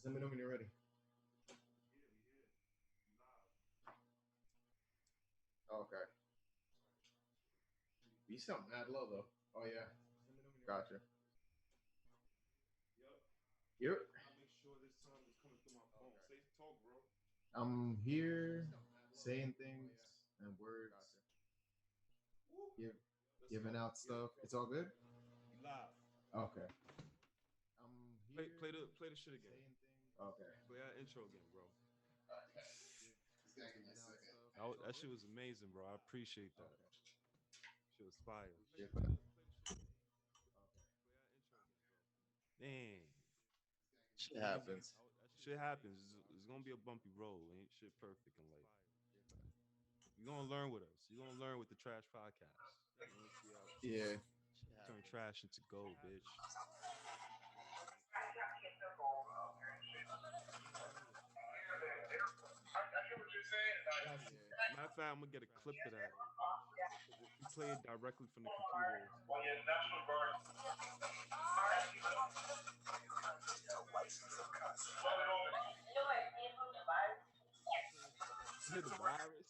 Let me know when you're ready. Okay. You sound mad low though. Oh yeah. Gotcha. Yep. I'm here saying things and words, give, giving out stuff. It's all good. Okay. I'm here Play the shit again. saying things. Okay. Play that intro again, bro. Just gotta give me a second. That shit was amazing, bro. I appreciate that. Shit was fire. Yeah. Man, Shit happens. shit happens. It's gonna be a bumpy road. Ain't shit perfect in life. You're gonna learn with us. You're gonna learn with the Trash Podcast. You're gonna see how Yeah. turn trash into gold, bitch. Matter of fact, I'm gonna get a clip of that. We play it directly from the computer. You hear the virus?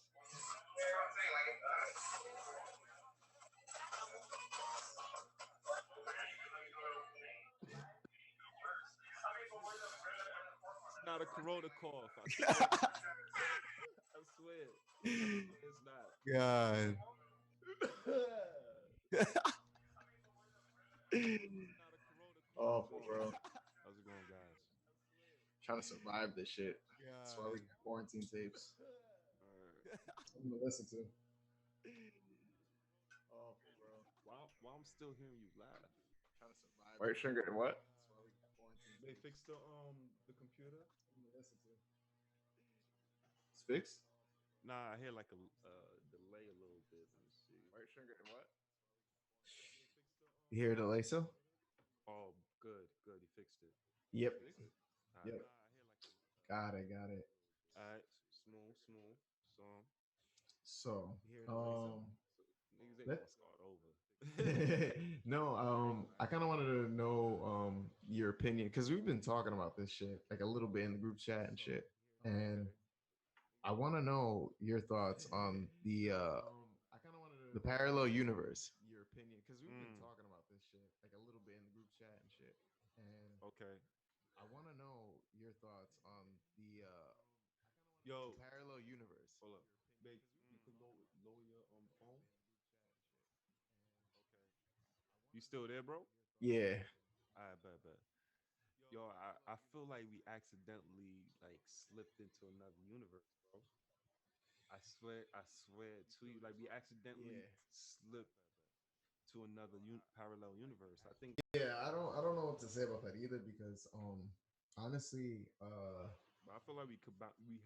It's not a corona cough. I swear. It's not. God. Not a corona cough. Awful, bro. How's it going, guys? Trying to survive this shit. That's why we got quarantine tapes. I'm gonna listen to. Awful, bro. While I'm still hearing you laugh. Trying to survive. White sugar and what? That's why we got quarantine They tapes. fixed the computer. I'm gonna listen to. It's fixed. Nah, I hear like a delay a little bit. Let me see. White sugar and what? You hear the delay still? Oh, good. He fixed it. Yep. All right. Yep. Got it. Got it. All right. Smooth. So, You hear the delay? Niggas ain't let- gonna start over. no, I kind of wanted to know your opinion because we've been talking about this shit like a little bit in the group chat and shit, and I want to know your thoughts on the parallel universe. Your opinion because we've been talking about this shit like a little bit in the group chat and shit, and Okay. I want to know your thoughts on Yo, parallel universe. hold up. Babe, you could lower your phone. You still there, bro? Yeah. I bet. Yo, I feel like we accidentally like slipped into another universe, bro. I swear to you, like we accidentally slipped to another parallel universe. I think. Yeah, I don't know what to say about that either because honestly But I feel like we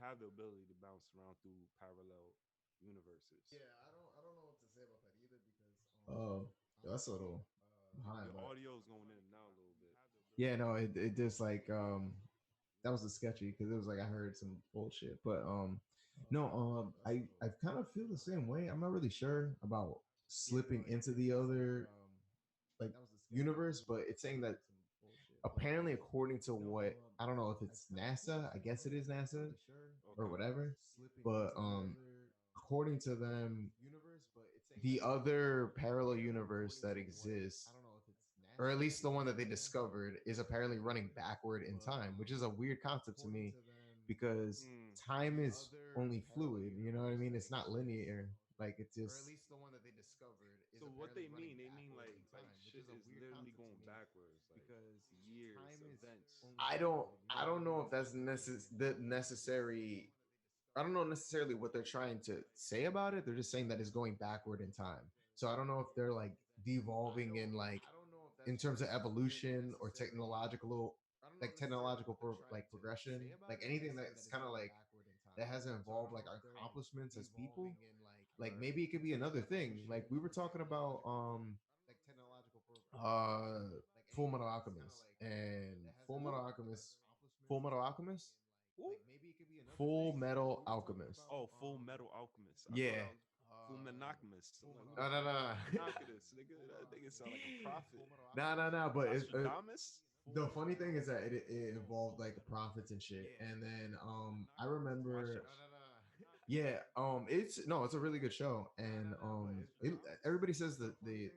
have the ability to bounce around through parallel universes. yeah, I don't know what to say about that either because that's a little behind, Your but audio is going in and out a little bit. yeah, no, it just like that was a sketchy because it was like I heard some bullshit, but no, I kind of feel the same way. I'm not really sure about slipping into the other like universe, but it's saying that apparently according to what I don't know if it's NASA, I guess it is NASA or Okay. whatever, but according to them, the other parallel universe that exists, or at least the one that they discovered, is apparently running backward in time, which is a weird concept to me because time is only fluid. You know what I mean? It's not linear. Like it's just. So what they mean like shit is literally going backwards, like years, events. I don't know if that's necessary. I don't know necessarily what they're trying to say about it. They're just saying that it's going backward in time. So I don't know if they're like devolving in terms of evolution or technological like progression, like anything that's kind of like that hasn't involved like our accomplishments as people. Like maybe it could be another thing. Like we were talking about uh Full Metal Alchemist and Full Metal Alchemist, Who? Full Metal Alchemist. Oh, Full Metal Alchemist. I thought Yeah. that was Full Monogamous. I'm like, No, no, no, Monogamous, nigga. That nigga sound like a prophet. no, no, no. But it's Nostradamus? the funny thing is that it involved like prophets and shit. And then I Watch remember, it. yeah, it's no, it's a really good show. And everybody says that the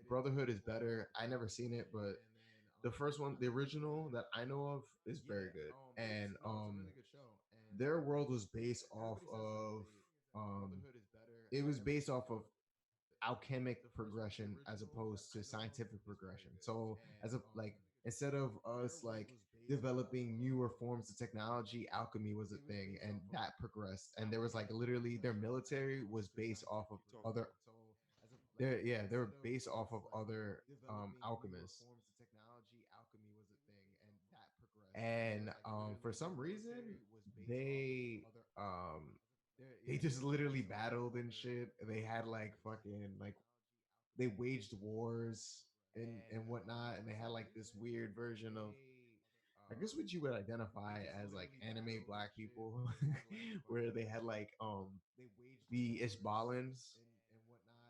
Brotherhood is better. I never seen it, but the first one, the original that I know of, is very good. And their world was based off of um it was based off of alchemic progression as opposed to scientific progression. So as a like instead of us like developing newer forms of technology, alchemy was a thing and that progressed. And there was like literally their military was based off of You talking other about? they were based off of other alchemists. And for some reason they um they just literally battled and shit. They had like fucking like they waged wars and whatnot, and they had like this weird version of I guess what you would identify as like anime black people, where they had like the Ishbalans.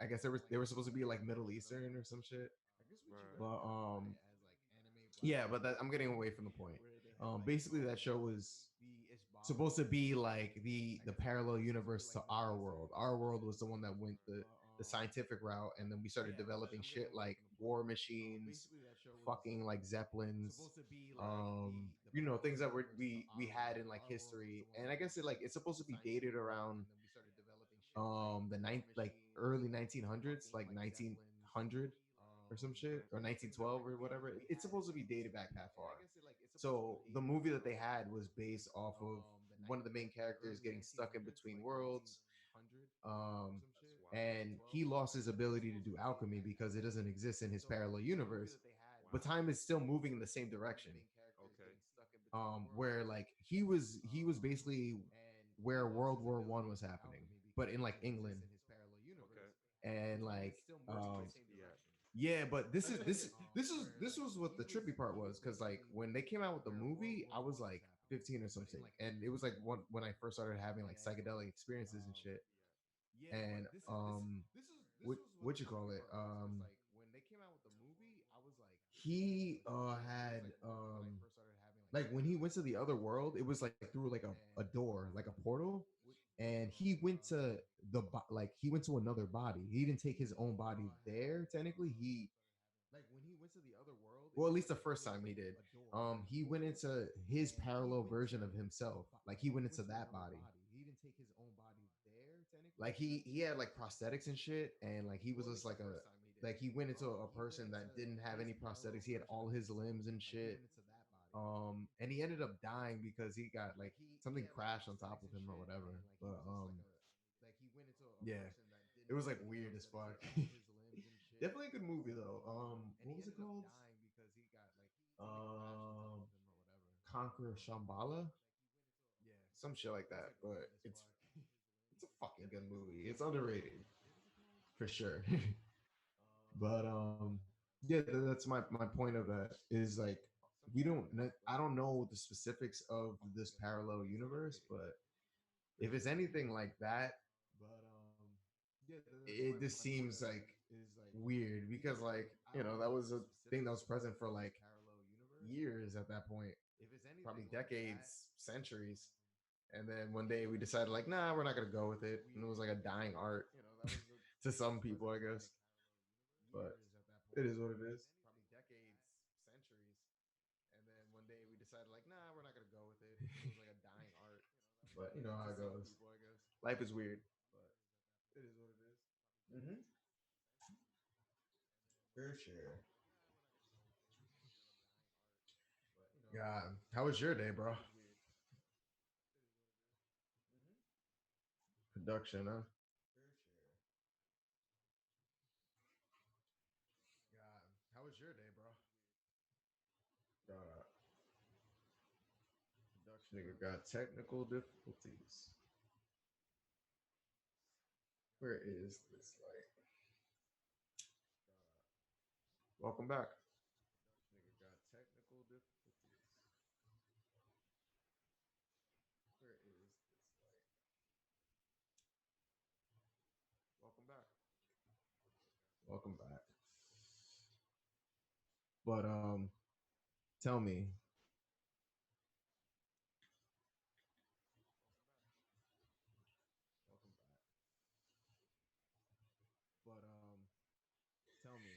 I guess they were supposed to be like Middle Eastern or some shit, Right. but yeah, but that, I'm getting away from the point. Basically, that show was supposed to be like the parallel universe to our world. Our world was the one that went the scientific route, and then we started developing shit like war machines, fucking like zeppelins, Right. things that we had in like history. And I guess it's supposed to be dated around the like early 1900s, like 1900 or some shit, or 1912 or whatever. It's supposed to be dated back that far. So the movie that they had was based off of one of the main characters getting stuck in between worlds. Um, That's wild. and he lost his ability to do alchemy because it doesn't exist in his parallel universe. But Wow. time is still moving in the same direction. Okay. Where like he was basically where World War I was happening, but in like England. Okay. And like Where's Tracy at? yeah, but this was what the trippy part was, because like when they came out with the movie, I was like 15 or something, and it was like when I first started having like psychedelic experiences and shit. And what you call it, he had like when he went to the other world, it was like through like a door, like a portal, and he went to like he went to another body. He didn't take his own body there. Technically, well, at least the first time he did. He went into his parallel version of himself. Like he went into that body. Like he had like prosthetics and shit, and like he was just like a like he went into a person that didn't have any prosthetics. He had all his limbs and shit. And he ended up dying because he got like something crashed on top of him or whatever. But yeah, it was like weird as fuck. Definitely a good movie though. What was it called? Um, Conqueror Shambhala, some shit like that. But it's a fucking good movie. It's underrated for sure. But yeah, that's my point of that is like I don't know the specifics of this parallel universe, but if it's anything like that, it just seems like weird because like that was a thing that was present for like years at that point, probably decades, centuries. And then one day we decided like, nah, we're not gonna go with it, and it was like a dying art to some people, I guess. But it is what it is. But you know how it goes. Life is weird. Mm-hmm. For sure. God, how was your day, bro? Production, huh? Uh, nigga got technical difficulties. Where is this light? Welcome back. Welcome back. But Tell me. Welcome back. But tell me.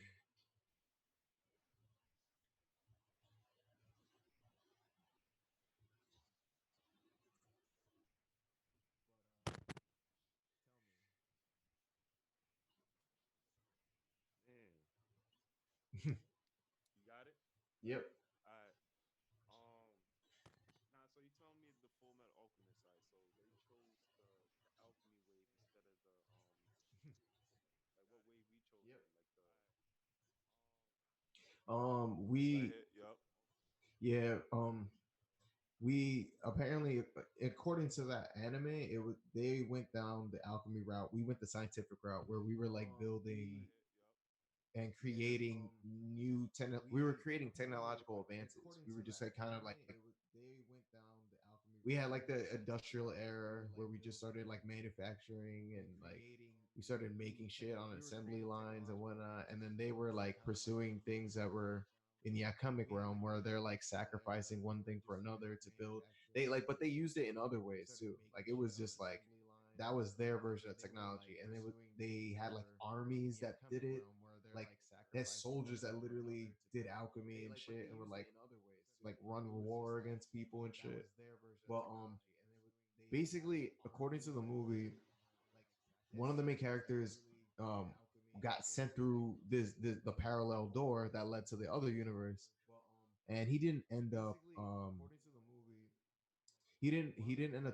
Man, you got it. Yep. All right. Nah. So you telling me the Full Metal Alchemist, right? So they chose the alchemy wave instead of the like what wave we chose Yep. then, like the right We here. Yup. yeah. We apparently, according to that anime, it was they went down the alchemy route. We went the scientific route where we were like building Right here. Yup. and creating we were creating technological advances. We were just like kind of like we had like the industrial era where we just started like manufacturing and like we started making shit on assembly lines and whatnot. And then they were like pursuing things that were in the alchemic realm where they're like sacrificing one thing for another to build. They like, but they used it in other ways too. Like it was just like that was their version of technology, and they had like armies that did it, like they had soldiers that literally did alchemy and shit, and would like run war against people and shit. But basically, according to the movie, one of the main characters um got sent through the parallel door that led to the other universe, and he didn't end up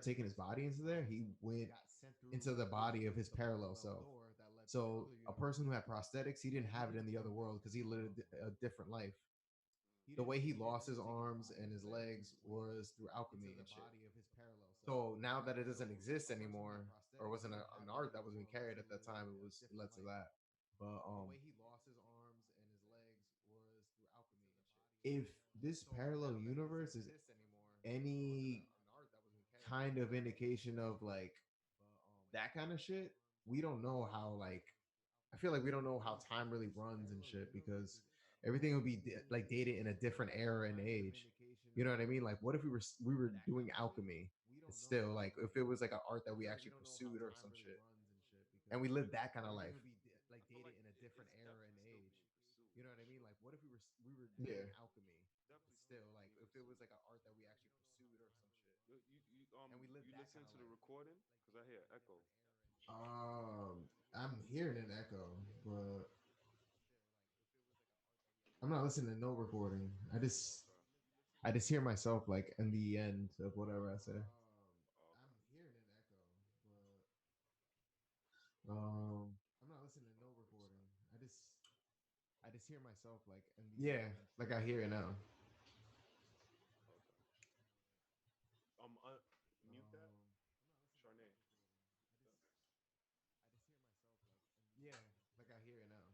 taking his body into there. He went into the body of his parallel self. So a person who had prosthetics, he didn't have it in the other world because he lived a different life. The way he lost his arms and his legs was through alchemy and shit. So now that it doesn't exist anymore, or wasn't an art that was being carried at that time, it led to that. But if this parallel universe is any kind of indication of like that kind of shit, we don't know how like I feel like we don't know how time really runs and shit because everything would be like dated in a different era and age. You know what I mean? Like, what if we were doing alchemy? It's still like if it was like an art that we actually pursued or some shit, and we lived that kind of life. I feel like it's definitely still being pursued You know for what I mean? sure. Like, what if we were doing Yeah, alchemy? definitely Still, like, being if it was pursued. like an art that we actually pursued or some shit, and we lived You that kind listen of to the life. recording because I hear echo. I'm hearing an echo, but I'm not listening to no recording. Okay. I just hear myself like in the end of whatever I say. Okay. I'm not listening to no recording. I just hear myself like in the yeah, like I hear it now. Okay. Mute that. Charnay. Yeah. Yeah, like I hear it now.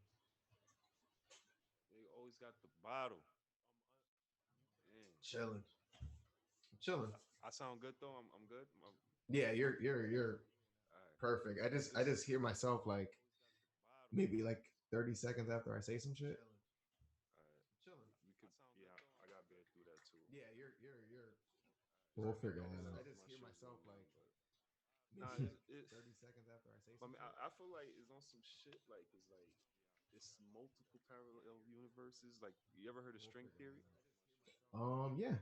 They always got the bottle. Man. Chilling, chilling. I sound good though. I'm good. Yeah, you're All right. perfect. I just hear myself like maybe like 30 seconds after I say some shit. All right. We could. Yeah, I got bear through that too. Yeah, you're. Cause We'll I think figure all that out. my shit was going on, but nah, Maybe it 30 seconds after I say I some mean, shit. I feel like it's on some shit like it's multiple parallel universes. Like, you ever heard of We'll string figure theory? that out. Yeah.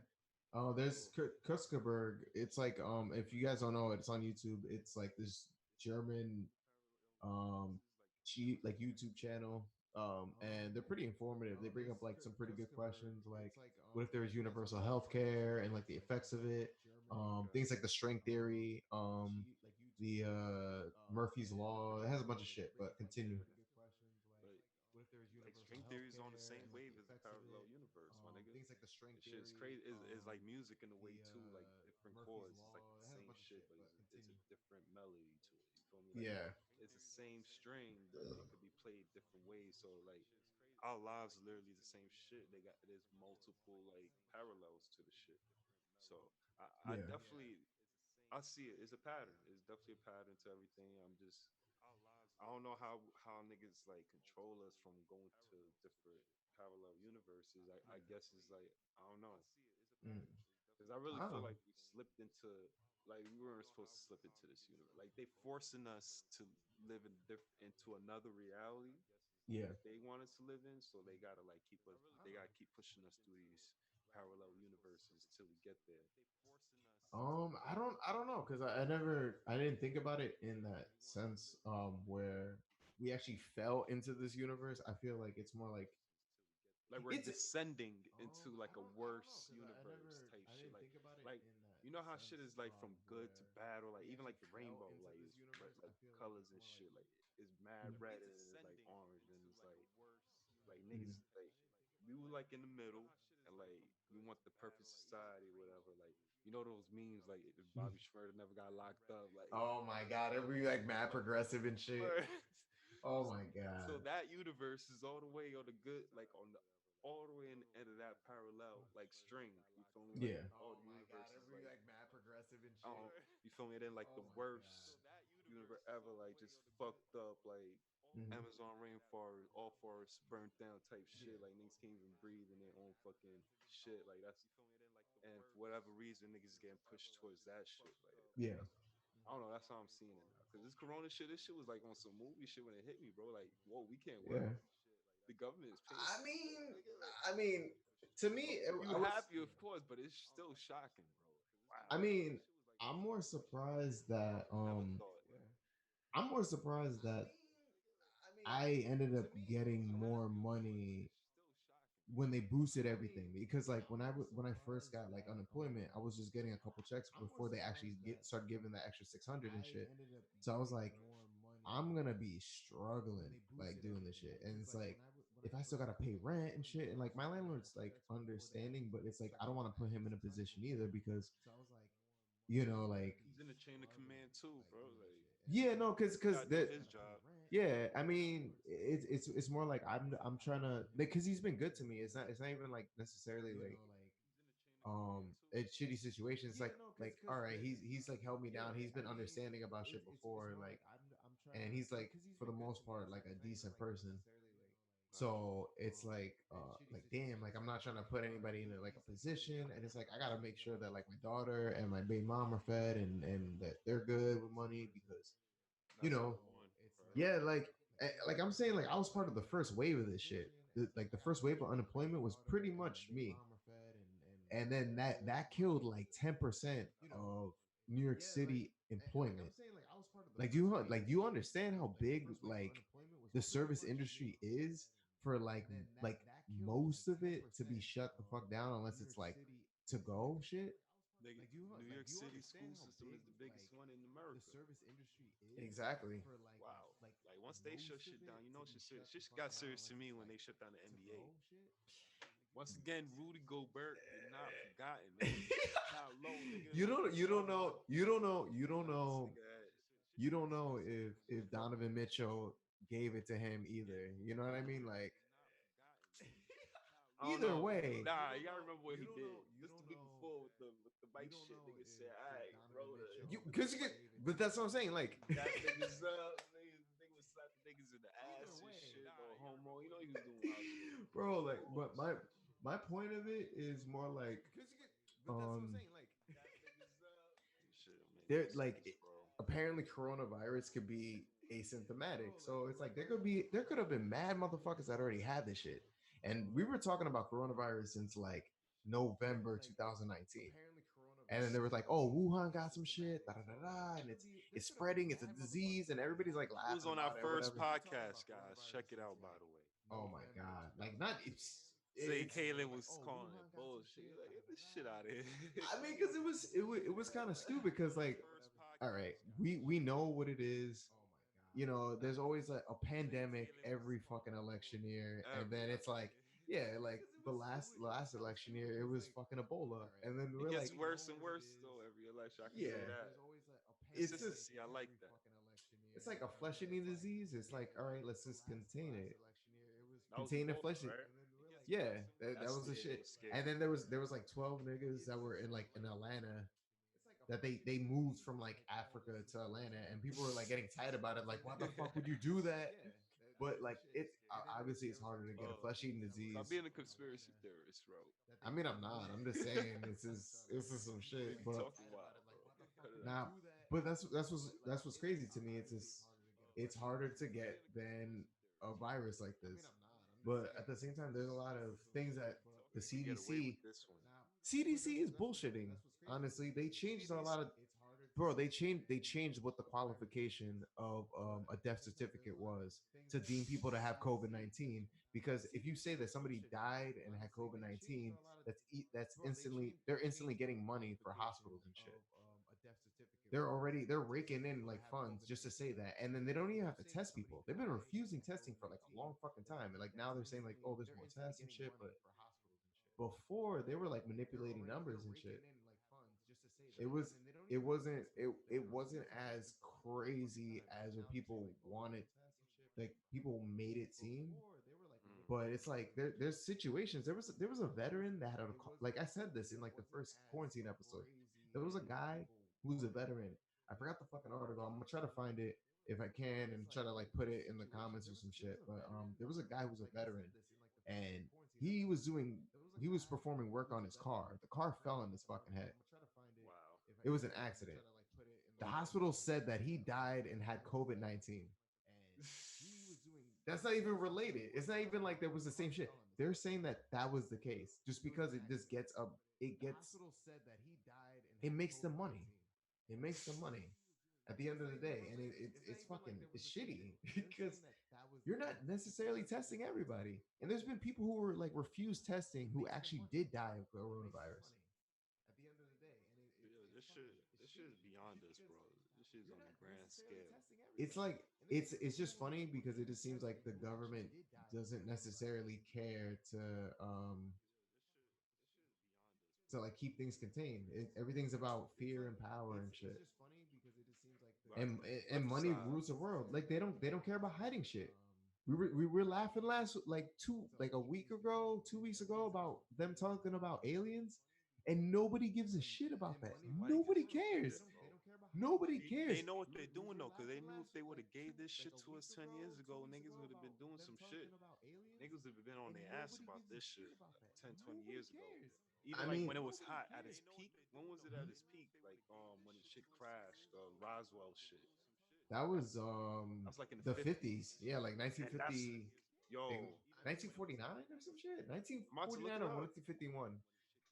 Oh, there's So, Kutskerberg. It's like if you guys don't know it, it's on YouTube. It's like this German um cheap like YouTube channel. And they're pretty informative. They bring up like some pretty good questions like what if there was universal healthcare and like the effects of it. okay, Things like the string theory, the Murphy's Law. It has a bunch of shit, but continue. but like string theory is on the same wave as a parallel universe, my nigga. This shit is crazy. It's like music in a way too, like different chords. It's like the same shit, but it's a different melody to it. You feel me? Like Yeah. it's the same string, but it could be played different ways. So like our lives are literally the same shit. There's multiple like parallels to the shit. So I Yeah. definitely I see it. It's a pattern. It's definitely a pattern to everything. I don't know how niggas like control us from going to different parallel universes, I guess it's like I don't know, Mm. because I really feel Oh, like we slipped into like we weren't supposed to slip into this universe. Like they forcing us to live in into another reality yeah. that they want us to live in, so they gotta like keep us. They gotta keep pushing us through these parallel universes till we get there. I don't know because I didn't think about it in that sense. Where we actually fell into this universe. I feel like it's more like Like we're it's. descending into like a I don't know worse because universe type I shit. didn't think about it Like in that you know how shit sense. is like from good to Where bad, or like we even actually like the fell rainbow, into like this is universe. I like feel like colors it's and more shit. like. Like it's mad Mhm. red and then it's like orange and it's like niggas Mhm. like we were like in the middle and like we want the perfect society or whatever. Like you know those memes like if Bobby Schmurda never got locked up, like Oh my god, every like mad progressive and shit. word. Oh my So god. that universe is all the way on the good, like on the all the way in the end of that parallel like string. You feel me? Like Yeah. all Oh the my god, universes, every like like mad progressive and I shit. don't, you feel me? And then like Oh the my god. worst universe ever, like just fucked up, like Mhm. Amazon rainforest, all forests burnt down type Yeah. shit. Like niggas can't even breathe in their own fucking shit. Like that's and for whatever reason, niggas is getting pushed towards that shit. Like Yeah. I don't know. That's how I'm seeing it now. Cause this Corona shit, this shit was like on some movie shit when it hit me, bro. Like, whoa, we can't work. Yeah. The government is paying I people, mean, nigga. Like, I mean, to me, you I was. happy, of course, but it's still shocking, bro. I Wow, mean, I'm more surprised that never thought. I'm more surprised that I ended up getting more money when they boosted everything because like when I first got like unemployment, I was just getting a couple checks before they actually start giving the extra 600 and shit. So I was like, I'm gonna be struggling like doing this shit, and it's like if I still gotta pay rent and shit, and like my landlord's like understanding, but it's like I don't want to put him in a position either because like He's in the chain of command too, bro. Like, yeah, no, he because gotta do that his job. yeah, I mean it's more like I'm trying to because he's been good to me. It's not even like necessarily like it's shitty situations. It's like all right, he's like held me down. He's been understanding about shit before, like and he's like for the most part like a decent person. Right. So it's like damn, like I'm not trying to put anybody in like a position, and it's like I gotta make sure that like my daughter and my baby mom are fed and that they're good with money because you That's know number one. Right. yeah like I'm saying like I was part of the first wave of this shit. Like the first wave of unemployment was pretty much me, and then that killed like 10% of New York City employment. Like do you understand how big like the service industry is for like most of it to be shut the fuck down unless it's like to go shit. Nigga, New York City school system is the biggest one in America. Exactly. Wow. Like once they shut shit down, you know shit serious. Shit got serious to me when they shut down the NBA. Once again, Rudy Gobert, you're not forgotten, nigga. How low, nigga. You don't This know nigga had you don't know if Donovan Mitchell gave it to him either. You know what I mean? Like I don't either know. way, Nah, you gotta remember what he did. This the week before with the bike shit. Nigga said, "All right, bro, you because you get, but that's what I'm saying. Like, gas niggas up." Nigga was slapping niggas in the ass and shit. No homo. You know he was doing wild shit. bro, like, but my point of it is more like, um, Shit don't make no there like sense, bro. apparently coronavirus could be asymptomatic, so it's like there could have been mad motherfuckers that already had this shit, and we were talking about coronavirus since like November 2019. And then there was like, oh, Wuhan got some shit, da da da da, and it's spreading, it's a disease, and everybody's like It was laughing on our about it or first whatever. podcast, guys. Check it out, by the way. Oh my god, like not Say it's. Kaylin was calling it bullshit. You're like, get this shit out of here. I mean, because it was kind of stupid. Because like, all right, we know what it is. You know, there's always a pandemic every fucking election year, and Every then it's like, election. yeah, like the last election year, it was fucking Ebola, and then It we're like, gets worse and worse though every election. I can say yeah, that. it's just Consistency, I like that. it's like a flesh eating disease. It's like, all right, let's just contain it, That was contain the Ebola, flesh. right? Yeah, that That's was the yeah, it shit. was And scary. then there was like 12 niggas that were in like in Atlanta that they moved from like Africa to Atlanta, and people were like getting tight about it. Like, why the fuck would you do that? But like obviously it's harder to get a flesh eating Stop disease. being a conspiracy theorist, bro. I mean, I'm not. I'm just saying this is some What are shit. you But talking about, bro? Cut it out. now, but that's what's crazy to me. It's harder to get than a virus like this. But at the same time, there's a lot of things that the We can get away with CDC this one. CDC is bullshitting. Honestly, they changed a lot of bro. They changed what the qualification of a death certificate was to deem people to have COVID-19. Because if you say that somebody died and had COVID-19, that's instantly they're instantly getting money for hospitals and shit. They're raking in like funds just to say that, and then they don't even have to test people. They've been refusing testing for like a long fucking time, and like now they're saying like, oh, there's more tests and shit. But before they were like manipulating numbers and shit. It was it wasn't as crazy as what people wanted, like people made it seem. Mm. But it's like there's situations. There was a veteran that had like I said this in like the first quarantine episode. There was a guy who was a veteran. I forgot the fucking article. I'm gonna try to find it if I can and try to like put it in the comments or some shit. But there was a guy who was a veteran, and he was doing he was performing work on his car. The car fell on his fucking head. Wow. It was an accident. The hospital said that he died and had COVID-19. That's not even related. It's not even like there was the same shit. They're saying that that was the case just because it just gets up. It makes them money. It makes them money at the end of the day, and it's fucking it's shitty because you're not necessarily testing everybody. And there's been people who were like refused testing who actually did die of coronavirus. Yeah, this shit is beyond us, bro. This shit is on a grand scale. It's like it's just funny because it just seems like the government doesn't necessarily care to like keep things contained. Everything's about fear and power and shit. Right. And Left money aside. rules the world. Like they don't care about hiding shit. We were laughing last like a week ago, 2 weeks ago about them talking about aliens, and nobody gives a shit about that. Nobody gives Nobody a cares. shit, bro. Nobody They cares. know what they're doing though, because they knew if they would have gave this shit to us 10 years ago, niggas would have been doing some shit. Niggas would have been on their ass about this shit 10, 20 years ago. Even I like mean, when it was hot at its peak. When was it at its peak? Like when the shit crashed, Roswell shit. that was That was like in the the 50s. 50s. Yeah, like And that's 1950, like yo, 1949 or some shit. I'm about to look 1949 it or up. 1951.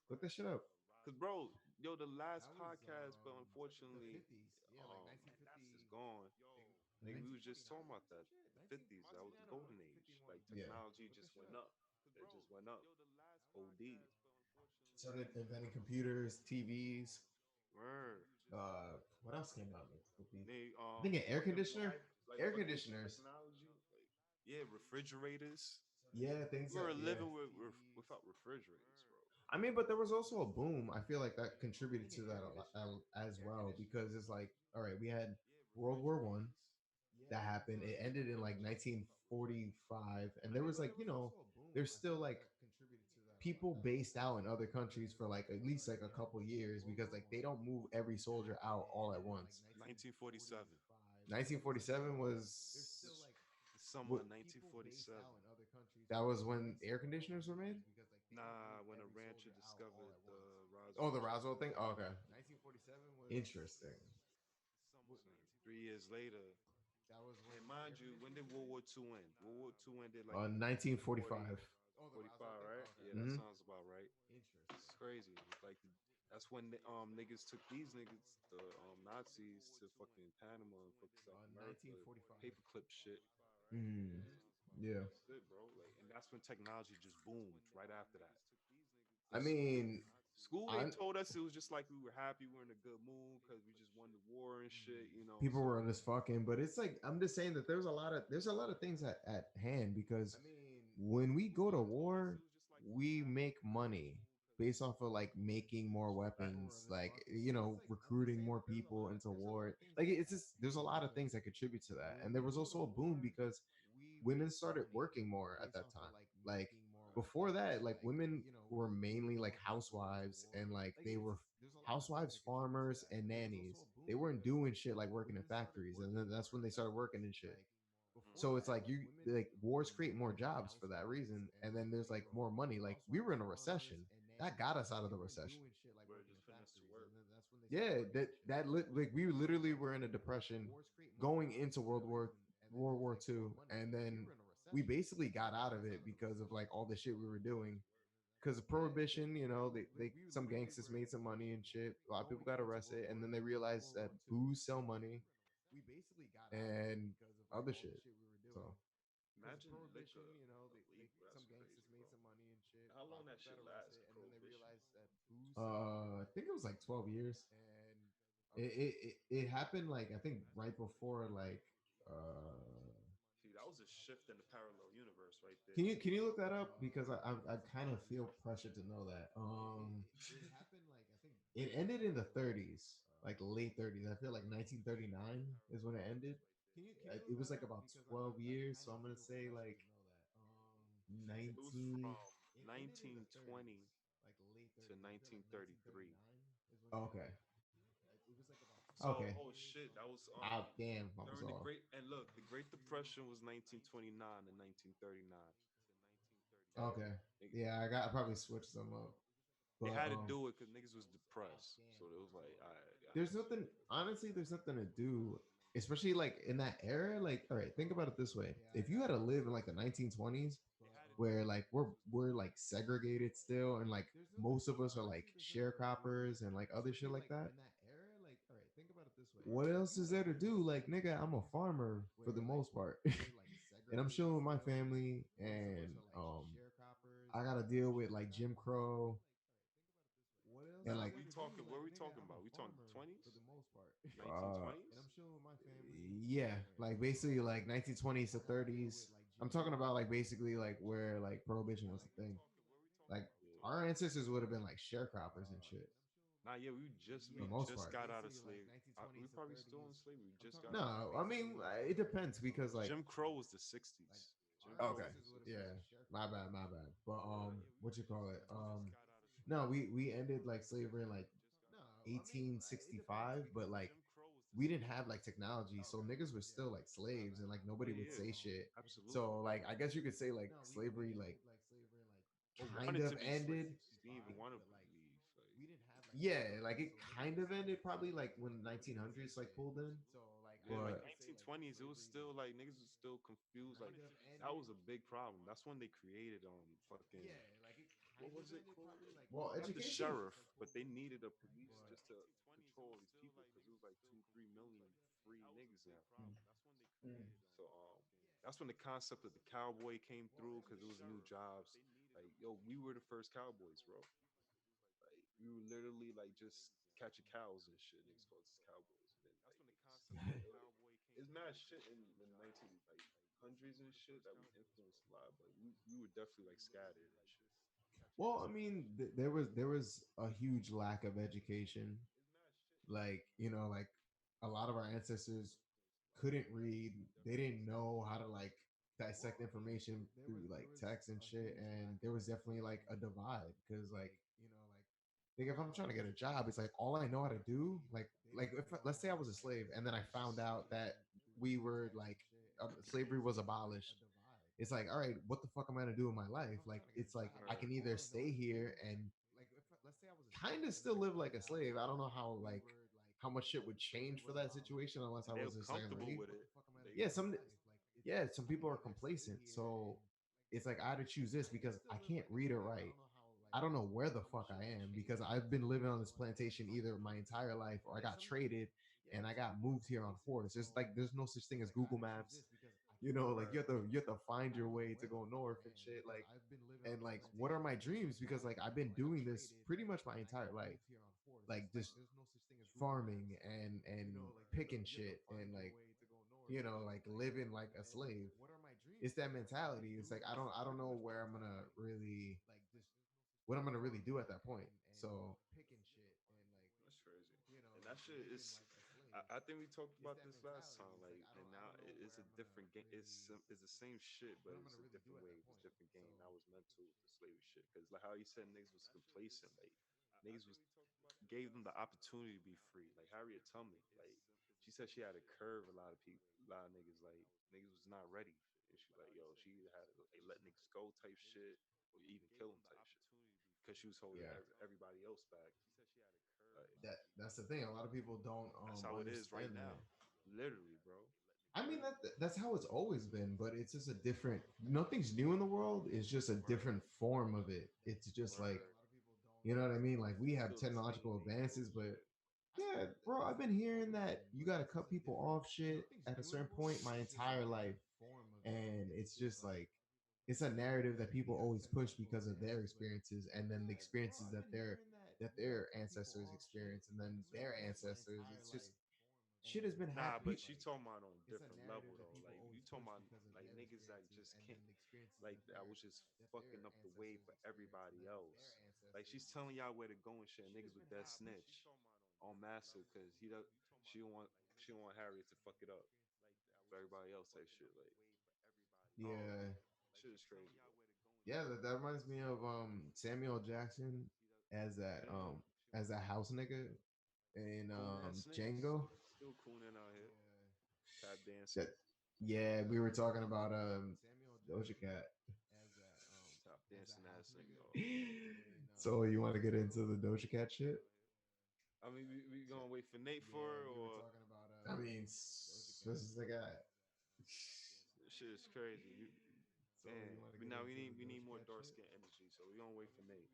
Look that shit up. Cause bro, yo, the last podcast, but unfortunately, is gone. Nigga, we was just talking about that. The 50s, that was the golden age. Like Yeah. technology just went up. It just went up. OD. Started inventing computers, TVs. Word. What else came out? They I think an air fucking conditioner. like Air fucking conditioners. technology. Like yeah, refrigerators. Yeah, things We that were yeah. living without refrigerators, bro. I mean, but there was also a boom. I feel like that contributed to that a lot, as well because it's like, all right, we had World War I that happened. It ended in like 1945, and there was like there's still like people based out in other countries for like at least like a couple years because like they don't move every soldier out all at once. 1947. 1947 was The summer what, of 1947. that was when air conditioners were made. Nah, when a rancher discovered the Oh, Roswell the shit. Roswell thing. Oh, okay, interesting. So 3 years later, and mind you, when did World War II end? World War II ended like in 1945. 45, right? Yeah, that Hmm. sounds about right. It's crazy. It's like that's when niggas took these niggas, the Nazis, to fucking Panama and fucking South America, 1945. paperclip shit. Mm, yeah. That's it, bro. Like, and that's when technology just boomed right after that. I Cause mean, school, they I'm told us it was just like we were happy, we are in a good mood because we just won the war and shit, you know. people So were just fucking, but it's like I'm just saying that there's a lot of things at hand because when we go to war, we make money based off of like making more weapons, like recruiting more people into war. Like it's just there's a lot of things that contribute to that, and there was also a boom because women started working more at that time. Like before that, like women were mainly like housewives, and like they were housewives, farmers, and nannies. They weren't doing shit like working in factories, and then that's when they started working and shit. So it's like you like wars create more jobs for that reason, and then there's like more money. Like we were in a recession that got us out of the recession. We're just putting us to work. Yeah, like we literally were in a depression going into World War II, and then we basically got out of it because of like all the shit we were doing. Because of prohibition, they some gangsters made some money and shit. A lot of people got arrested, and then they realized that booze sell money and other shit. So Imagine liquor illegal. That's crazy, bro. How long that shit lasts? Prohibition. I think it was like 12 years. It happened like I think right before like See, that was a shift in the parallel universe right can there. you look that up because I kind of feel pressure to know that it ended in the 30s, like late 30s. I feel like 1939 is when it ended. It was like about 12 years, so I'm gonna say like It was 19. from 1920 to 1933. Okay. So, Okay. oh shit, that was Ah, damn, I was during the off. Great and look, the Great Depression was 1929 and 1939. So Okay. it, Yeah, I probably switched them up. they But had to do it because niggas was depressed. So it was like, all right, I there's got nothing honestly, there's nothing to do, especially like in that era. Like, all right, think about it this way. If you had to live in like the 1920s where like we're like segregated still and like most of us are like sharecroppers and like other shit like that. What else is there to do? Like, nigga, I'm a farmer for the most part. And I'm chilling with my family and I gotta deal with like Jim Crow and Nah, like what we talking about? We talking 20s? uh 1920s? yeah, like basically like 1920s to 30s. I'm talking about like basically like where like prohibition was a thing. Like Yeah. our ancestors would have been like sharecroppers and shit Nah, yeah, for we the most just part. got out of slavery. We probably still in slavery. We just got out. No, I mean it depends because like Jim Crow was the 60s. Jim Crow okay, was the yeah, 60s. my bad. But Yeah. what you call it? No, we ended like slavery in like 1865, but like we didn't have like technology, so niggas were still like slaves, and like Yeah, nobody would yeah, say shit. absolutely. So like I guess you could say like slavery like Or kind wanted of to be ended. slaves. Didn't even want to leave. Like, Yeah, like it kind of ended probably like when the 1900s like pulled in, yeah, like but 1920s, it was still like niggas was still confused. Like that was a big problem. That's when they created fucking what was it called? well, Not the education. sheriff, but they needed a police just to control these people because it was like 2, 3 million free niggas now. Mm. So that's when the concept of the cowboy came through because it was new jobs. Like yo, we were the first cowboys, bro. Like we were literally like just catching cows and shit. Niggas called us cowboys, and then like niggas. It's mad shit in the 19 like hundreds and shit that we influenced a lot, but we were definitely like scattered and shit. Well, I mean, there was a huge lack of education. Like like a lot of our ancestors couldn't read. They didn't know how to like dissect information through like text and shit. And there was definitely like a divide because like if I'm trying to get a job, it's like all I know how to do. Like if let's say I was a slave and then I found out that we were like slavery was abolished. It's like, all right, what the fuck am I gonna do in my life? Like, it's like I Right. can either stay here and kind of still live like a slave. I don't know how much shit would change for that situation unless And I they're was a second comfortable rate. with it. They Yeah, some people are complacent. So it's like I had to choose this because I can't read or write. I don't know where the fuck I am because I've been living on this plantation either my entire life or I got traded and I got moved here on horse. There's no such thing as Google Maps. Like right. you have to find your way to go north and shit. Like and like what are my dreams? Because like I've been doing this pretty much my entire life. Like just farming and picking shit and like like living like a slave. It's that mentality. It's like I don't know where I'm gonna really what I'm gonna really do at that point. So That's crazy. And that shit is. I think we talked about this last time. Like, and now it's a different game. It's the same shit, but it's a different wave. It's a different game. That was mental with the slavery shit. Because like how you said, niggas was complacent. Like niggas was gave them the opportunity to be free. Like Harriet Tubman. Like She said she had to curve a lot of people, a lot of niggas. Like niggas was not ready, and she like, yo, she either had to like let niggas go type shit, or even kill them type shit, because she was holding Yeah. everybody else back. Like That's the thing. A lot of people don't that's how it is right understand now, that. literally, bro. I mean Literally, that's how it's always been, but it's just a different. Nothing's new in the world. It's just a word, different form of it. It's just like, word. you know what I mean. Like we It's have still the same technological age advances, old but shit. yeah, bro, I've been hearing that you got to cut people off shit at a certain point my entire life, and it's just like it's a narrative that people always push because of their experiences, and then the experiences that their ancestors experienced, and then their ancestors. It's just shit has been Nah, happening. but she talking about on a different level though. Like you talking about like niggas that just can't, like that was just fucking up the wave for everybody else. Like she's telling y'all where to go and shit. And niggas with that snitch on Master because he does. She don't want she don't want Harriet to fuck it up for everybody else type shit. Like I don't know. Yeah, Shit is crazy, bro. yeah. That reminds me of Samuel Jackson as that house nigga in Coon ass niggas Django. still cooning out here, tap dancing, That yeah, we were talking about Doja Cat. tap dancing ass nigga. So you want to get into the Doja Cat shit? I mean, we gonna wait for Nate for her, or I mean, this is the guy. this shit is crazy. So you Man, want to we get now into the we need Doja more Cat dark shit? skin energy, so we gonna wait for Nate.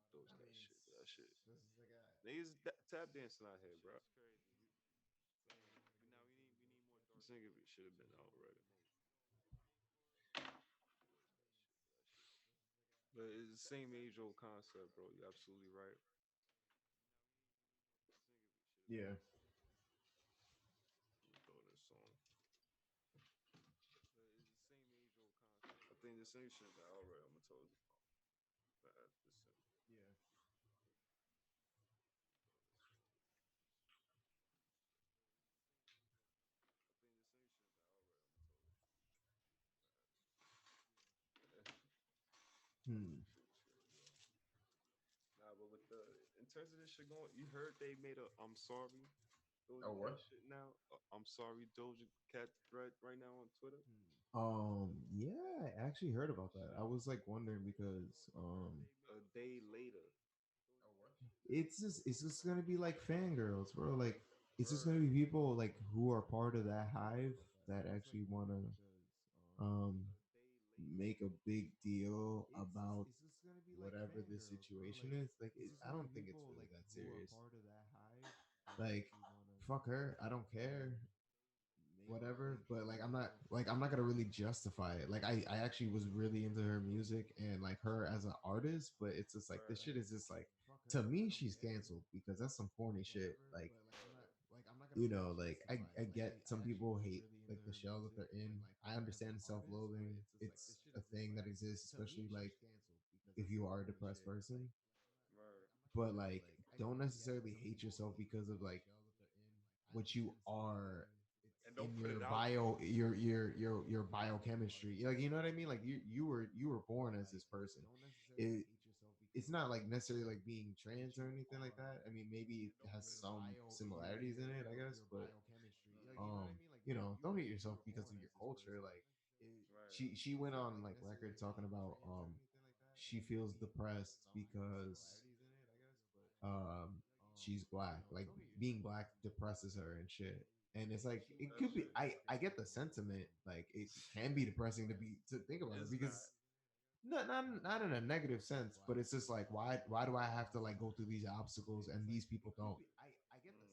Those guys shit, that shit. This is the guy. Niggas tap dancing out here, bro. This nigga should have been out already. But it's the same age old concept, bro. You're absolutely right. Yeah. Let me throw this song. I think this nigga should have been out already. I'm gonna tell you. I add this in. Yeah. Hmm. Shit is crazy, bro. Nah, but with the in terms of this shit going, you heard they made a I'm sorry Oh Doja Cat what? shit now. I'm sorry Doja Cat thread right now on Twitter. Yeah, I actually heard about that. I was like wondering because A day later, it's just gonna be like fangirls, bro. Like it's just gonna word, be people like who are part of that hive that actually wanna um make a big deal about whatever the situation is. Like I don't think it's really that serious. Like fuck her, I don't care, whatever. But like I'm not gonna really justify it. Like I actually was really into her music and like her as an artist, but it's just like this word, shit is just like to me she's canceled because that's some corny shit. Like word, like I get some people hate like the shell that they're in. I understand self-loathing. It's a thing that exists, especially like if you are a depressed person. word, But like don't necessarily hate yourself because of like what you are and in don't put your it out there. bio your biochemistry. Like you know what I mean? Like you were born as this person. It it's not like necessarily like being trans or anything like that. I mean, maybe it has some similarities in it, I guess, but Mm, um, don't hate yourself because of your culture. Like right, she went on like record talking about she feels depressed because um she's black. Like being black depresses her and shit. And it's like it that could be shit. I get the sentiment. Like it can be depressing to think about it It's not. because not in a negative sense, but it's just like why do I have to like go through these obstacles and these people don't? Mm.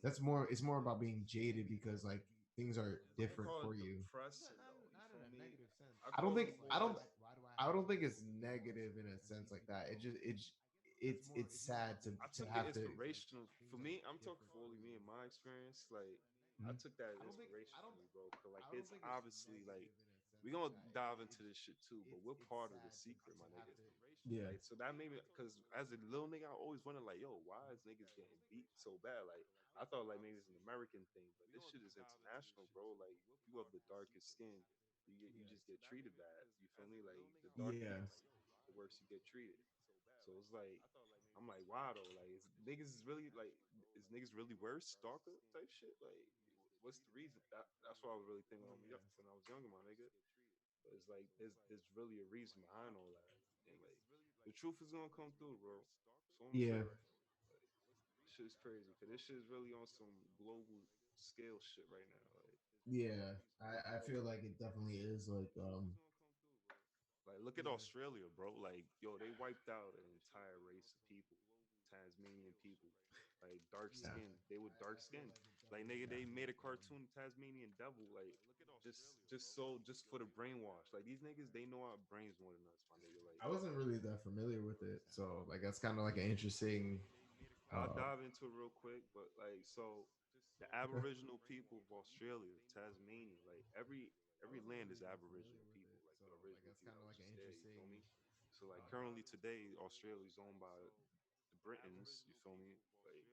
That's more it's more about being jaded because like things are I don't different call for it you. depressing though. You feel me? I I don't call think it more as I don't think it's negative in a sense like that. It's sad I to took it have to. inspirational for me. I'm talking for only me and my experience. Like I Mhm. took that as inspiration for me, bro. Cause like it's obviously like we gonna dive into this shit too, but we're part of the secret, my nigga. Yeah, Like so that made me because as a little nigga, I always wondered like, yo, why is niggas getting beat so bad? Like I thought like maybe it's an American thing, but this shit is international, bro. Like you have the darkest skin, you just get treated bad. You feel me? Like the darker yeah, you, the worse you get treated. So it's like I'm like, wow though, like it's, niggas is really like is niggas really worse, stalker type shit? Like, what's the reason? That's what I was really thinking when I was younger, my nigga. But it's like there's really a reason behind all that, and like the truth is gonna come through, bro. That's what I'm gonna Yeah, say. Like, shit's crazy because this shit is really on some global scale shit right now. yeah. I feel like it definitely is like Like, look at Australia, bro. Like, yo, they wiped out an entire race of people, Tasmanian people, like dark yeah. skin. They were dark skinned. Like, nigga, they made a cartoon Tasmanian devil. Like, just for the brainwash. Like, these niggas, they know our brains more than us, my nigga. Like, I wasn't really that familiar with it, so like that's kind of like an interesting. I'll Uh, dive into it real quick, but like, so the Aboriginal people of Australia, Tasmania, like every land is Aboriginal people, like the original people that was just there. You feel me? So like currently today, Australia is owned by the Britons. You feel me? Like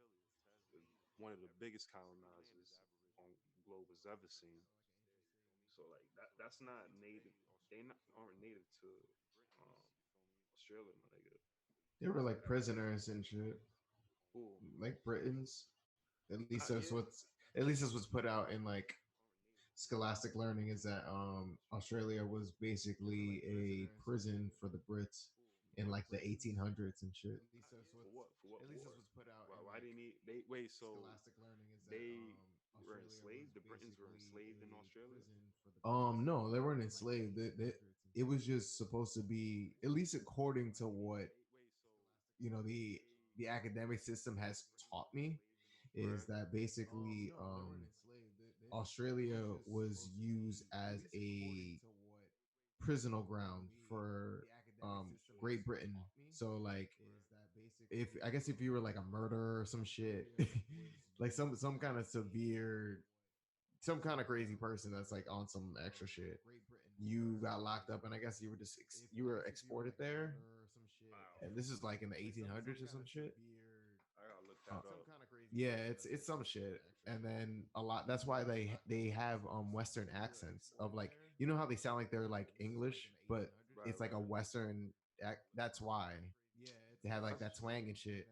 one of the biggest colonizers on the globe has ever seen. So like that's not native. Aren't native to um, Australia, my nigga. they were like prisoners and shit, Cool. like Britons. At least Not that's yeah. what's at least that's what's put out in like scholastic learning is that Australia was basically a prison for the Brits in like the 1800s and shit. For what? For what war? Why didn't he? They wait. So they were enslaved. The Britons were enslaved in Australia. No, they weren't enslaved. It was just supposed to be, at least according to what the academic system has taught me, is Right. that basically Australia was used as a prisonal ground for Great Britain. So like if I guess if you were like a murderer or some shit, like some kind of severe, some kind of crazy person that's like on some extra shit, you got locked up, and I guess you were just you were exported there, Wow. and this is like in the 1800s or some shit. I gotta look Uh, that up. yeah, it's some shit, and then a lot. That's why they have Western accents of like how they sound like they're like English, but Right. it's like a Right. Western. That's why they have like That's. that twang and shit.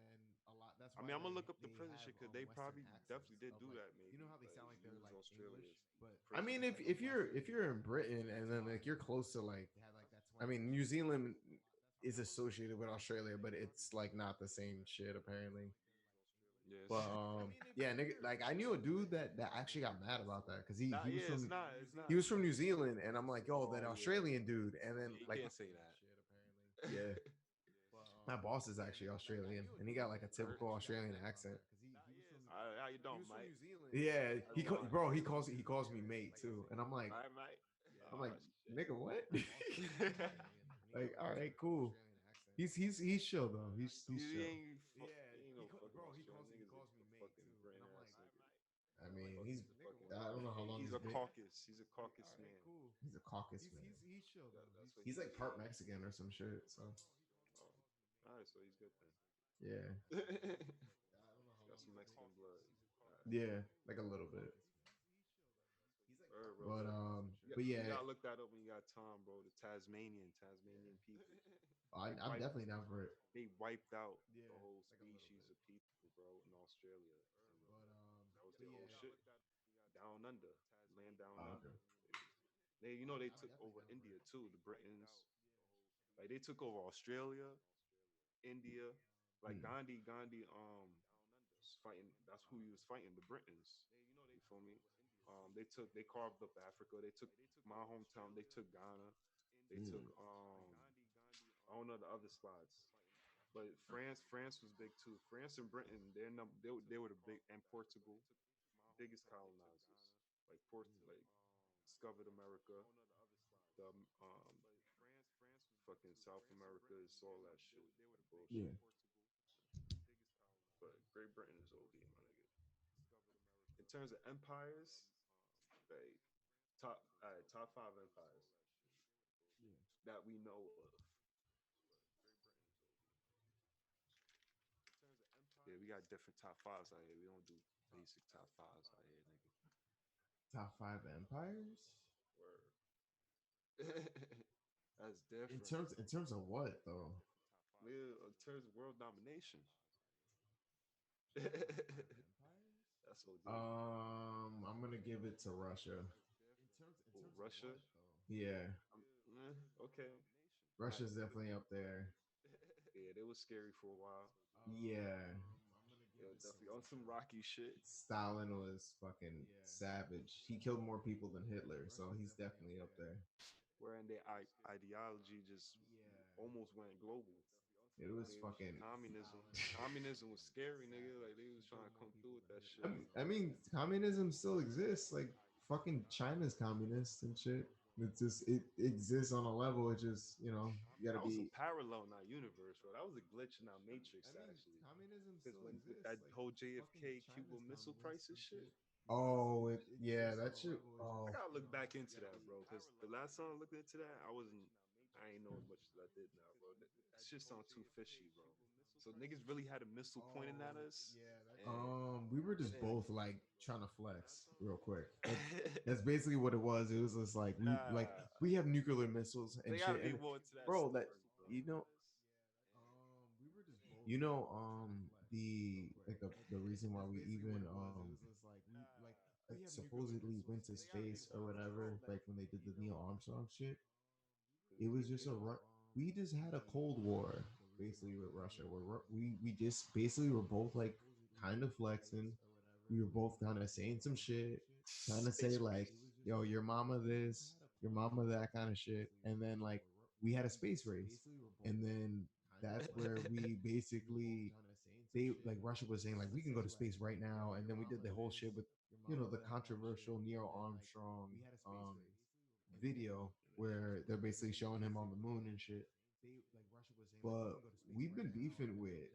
I mean, I'm gonna look up the prison shit because they probably definitely did do that. Maybe like use Australia as I prison. mean, if you're in Britain and then like you're close to like, I mean, New Zealand is associated with Australia, but it's like not the same shit apparently. But Yes. yeah, nigga, like I knew a dude that actually got mad about that because he Nah. he was Yeah. It's from not. It's he not. was from New Zealand, and I'm like, yo, that Oh yeah. Australian dude, and then Yeah. You like can't say that. yeah, my boss is actually Australian, and he got like a Word. typical Australian accent. How you doing, Mike? Yeah, How's it going? he calls me mate too, and Mike, Mike. I'm like Oh nigga what? shit. Like all right, cool. He's chill though. He's He chill. he ain't no fucking Australian. Niggas a fucking Britain ass nigga. I mean, Fucking fucking. I don't know how long He's he's a been. caucus. He's a caucus man. He's a caucus man. That's what He's he like is. part Mexican or some shit. So Oh, all right. So he's good then. yeah, He's got some Mexican blood. All right. yeah, like a little bit. Word, bro. But but You yeah, gotta look that up when you got time, bro. The Tasmanian people. They I'm wiped definitely down for it. they wiped out the whole species of people, bro, in Australia, and that was their whole shit. Down under, land down Oh, under. They took over India too. The Britons, like they took over Australia, India. okay. Like Gandhi, was fighting. That's who he was fighting. The Britons. You feel me? They carved up Africa. They took my hometown. They took Ghana. They took I don't know the other spots. But France was big too. France and Britain, they were the big, and Portugal, biggest colonizers. Like like discovered America, the fucking South America, is all that shit, that Yeah, bullshit. But Great Britain is OD, my nigga. In terms of empires, like top five empires that we know of. Yeah, we got different top fives out here. We don't do basic top fives out here, nigga. top five empires. Word. That's In different. terms of what though? Yeah, in terms of world domination. That's OD. I'm gonna give it to Russia. Oh, Russia. Yeah, Okay. Nice. Russia's definitely up there. Yeah, they was scary for a while. Yeah, Yeah, definitely on some Rocky shit. Stalin was fucking savage. He killed more people than Hitler, so he's definitely up there. Wherein their ideology just almost went global. It was They was fucking. communism. Communism was scary, nigga. Like they was trying to come through with that I shit. mean, I mean, communism still exists. Like fucking China's communist and shit. It's just it exists on a level. It just you gotta That was a be. parallel, not universe, bro. That was a glitch in our matrix, actually. Because when with that whole JFK Cuba Missile Crisis shit, Oh, yeah, that shit. I Oh, gotta look back into that, bro. Because the last time I looked into that, I ain't know as much as I did now, bro. That shit sound too fishy, bro. So niggas really had a missile pointing at us, and we were it just didn't. both like trying to flex real quick. That's basically what it was. It was just like Nah, we have nuclear missiles they and gotta shit. be And more to that bro, that story, bro. you know, you know, the reason why we even like supposedly went to space or whatever, like when they did the Neil Armstrong shit, Because it was we just we just had a Cold War basically with Russia, where we just basically were both like kind of flexing. We were both kind of saying some shit, trying to say space like, race. "Yo, your mama this, your mama that," kind of shit. And then like we had a space race, and then that's where we basically they like Russia was saying like we can go to space right now, and then we did the whole shit with the controversial Neil Armstrong um video where they're basically showing him on the moon and shit. But we've been beefing with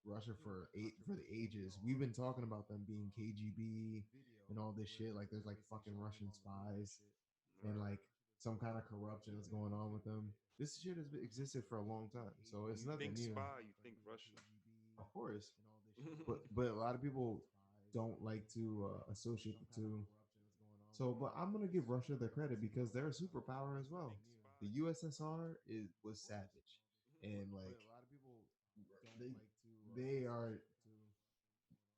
Russia for the ages. We've been talking about them being KGB and all this shit. Like there's like fucking Russian spies and like some kind of corruption that's going on with them. This shit has existed for a long time, so When it's you nothing think new. spy, you think Russia. Of course, but a lot of people don't like to associate the two. So, but I'm gonna give Russia the credit because they're a superpower as well. The USSR was savage, and like they they are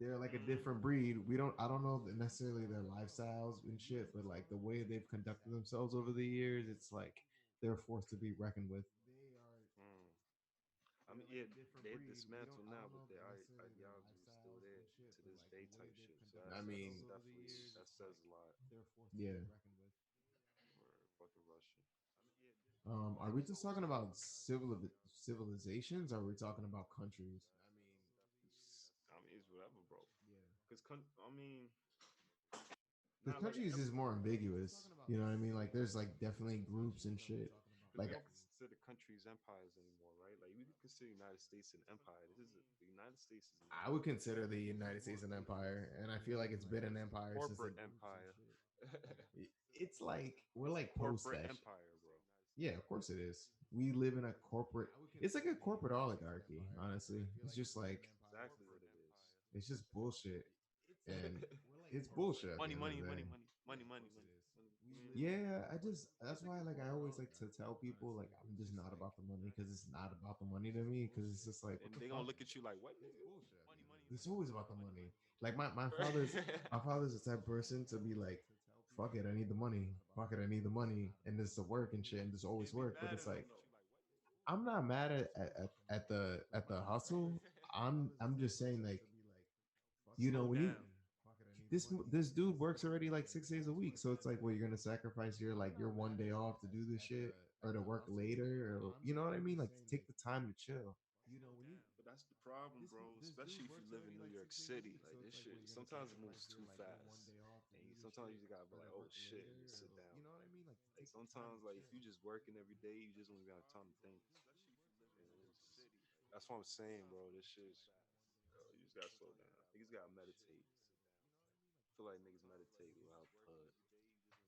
they're like a different breed. I don't know necessarily their lifestyles and shit, but like the way they've conducted themselves over the years, it's like they're a force to be reckoned with. Mm. I mean, yeah, they dismantled now, but their ideology is still there to this day, type shit. So I that's mean, definitely that says a lot. yeah. Or fucking Russia. Are we just talking about civilizations? Or are we talking about countries? I mean, it's whatever, bro. Because I mean, Because not like countries is more ambiguous. You know what I mean? Like there's like definitely groups and shit. because we Like don't consider countries empires anymore, right? Like we could consider United States an empire. The United States is an I would empire. consider the United States an empire, and I feel like it's been an empire since Corporate empire. it's like we're It's a like post corporate that shit. empire, bro. Yeah, of course it is. We live in a corporate. It's like a corporate oligarchy. Honestly, it's just like Exactly what it is. it's just bullshit, and it's bullshit at the Money, end of money, the day. money, money, money, money, money, money. Yeah, I just that's why like I always like to tell people like I'm just not about the money because it's not about the money to me because it's just like what And the they gonna fuck. look at you like, what, nigga? It's always about the money. Like my Right. father's the type of person to be like, fuck it, I need the money. Fuck it, I need the money, and this to work and shit, and this always Can't be work. But mad it's at them like though. I'm not mad at the hustle. I'm just saying like Slow when you down. this dude works already like 6 days a week, so it's like well you're gonna sacrifice your one day off to do this shit or to work later or you know what I mean like to take the time to chill. But that's the problem, bro. Especially if you live in New York City. Like this shit, sometimes it moves too fast, and sometimes you just gotta be like, oh shit, and just sit down. Like sometimes, like if you just working every day, you just don't even have time to think. And that's what I'm saying, bro. This shit's you just gotta slow down. Niggas gotta meditate. I feel like niggas meditate will help put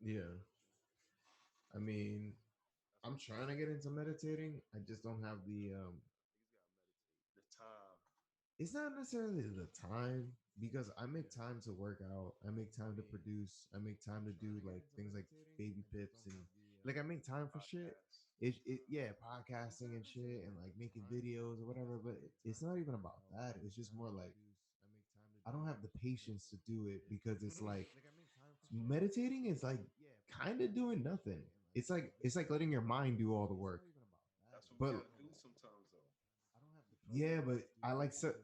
Yeah, I mean I'm trying to get into meditating. I just don't have the the time. it's not necessarily the time because I make time to work out. I make time to produce. I make time to do like things like baby pips and like I make time for shit. Podcast. It yeah, podcasting and shit and like making videos or whatever. But it's not even about that. It's just more like I don't have the patience to do it because it's like meditating is like kind of doing nothing. It's like letting your mind do all the work. That's what we But gotta do sometimes, though. yeah, but I like so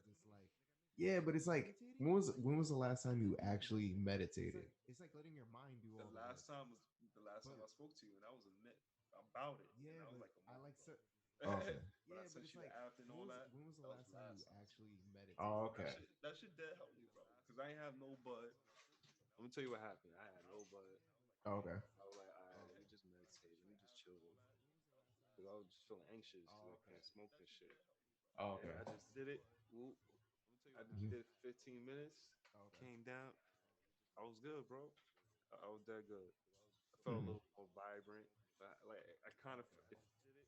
yeah, but it's like when was the last time you actually meditated? It's like letting your mind do The all the work. last time was the last time I spoke to you, and I was a myth about it, and Yeah, that was but like a I month like ago. so okay. But I sent you the app and all that. When was the That was last time you last time I spoke actually to you. meditated? That shit, that shit did help me, bro. Cause I ain't have no bud. I'm gonna tell you what happened. I had no bud. Okay. I was like, all right, let me just meditate. Let me just chill real quick. Cause I was just feeling anxious because I couldn't smoke and shit. And Okay. I just did it. Whoop. I just Mhm. did 15 minutes. Came down. I was good, bro. I was that good. I felt a Mhm. little more vibrant. Like I kind of, if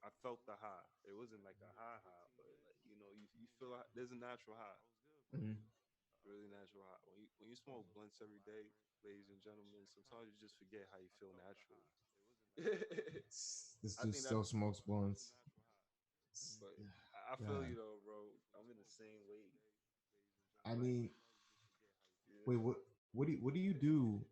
I felt the high, it wasn't like a high high, but like you feel there's a natural high, Mhm. really natural high. When you smoke blunts every day, ladies and gentlemen, sometimes you just forget how you feel naturally. This I dude think that, still smokes blunts. but I feel God. you though, bro. I'm in the same way. I Like, mean, wait, yeah. what do you do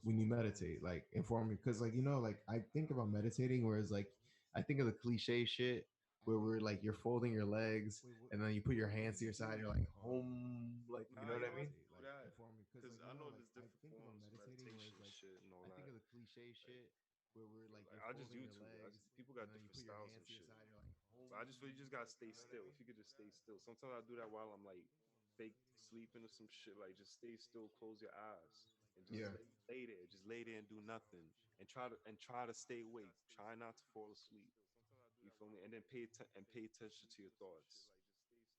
when you meditate? Like inform me, because like like I think about meditating, whereas like I think of the cliche shit where we're like you're folding your legs and then you put your hands to your side, you're like home, like you know Nah, what you I don't have mean? to do that. Because I know there's different forms of meditation and shit and all that. Like I just YouTube it. People got different styles and shit. But I just feel you just gotta stay still. If you could just stay still. Sometimes I do that while I'm like fake sleeping or some shit. Like just stay still, close your eyes, and just Yeah. lay there. Just lay there and do nothing. And try to stay awake. Try not to fall asleep. You feel me? And then pay attention to your thoughts.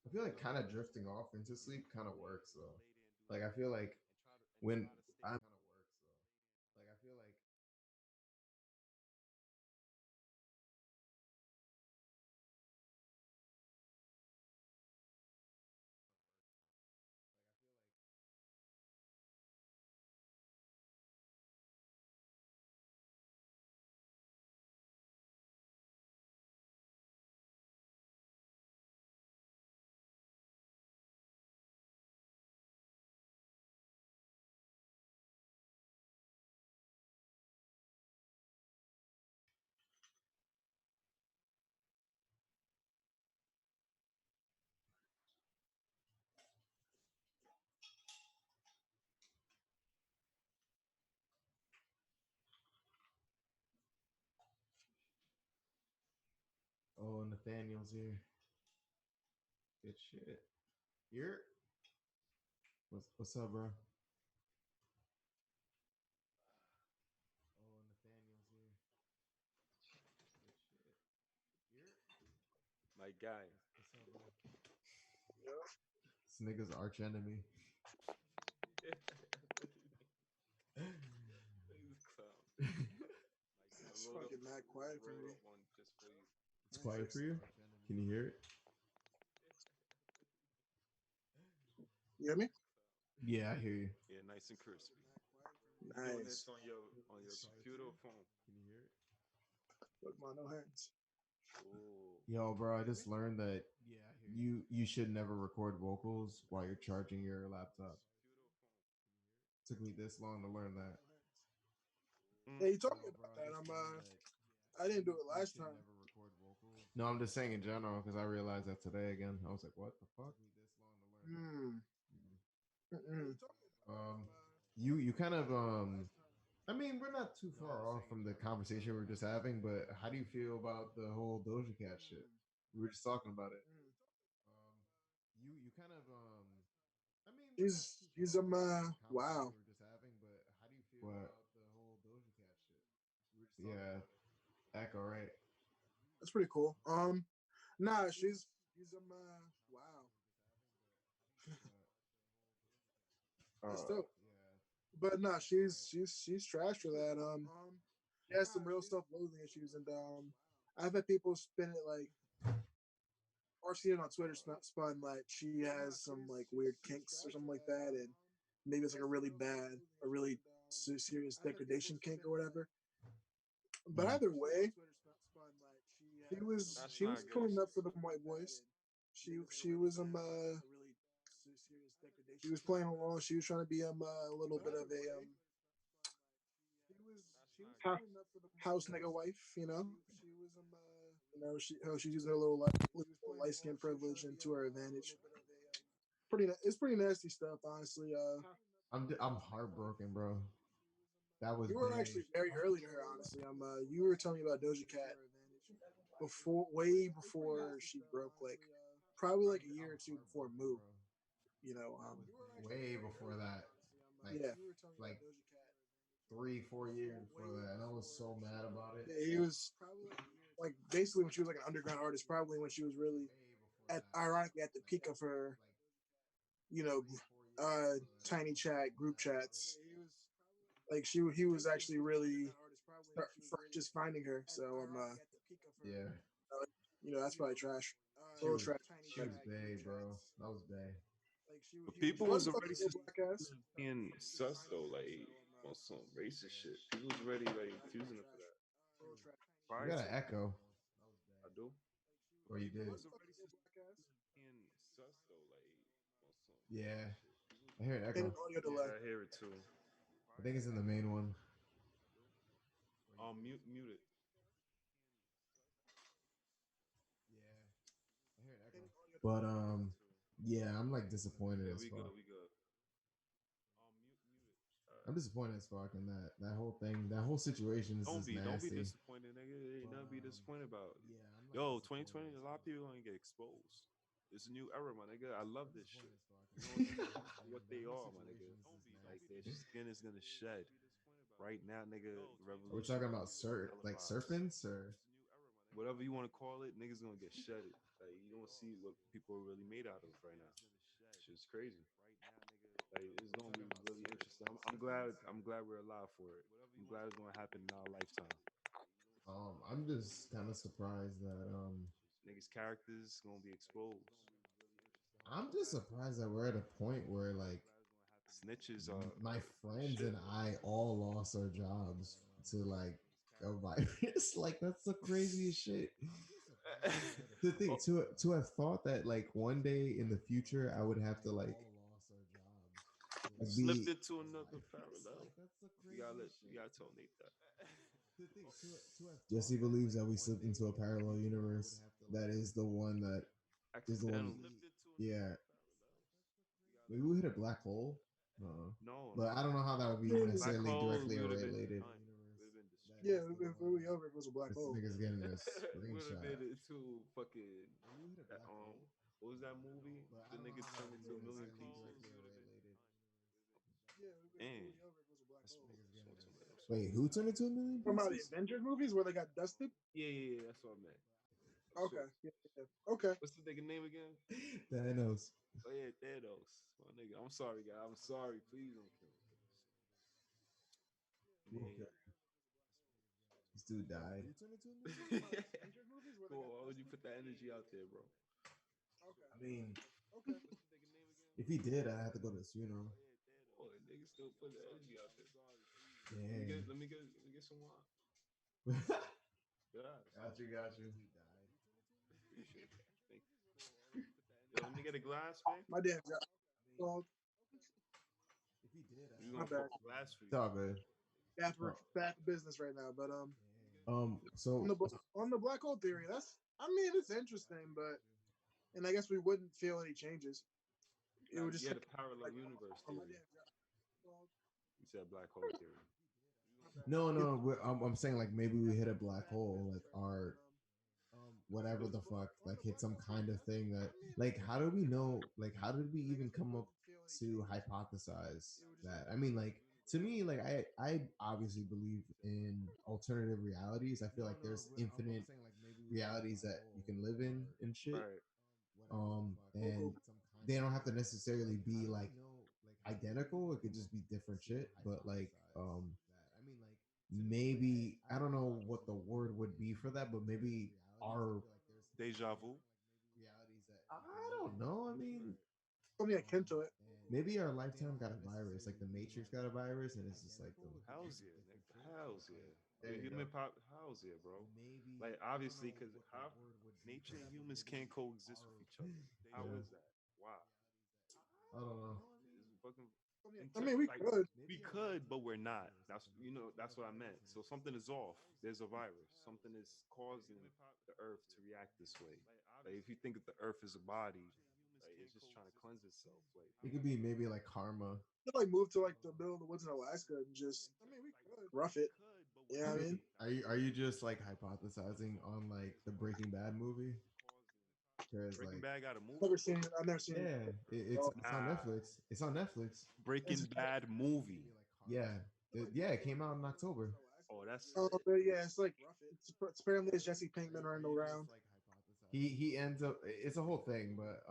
I feel like kind of drifting off into sleep kind of works though. Like I feel like when I'm oh Nathaniel's here. Good shit. You're what's up, bro? My guy. This nigga's arch enemy. He's a clown. I It's wrote up fucking mad quiet for me. one just for you. It's quiet for Nice. you. Can you hear it? You hear me? Yeah, I hear you. Yeah, nice and crispy. You doing this Nice. on your computer or phone? Can you hear it? Look, man, no hands. Oh, Yo, bro, I just learned that you should never record vocals while you're charging your laptop. Took me this long to learn that. Hey, you told me about that. I didn't do it last time. No, I'm just saying in general because I realized that today again. I was like, what the fuck? Hmm. Mm-mm. You kind of I mean, we're not too far off from the conversation we were just having, but how do you feel about the whole Doja Cat shit? We were just talking about it. You kind of I mean, we're not too far She's off from the conversation wow. we were just having, but how do you feel about the whole Doja Cat shit? We were just yeah, Echo, right? That's pretty cool. Nah, she's wow. That's Uh, dope. But nah, she's trash for that. She has some real self-loathing issues, and I've had people spin it like, or seen it on Twitter spun like she has some like weird kinks or something like that, and maybe it's like a really serious degradation kink or whatever. But mhm. either way, that's she not was good. coming up for the white boys. She was She was playing along. She was trying to be a little bit of a house, house nigga wife, you know. She's using her little light skin privilege and to her advantage. It's pretty nasty stuff, honestly. I'm heartbroken, bro. That was You were big. actually very early to her, honestly. You were telling me about Doja Cat way before she broke, like probably like a year or two before Move. You know, Way before that, like yeah, like 3 4 years before that, and I was so mad about it. yeah, he was like basically when she was like an underground artist, probably when she was really ironically at the peak of her, you know, tiny chat group chats. Like he was actually really just finding her. So Yeah, that's probably trash. A she little was trash. she was bad, bro. That was bad. But people She was wasn't fucking already little black ass. being sus though, like on some racist shit. People was already like accusing her for that. You Prior got to an echo, I do. or you People did? was already being sus though, like on some Yeah, racist shit. People was I hear an And echo. an audio delay. yeah, I hear it too. I think it's in the main one. Mute it. I hear an echo. But I hear it too. yeah, I'm like disappointed Yeah, as we good. fuck. We good. Mute it. I'm disappointed as fuck in that whole thing. That whole situation is just Don't be nasty. disappointed, nigga. There ain't But nothing to be disappointed about. yeah, I'm like Yo, disappointed 2020, as a lot fuck. of people gonna get exposed. It's a new era, my nigga. I I'm love this shit. disappointed as fuck. You know Yeah, what that they whole are, my situation nigga. is just Like nasty. their skin is gonna shed right now, nigga. Are we Revolution talking gonna about be like televised. serpents or? Whatever you want to call it, niggas gonna get shedded. Like you don't see what people are really made out of right now. Shit's crazy. Like it's We're gonna talking be about really interesting. like I'm glad. serpents I'm or? glad we're alive for it. I'm glad it's gonna happen in our lifetime. I'm just kind of surprised that Niggas' characters gonna be exposed. I'm just surprised that we're at a point where like Snitches are my friends shit. and I all lost our jobs to like a virus. Like that's the craziest shit. To Oh, think to have thought that like one day in the future I would have to like slipped be into another parallel. like that's the You craziest shit. gotta tell Nate that. Jesse believes that we slipped into a parallel universe. That is the one that is the one. Accidentally. Yeah, maybe we hit a black hole. No, But I don't know how that would be black necessarily hole. directly We would have been related. done. Would have been Yeah, destroyed. it would be over if it was a black This hole. nigga's getting a Would have screenshot. been into fucking that, what was that movie? The nigga turned into a million pieces. Yeah, it would And be over if it was a black that's hole. I'm Wait, sorry. who turned into a million From out of the pieces? Avengers movies where they got dusted. Yeah. That's what I meant. So, Okay, yeah. Okay. what's the nigga name again? Thanos. Oh yeah, Thanos. My nigga. I'm sorry, guy. I'm sorry. Please don't kill me. Okay. Man. This dude died. Cool. Why would you put that energy out there, bro? I mean, Okay. if he did, I had to go to his funeral. Oh, nigga still put the energy out there. Dang. Let me get some wine. got Yeah. got you. Appreciate it. Thank you. Yo, let me get a glass, man. My damn god. Well, We my gonna pour bad. a glass for It's you. all good. Bad business right now, but on So the on the black hole theory, I mean it's interesting, but and I guess we wouldn't feel any changes. It would just Yeah, kind the parallel like universe oh my theory. damn god. Well, You said black hole theory. no, I'm saying like maybe we hit a black hole, like our whatever the fuck, like hit some kind of thing that, like, how do we know? Like, how did we even come up to hypothesize that? I mean, like, to me, like, I obviously believe in alternative realities. I feel like there's infinite realities that you can live in and shit. Right. And they don't have to necessarily be like identical. It could just be different shit. But like, maybe I don't know what the word would be for that, but maybe our Deja vu. I don't know. I mean, put me akin to it. maybe our lifetime got a virus, like the Matrix got a virus, and it's just like the Hell's yeah, nigga. Hell's yeah. there The you go. human pop. Hell's yeah, bro. Like obviously, because how nature and humans can't coexist with each other. How Yeah, is that? Wow. I don't know. fucking I mean, we like could. we could, but we're not. That's what I meant. So something is off. There's a virus. Something is causing the earth to react this way. Like if you think of the earth as a body, like it's just trying to cleanse itself. Like It could be maybe like karma. Could like move to like the middle of the woods in Alaska and just rough it. You know what I mean? Are you just like hypothesizing on like the Breaking Bad movie? Because Breaking like Bad got a movie? Never seen it. I've never seen it. yeah, it's on Nah. Netflix. It's on Netflix. It's, Breaking Bad movie. Yeah, yeah, it came out in October. Oh, that's but yeah, it's like it's apparently it's Jesse Pinkman running around. He ends up. It's a whole thing, but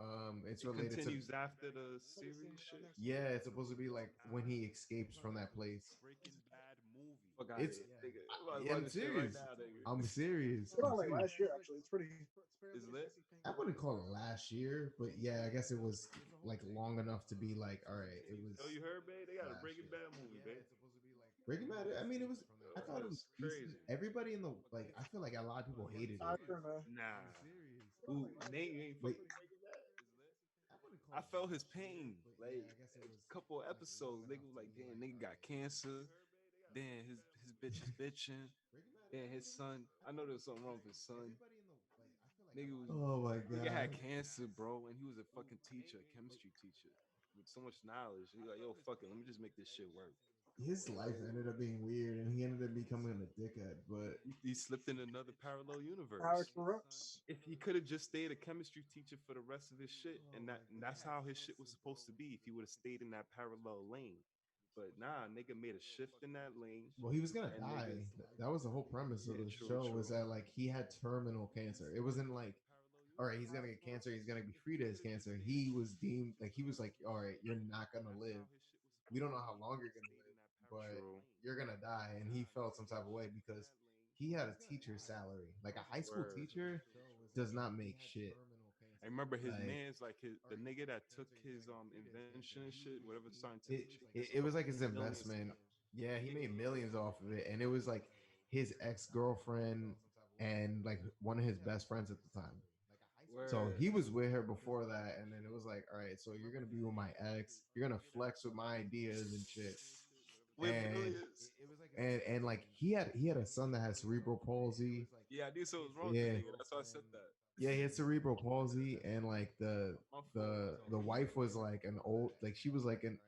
it's it related to. continues after the series shit. Yeah, it's supposed to be like when he escapes from that place. Breaking Bad movie. Fuck out of It's. here, nigga. I'm Yeah, about I'm this shit right serious. now, nigga. I'm serious. It came I'm out like serious. last year actually. It's pretty. Is lit? I wouldn't call it last year, but yeah, I guess it was like long enough to be like, all right, it was Oh, you heard, babe? They got a last Breaking year. Bad movie, babe. Breaking Bad. I mean, it was. I Oh, thought it was that's decent. crazy. Everybody in the like, I feel like a lot of people hated I it. don't know. Nah. Ooh, Nate, you ain't Wait, fucking with Breaking Bad? I felt his pain. Like a couple of episodes, nigga was like, damn, nigga got cancer. Then his bitch is bitching. Then his son, I know there was something wrong with his son. Nigga was Oh my nigga had god. cancer, bro, and he was a fucking teacher, a chemistry teacher with so much knowledge. He like, yo, fuck it, let me just make this shit work. His life ended up being weird, and he ended up becoming a dickhead. But He slipped in another parallel Power universe. corrupts. If he could have just stayed a chemistry teacher for the rest of his shit, and that's how his shit was supposed to be, if he would have stayed in that parallel lane. But nah, nigga made a shift in that lane, well, he was gonna and die. nigga, That was the whole premise of yeah, the true, show. Was true. that like he had terminal cancer? It wasn't like, all right, he's gonna get cancer. He's gonna be free to his cancer. He was deemed like he was like, all right, you're not gonna live. We don't know how long you're gonna live, but True. you're gonna die. And he felt some type of way because he had a teacher's salary. Like a high school Word. teacher does not make shit. I remember his Like man's like the nigga that took his invention and shit, whatever scientific it, shit he it was discovered, like he his made millions off investment. it. Yeah, he made millions off of it, and it was like his ex girlfriend and like one of his best friends at the time. So Word. he was with her before that, and then it was like, all right, so you're gonna be with my ex, you're gonna flex with my ideas and shit, With and millions. and like he had a son that had cerebral palsy. Yeah, I knew something was wrong with the Yeah, nigga. That's why I said that. yeah, he had cerebral palsy, and like the My fault. the wife was like an old, like she was like an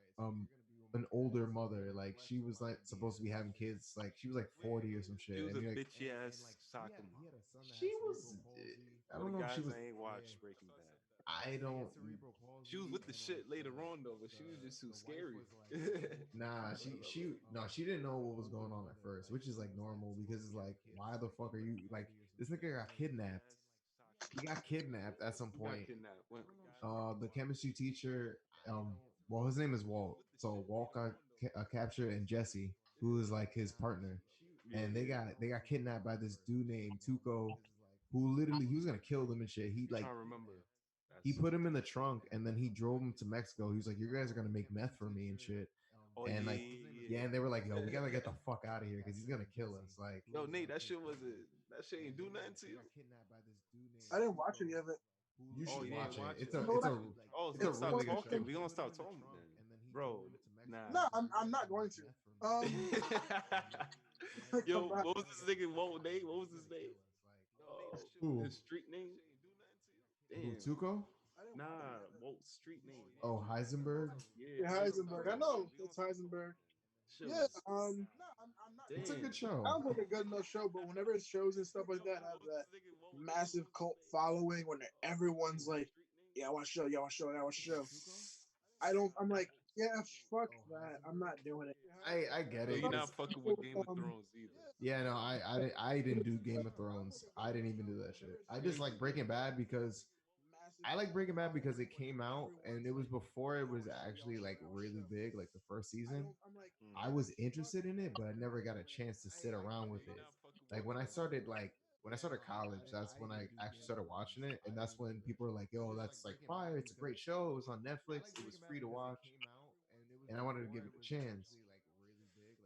older mother, like she was like supposed to be having kids, like she was like 40 or some She shit, was and a you're like, bitchy ass soccer mom. she was, I For the don't know if she guys was, that ain't watched Breaking Bad. I don't, She was with the shit later on though, but she was just too scary. nah, I she remember. no, she didn't know what was going on at first, which is like normal because it's like, why the fuck are you like, this nigga got kidnapped. He got kidnapped at some Who got point. kidnapped? When? The chemistry teacher, well, his name is Walt. So Walt got captured, and Jesse, who is like his partner, Yeah, and yeah. they got kidnapped by this dude named Tuco, who literally he was gonna kill them and shit. He I'm like trying to remember. he That's put him in the trunk, and then he drove him to Mexico. He was like, "You guys are gonna make meth for me and shit," oh and yeah, like, yeah, yeah, and they were like, "Yo, we gotta yeah. get the fuck out of here because he's gonna kill us." Like, Yo, Nate, that shit wasn't. That shit ain't do nothing to you. I didn't watch any of it. you Oh, should you didn't watch it. watch it. You know what? Oh, It's then a You know stop really what good I talking. show. think? We gonna stop talking then, bro. Nah. No, I'm not going to. Yo, Come back. what was this nigga? Name? What was his name? Who? His street name? Who? Damn. Tuco? Nah, Walt's street name. Oh, Heisenberg. Yeah, Yeah, Heisenberg. I Heisenberg. know it's Heisenberg. Shit Yeah. was It's a damn. good show. Sounds like a good enough show, but whenever it shows and stuff like that have that massive cult following, when everyone's like, "Yeah, I want to show, yeah, I want to show, yeah, I want to show," I don't. I'm like, yeah, fuck that. I'm not doing it. I get Yo, it you because not fucking with Game of Thrones either. yeah, no, I didn't do Game of Thrones. I didn't even do that shit. I just like Breaking Bad because I like Breaking Bad because it came out and it was before it was actually like really big, like the first season. I was interested in it, but I never got a chance to sit around with it. Like when I started college, that's when I actually started watching it, and that's when people were like, "Yo, that's like fire! It's a great show. It was on Netflix. It was free to watch," and I wanted to give it a chance.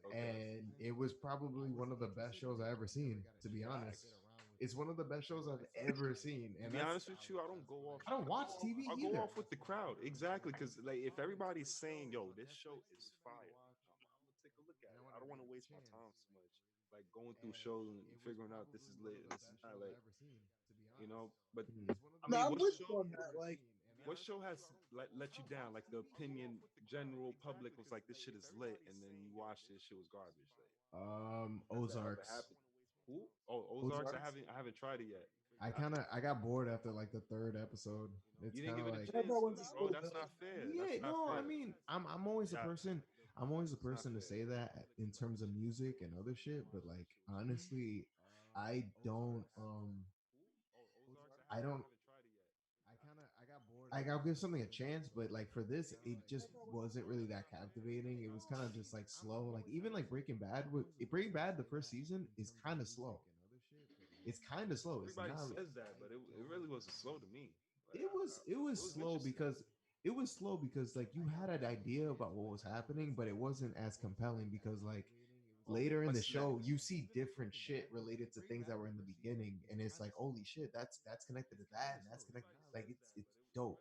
Okay. And it was probably one of the best shows I ever seen, to be honest. Facts. It's one of the best shows I've ever seen, To and be that's honest with you, I don't go off. I don't watch TV I'll go either. off with the crowd exactly because like if everybody's saying, "Yo, this show is fire," I'm gonna take a look at it. I don't want to waste my time so much, like going through shows and figuring out this is lit and this is not like, you know. But Mhm. I No, mean, I'm with you on that. Like, what show has let you down? Like the opinion, general public was like, "This shit is lit," and then you watched it, shit was garbage. Like, has that ever Ozarks. happened? Who? Oh, Ozarks. Ozarks. I haven't tried it yet. I, I got bored after like the third episode. It's you didn't kind give of it a like I chance, thought once it's bro. slow That's build. not fair. yeah, That's not no, I fair. mean, I'm always a Yeah, person. I'm always a it's not person to fair. say that in terms of music and other shit, but like honestly, I don't I don't I'll give something a chance, but like for this, it just wasn't really that captivating. It was kind of just like slow. Like even like Breaking Bad, Breaking Bad, the first season is kind of slow. It's kind of slow. It's Everybody not. says that, but it really wasn't slow to me. Like, It was it was slow interesting. because like you had an idea about what was happening, but it wasn't as compelling because like later in the What's show next? you see different shit related to things that were in the beginning, and it's like holy shit, that's connected to that, and that's connected. Like it's dope.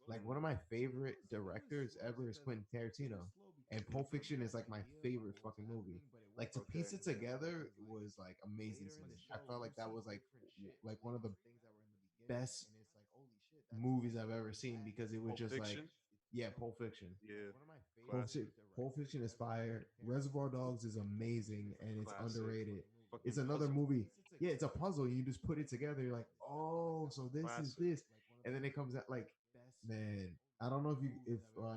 Like one of my favorite directors ever is Quentin Tarantino, and Pulp Fiction is like my favorite fucking movie. Like to Okay. piece it together was like amazing to me. I felt like that was like one of the best movies I've ever seen because it was Pulp just like, Fiction. yeah, Pulp Fiction. Yeah. Classic. Pulp Fiction is fire. Reservoir Dogs is amazing and it's Classic. underrated. Fucking It's another puzzle. movie. Yeah, it's a puzzle. You just put it together. You're like, oh, so this is Classic. this, and then it comes out like, man, I don't know if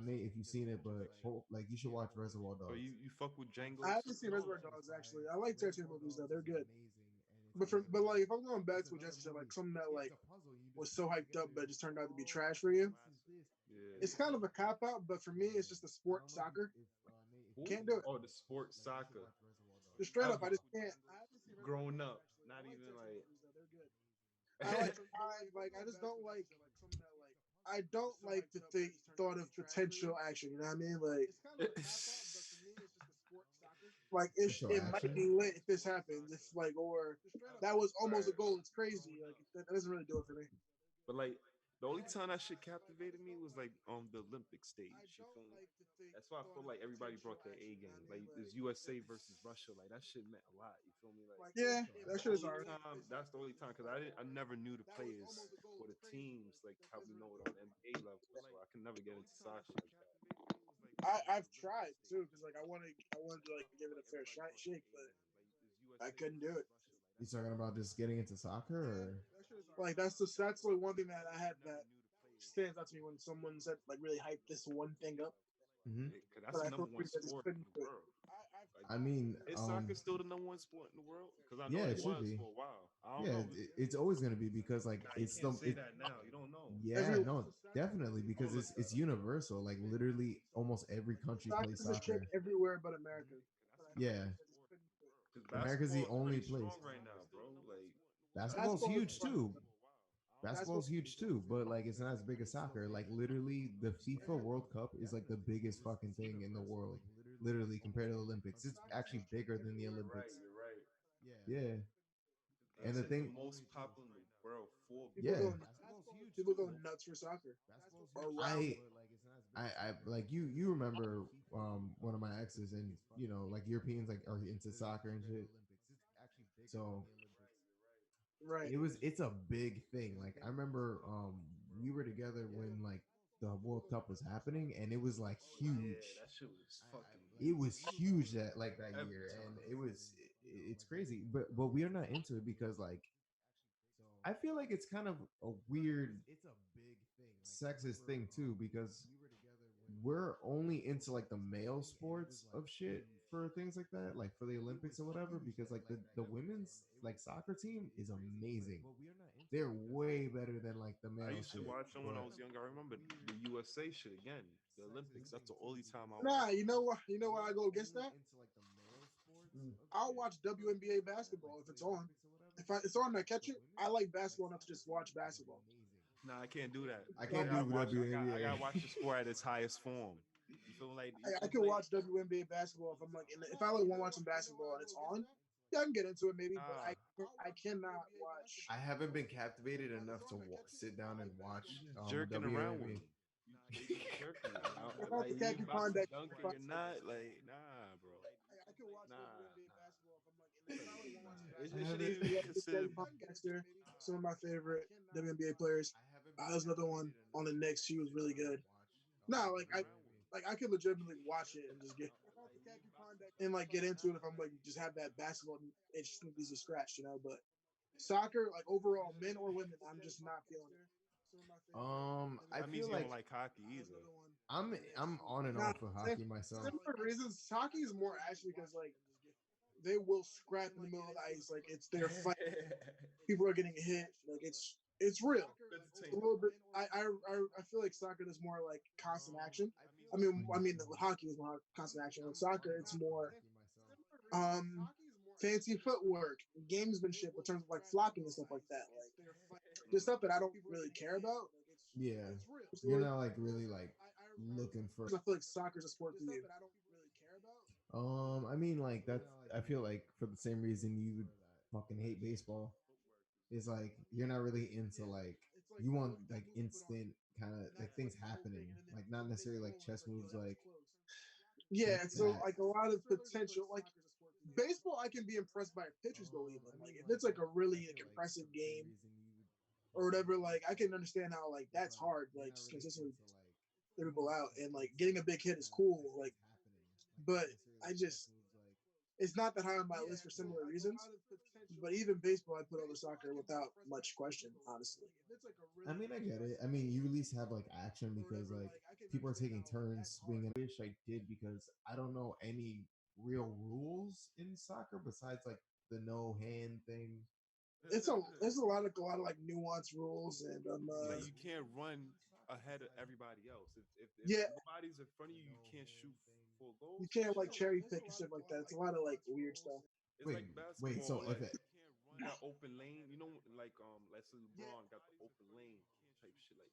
Nate, if you've seen it, but like you should watch Reservoir So Dogs. you fuck with I Django's? haven't seen Reservoir Dogs actually. I like Tarantino movies though; they're good. But like if I'm going back to what Jesse said, like something that like was so hyped up but it just turned out to be trash for you, Yeah. it's kind of a cop out. But for me, it's just the sport soccer. Who? Can't do it. Oh, the sports soccer. Just straight I've up, I just can't. I haven't seen Reservoir grown Dogs up, actually. not I like even Tarantino like. movies though; they're good. I just don't like. I don't like the thought of potential action. You know what I mean? Like Potential it might action. be lit if this happens. If like or that was almost a goal. It's crazy. Like that doesn't really do it for me. But like the only time that shit captivated me was like on the Olympic stage. You feel me? That's why I feel like everybody brought their A game. Like this USA versus Russia, like that shit meant a lot. You feel me? Like Yeah, that's that the shit is only hard. time. That's the only time because I never knew the players or the teams like how we know it on NBA level. So I can never get into soccer like that. I've tried too because like I wanted to like give it a fair shake, but I couldn't do it. You talking about just getting into soccer or? Like that's like one thing that I had that stands out to me when someone said like really hype this one thing up. Mhm. Cause that's But the I number for one some reason I just sport couldn't in the do it. world. Like, I mean, is soccer still the number one sport in the world? Because I know yeah, it it should was be. for a while. I don't Yeah, know. it's always going to be because like Nah, you it's can't the say that now. You don't know. yeah, Every no, definitely I'm because gonna look that it's up. universal. Like literally, almost every country plays soccer's a shit soccer. everywhere but America. But I Yeah, just couldn't do it. Because America's the basketball is only pretty place. strong right now, bro. Like, Basketball's Basketball is huge fun. too. Basketball Basketball's huge too, but like it's not as big as soccer. Like literally, the FIFA World Cup is like the biggest fucking thing in the world. Literally, compared to the Olympics, it's actually bigger than the you're right. Olympics. You're right. Yeah, And you and the said the thing, most popular in the world for people yeah, go people go nuts for soccer around I it. I like you remember one of my exes, and you know like Europeans like are into soccer and shit. So Right. it's a big thing. Like I remember we were together when like the World Cup was happening, and it was like Yeah, huge. that shit was fucking It was huge huge that like that every year, and time. it's crazy. But we are not into it because like I feel like it's kind of a weird sexist thing too because we're only into like the male sports of shit for things like that, like for the Olympics or whatever, because like the women's like soccer team is amazing. They're way better than like the I male used to shit. watch them when I But was younger. I remember the USA shit again. The Olympics. That's the only time I Nah, watched. you know what? You know why I go against that? mm, I'll watch WNBA basketball if it's on. If it's on, I catch it. I like basketball enough to just watch basketball. Nah, I can't do that. I I can't do gotta watch. I WNBA. gotta watch the sport at its highest form. You feel like you I can can play. watch WNBA basketball if I'm like if I like want to watch some basketball and it's on. Yeah, I can get into it maybe, but Ah, I cannot watch. I haven't been captivated enough to sit down and you watch just jerking around with WWE. me. They just jerking you. Without Like the you khaki about to Pondex, dunk it or not? Like nah, bro. I could watch Nah. WNBA basketball if I'm like in the Like, shower nah. watching It, I it basketball. should haven't. even I be love the khaki considered. Pondex. Some of my favorite WNBA players. There's another one on the Knicks. She was really good. No, like I could legitimately watch it and just get and like get into it if I'm like just have that basketball itch easy scratch, But soccer, like overall, men or women, I'm just not feeling it. I That means feel you don't like like hockey either. I'm on and Nah, off with hockey myself. similar reasons. Hockey is more actually because like they will scrap in the middle of the ice, like it's their fight. People are getting hit, like it's real. It's a Entertainment. little bit. I feel like soccer is more like constant action. I mean, with hockey is more constant action. With soccer, it's more um fancy footwork, gamesmanship in terms of like flocking and stuff like that. Like the stuff that I don't really care about. Yeah, you're Personally, not like really like looking for. I feel like soccer is a sport for you. I mean, like that's. I feel like for the same reason you would fucking hate baseball. It's like you're not really into like you want like instant kind of like things happening, like not necessarily like chess moves, Yeah, like so that. like a lot of potential. Like baseball, I can be impressed by a pitcher's goal. Even like if it's like a really like, impressive game or whatever, like I can understand how like that's hard. Like just consistently clear people out and like getting a big hit is cool. Like, but I just it's not that high on my list for similar reasons. But even baseball, I put over soccer without much question, honestly. I mean, I get it. I mean, you at least have like action because like people are taking turns swinging. I wish I did because I don't know any real rules in soccer besides like the no hand thing. It's a there's a lot of like nuanced rules and Like you can't run ahead of everybody else. If yeah, nobody's in front of you, you can't shoot for you goals and can't like shit. cherry pick and stuff like that. It's a lot of like weird stuff. It's Wait, like wait. basketball. So if Like it, you got open lane. You know, like let's say LeBron got the open lane type shit. Like,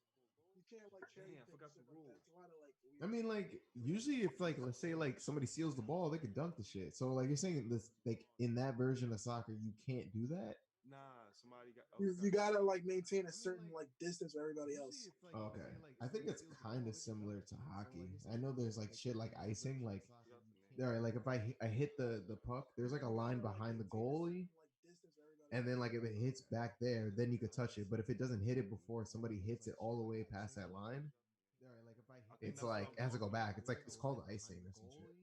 You can't like cherry damn, I pick and forgot the stuff like that. rule. It's a lot of like I weird mean, stuff. like usually if like let's say like somebody steals the ball, they could dunk the shit. So like you're saying this like in that version of soccer, you can't do that. Nah, somebody else You got the gotta ball. like maintain a certain like distance with everybody else. Okay. I think it's kind of similar to hockey. I know there's like shit like icing. Like, You got the name. all right, like if I hit the puck, there's like a line behind the goalie, and then like if it hits back there, then you could touch it. But if it doesn't hit it before somebody hits it all the way past that line, I think it's that's what like I'm it has to go talking back. about. It's called icing or some shit.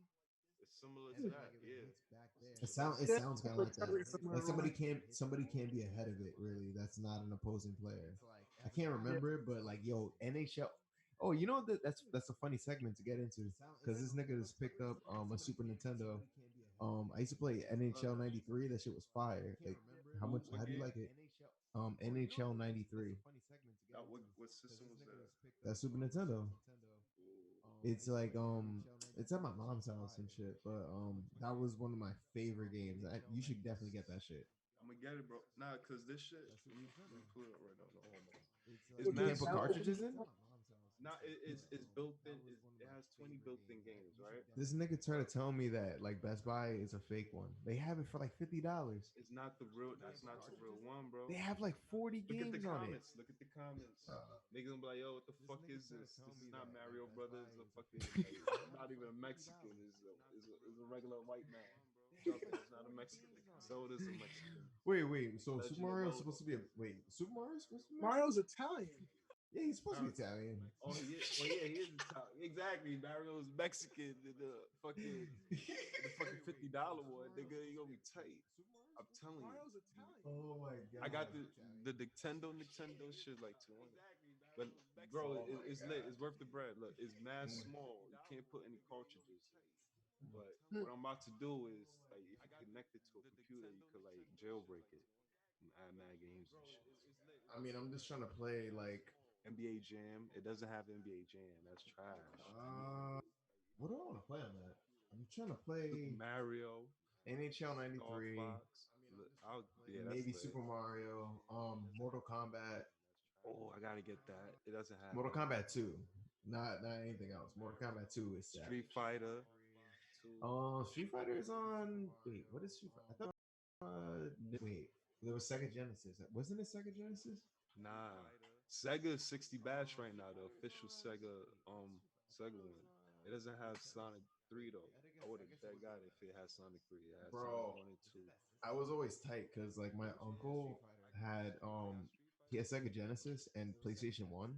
It's similar to that. Yeah. Some It shit like it that. Yeah, sounds kind of so like it sounds that. like a similar Like rule. somebody can't be ahead of it. Really, that's not an opposing player. I can't Yeah. remember it, but like yo NHL. Oh, you know that's a funny segment to get into because this nigga just picked up a Super Nintendo. I used to play NHL '93. That shit was fire. Like how much? What How do you game? like it? NHL '93. What system was that? That Super Nintendo. Ooh. It's like it's at my mom's house and shit. But that was one of my favorite games. You should definitely get that shit. I'm gonna get it, bro. Nah, cause this shit. Let me pull it up right now. No, hold on. It's You Okay, mad can't put small. cartridges in. Nah, it's built in. It has 20 built-in games, right? This nigga tried to tell me that like Best Buy is a fake one. They have it for like $50. It's not the real. That's not the real one, bro. They have like 40 Look at the games on it. comments. Look at the comments. Uh, Niggas gonna be like, yo, what the fuck is this? This is not Mario Brothers. A fucking like, not even a Mexican. Is a regular white man. Jumping. It's not a Mexican. So it is a Mexican. wait. So Super Legend of Mario is Zelda. supposed to be a wait. Super Mario is supposed to be Mexican? Mario's Italian. Yeah, he's supposed to be Mar- Italian. Oh, he is. Well, yeah, he is Italian. Exactly. Mario's Mexican. The fucking $50 one. Nigga, he gonna be tight. I'm telling you. Oh my I got god. the Nintendo shit like 200. But bro, Oh my it's lit. god. It's worth the bread. Look, it's mad Mm. small. You can't put any cartridges. But Hmm. what I'm about to do is like if you connect it to a computer, you could like jailbreak it and add mad games and shit. I mean, I'm just trying to play like NBA Jam. It doesn't have NBA Jam. That's trash. uh what do I want to play on that? I'm trying to play Mario, NHL Star 93, Fox. Yeah, that's maybe lit. Super Mario, Mortal Kombat, Oh, I gotta get that. It doesn't have Mortal that. Kombat 2. Not anything else. Mortal Kombat 2 is Street savage. Fighter 2. Street Fighter is on. Wait, what is Street Fighter? I thought Wait, there was Sega Genesis. Wasn't it Sega Genesis? Nah, Sega is 60 bash right now, the official Sega one. It doesn't have Sonic 3 though. I would have bet got it if it had Sonic 3. It has Sonic Bro, 1 and 2. I was always tight because like my uncle had he had Sega Genesis and PlayStation One,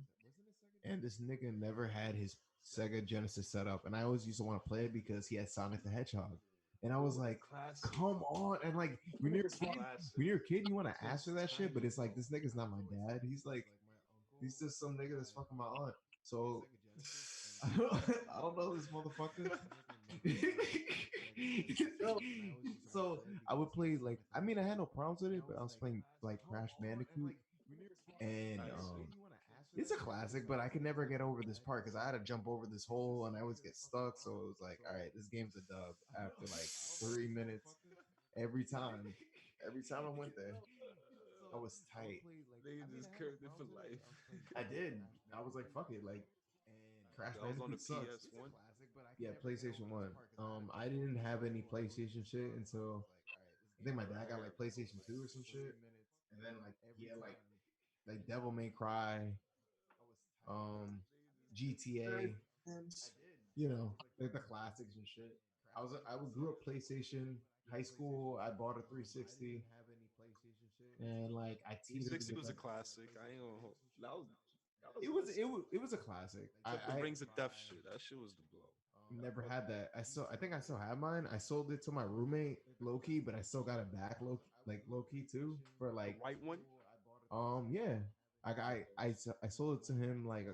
and this nigga never had his Sega Genesis set up, and I always used to want to play it because he had Sonic the Hedgehog, and I was Oh, like, classic. come on, and like when you're a kid, Classic. when you're a kid, you want to ask for that shit, but it's like this nigga's not my dad. He's just some nigga that's fucking my aunt. So I don't know this motherfucker. Yo, So I would play like I mean I had no problems with it, but I was playing like Crash Bandicoot and Classic. it's a classic, but I could never get over this part because I had to jump over this hole and I always get stuck. So it was like, all right, this game's a dub after like 3 minutes every time. Every time I went there, I was tight. They just curved it for life. I did. I was like, fuck it, like Crash That was on the Bandicoot sucks. PS1. Yeah, PlayStation One. I didn't have any PlayStation shit until I think my dad got like PlayStation Two or some shit, and then like he had like Devil May Cry, um, GTA, you know, like the classics and shit. I grew up PlayStation. High school, I bought a 360, and like I teetered 360 with was a like classic. I ain't gonna hold. That was it a was good it system. was it was a classic. Except the Rings of Death shit. That shit was the blow. Never had that. I think I still have mine. I sold it to my roommate low key, but I still got it back low key too for The like white one. yeah. Okay. I sold it to him like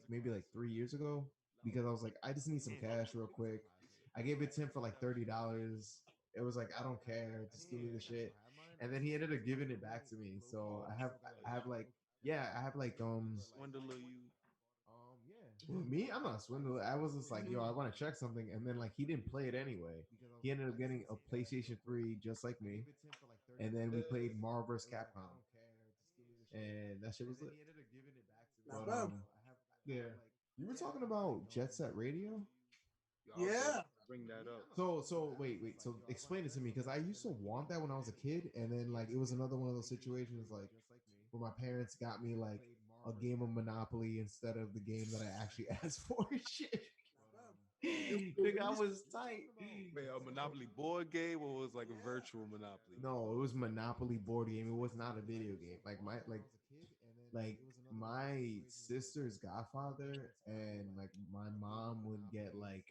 maybe like 3 years ago because I was like I just need some cash real quick. I gave it to him for like $30. It was like I don't care, just give me the shit. And then he ended up giving it back to me. So I have like yeah I have like Swindler you. well, me, I'm not a swindler. I was just like, yo, I want to check something, and then like he didn't play it anyway. He ended up getting a PlayStation 3 just like me, and then we played Marvel vs. Capcom, and that shit was lit. not But bad. yeah, you were talking about Jet Set Radio. Yo, I was gonna Yeah. bring that up. So wait. So explain it to me because I used to want that when I was a kid, and then like it was another one of those situations like where my parents got me like a game of Monopoly instead of the game that I actually asked for. And shit. Not bad. Nigga, I was tight. Wait, a Monopoly board game or was like a virtual Monopoly game? No, it was Monopoly board game. It was not a video game. Like my sister's godfather and like my mom would get like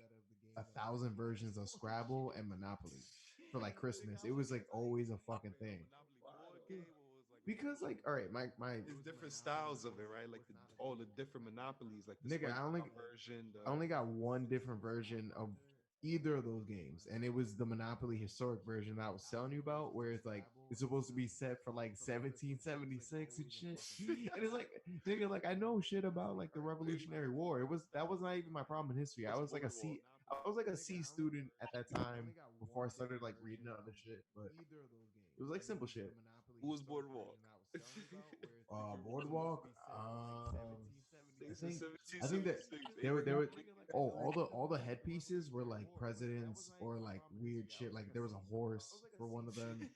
1,000 versions of Scrabble and Monopoly for like Christmas. It was like always a fucking Wait, a thing. Monopoly board game or was like a Because virtual like all right, my There's different styles of it, right? Like all the different monopolies, like the nigga, SpongeBob version. I only got one different version of either of those games, and it was the Monopoly historic version that I was telling you about, where it's like it's supposed to be set for like 1776 and shit. And it's like, nigga, like I know shit about like the Revolutionary War. That was not even my problem in history. What's Boardwalk? I was like a C student at that time before I started like reading other shit, but it was like simple shit. Who was Boardwalk? Boardwalk. I Nigga said think I think that 1776. there Abraham were Lincoln. all the headpieces were like presidents or like weird shit. Like there was a horse for one of them.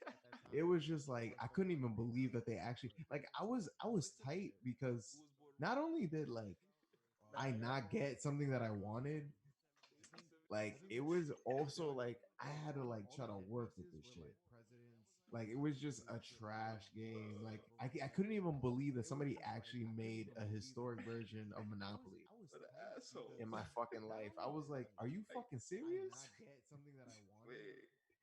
It was just like I couldn't even believe that they actually like I was tight because Who was not Boardwalk? only did like I not get something that I wanted, like it was also like I had to like try to work with this shit. Like it was just a trash game. Like I couldn't even believe that somebody actually made a historic version of Monopoly What an asshole. in my fucking life. I was like, "Are you Like, fucking serious?" wait,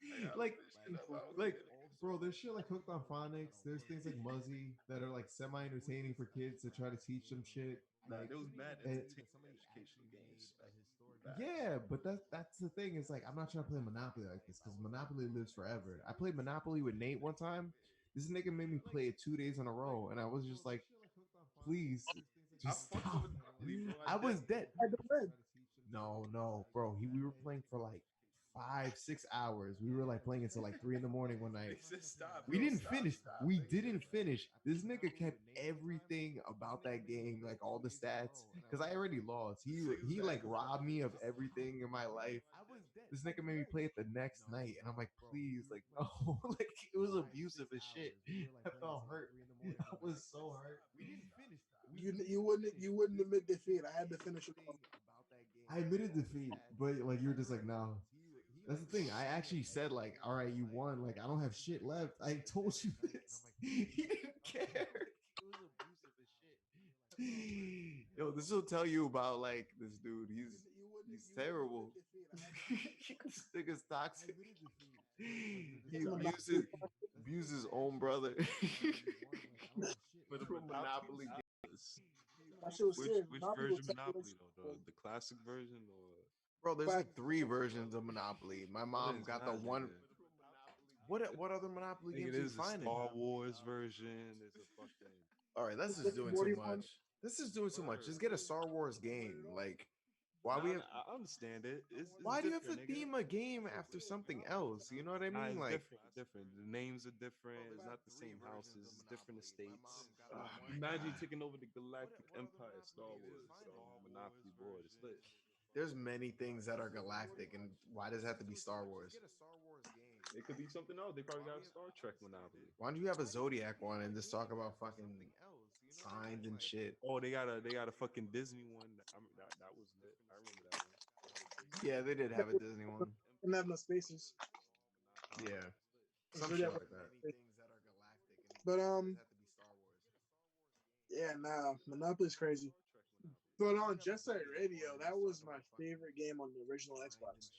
I gotta look like, this shit up. I don't like, get it. bro, there's shit like Hooked on Phonics. There's things like Muzzy that are like semi-entertaining for kids to try to teach them shit. Nah, Like, there was mad and entertaining educational games back in the past. yeah, but that's the thing. Is like I'm not trying to play Monopoly like this because Monopoly lives forever. I played Monopoly with Nate one time. This nigga made me play it 2 days in a row, and I was just like, please, I just fucked with stop. Monopoly, bro. I I was definitely dead. I don't win. No, bro. We were playing for like 5 6 hours. We were like playing until like 3 in the morning one night. They said stop, We bro. didn't Stop, finish. stop. We didn't finish. This nigga kept everything about that game, like all the stats, because I already lost. He like robbed me of everything in my life. This nigga made me play it the next night, and I'm like, please, like no, like it was abusive as shit. I felt hurt. I was so hurt. We didn't finish. You wouldn't admit defeat. I had to finish it off. I admitted defeat, but like you were just like, no. That's the thing. I actually said like, all right, you won. Like I don't have shit left. I told you this. He didn't care. Yo, this will tell you about like this dude. He's terrible. This nigga's toxic. He That's Monopoly. abuses his own brother. For the Through a Monopoly game. That shit was serious. Which Monopoly will version of tell you Monopoly this. though? The classic version or Bro, there's like 3 versions of Monopoly. My what mom is got the that, one. nigga? What other Monopoly Nigga, games are you there's a finding? Star Wars version. There's a fucking All right, that's The just Rick and doing too Morty much. one. This is doing too much. Just get a Star Wars game. Like, why Nah, we have? I understand it. It's Why do you have to different, nigga. theme a game after something else? You know what I Nah, mean? it's Like, different. It's different. The names are different. It's not the same houses. It's different estates. oh my Imagine you god. taking over the Galactic Empire Star Wars on the Monopoly board. It's lit. There's many things that are galactic, and why does it have to be Star Wars? It could be something else. They probably got a Star Trek Monopoly. Why don't you have a Zodiac one and just talk about fucking signs and shit? Oh, they got a fucking Disney one. That was lit. I remember that one. Yeah, they did have a Disney one. Didn't have no spaces. Yeah, It's some really shit out- like that. But yeah, nah, Monopoly's crazy. But on Jet Set Radio, that was my favorite game on the original Xbox,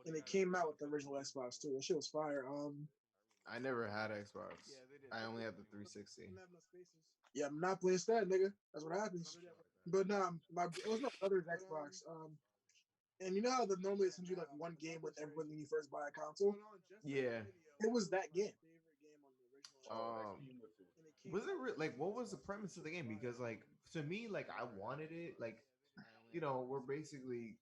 and it came out with the original Xbox too. That shit was fire. I never had Xbox. I only had the 360. Yeah, Monopoly instead, nigga. That's what happens. But nah, it was my brother's Xbox. And you know how normally it sends you like one game with everyone when you first buy a console? Yeah. It was that game. Was it like what was the premise of the game? Because like to me, like I wanted it. Like we're basically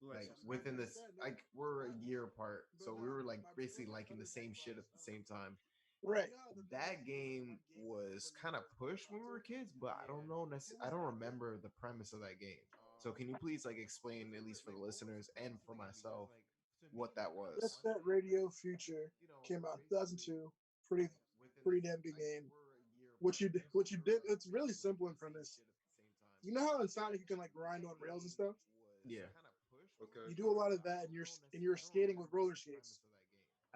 like within this. Like we're a year apart, so we were like basically liking the same shit at the same time. Right. That game was kind of pushed when we were kids, but I don't know. I don't remember the premise of that game. So can you please like explain at least for the listeners and for myself what that Jet was? Set Radio Future came out in 2002. Pretty, pretty damn good game. What you did, it's really simple in premise. You know how in Sonic you can like grind on rails and stuff? Yeah. Okay. You do a lot of that, and you're skating with roller skates.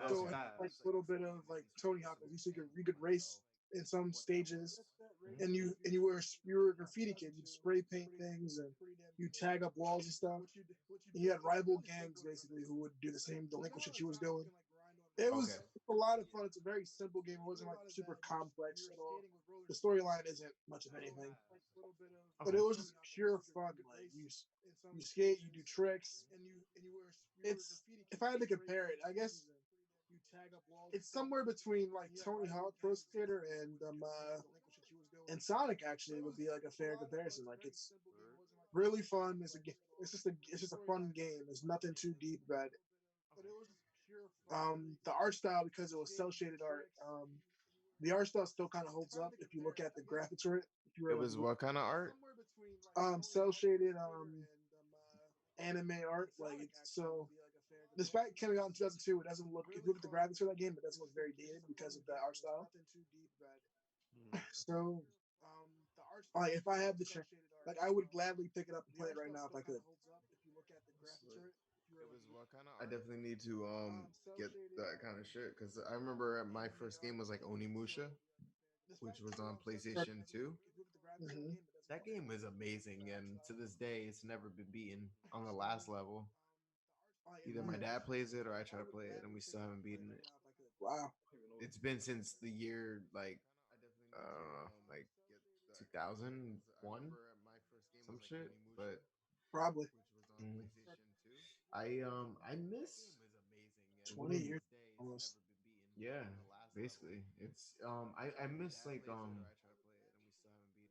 So Okay. like a little bit of like Tony Hawk. At least you could race in some stages, and you were a graffiti kid. You'd spray paint things and you tag up walls and stuff. And you had rival gangs basically who would do the same delinquent shit you was doing. It was Okay. a lot of fun. It's a very simple game. It wasn't like super complex at all. The storyline isn't much of anything, but Okay. it was just pure fun. Like you skate, you do tricks. It's if I had to compare it, I guess it's somewhere between like Tony Hawk Pro Skater and Sonic. Actually, would be like a fair comparison. Like it's really fun. It's just a fun game. There's nothing too deep about it. The art style, because it was cell shaded art, the art style still kind of holds up if you look at the graphics for it. If you It were like was what kind of art? cell shaded anime art, like so. Despite coming out in 2002, it doesn't look. If you look at the graphics for that game, it doesn't look very dated because of that art style. So, like, if I had the chance, like, I would gladly pick it up and play it right now if I could. I definitely need to get that kind of shit because I remember my first game was like Onimusha, which was on PlayStation 2. Mhm. That game was amazing, and to this day, it's never been beaten on the last level. Either my dad plays it or I try to play it, and we still haven't beaten it. Wow, It's been since the year like I don't know, like 2001, some shit. But probably mm, I miss 20 years almost. yeah, basically it's I miss like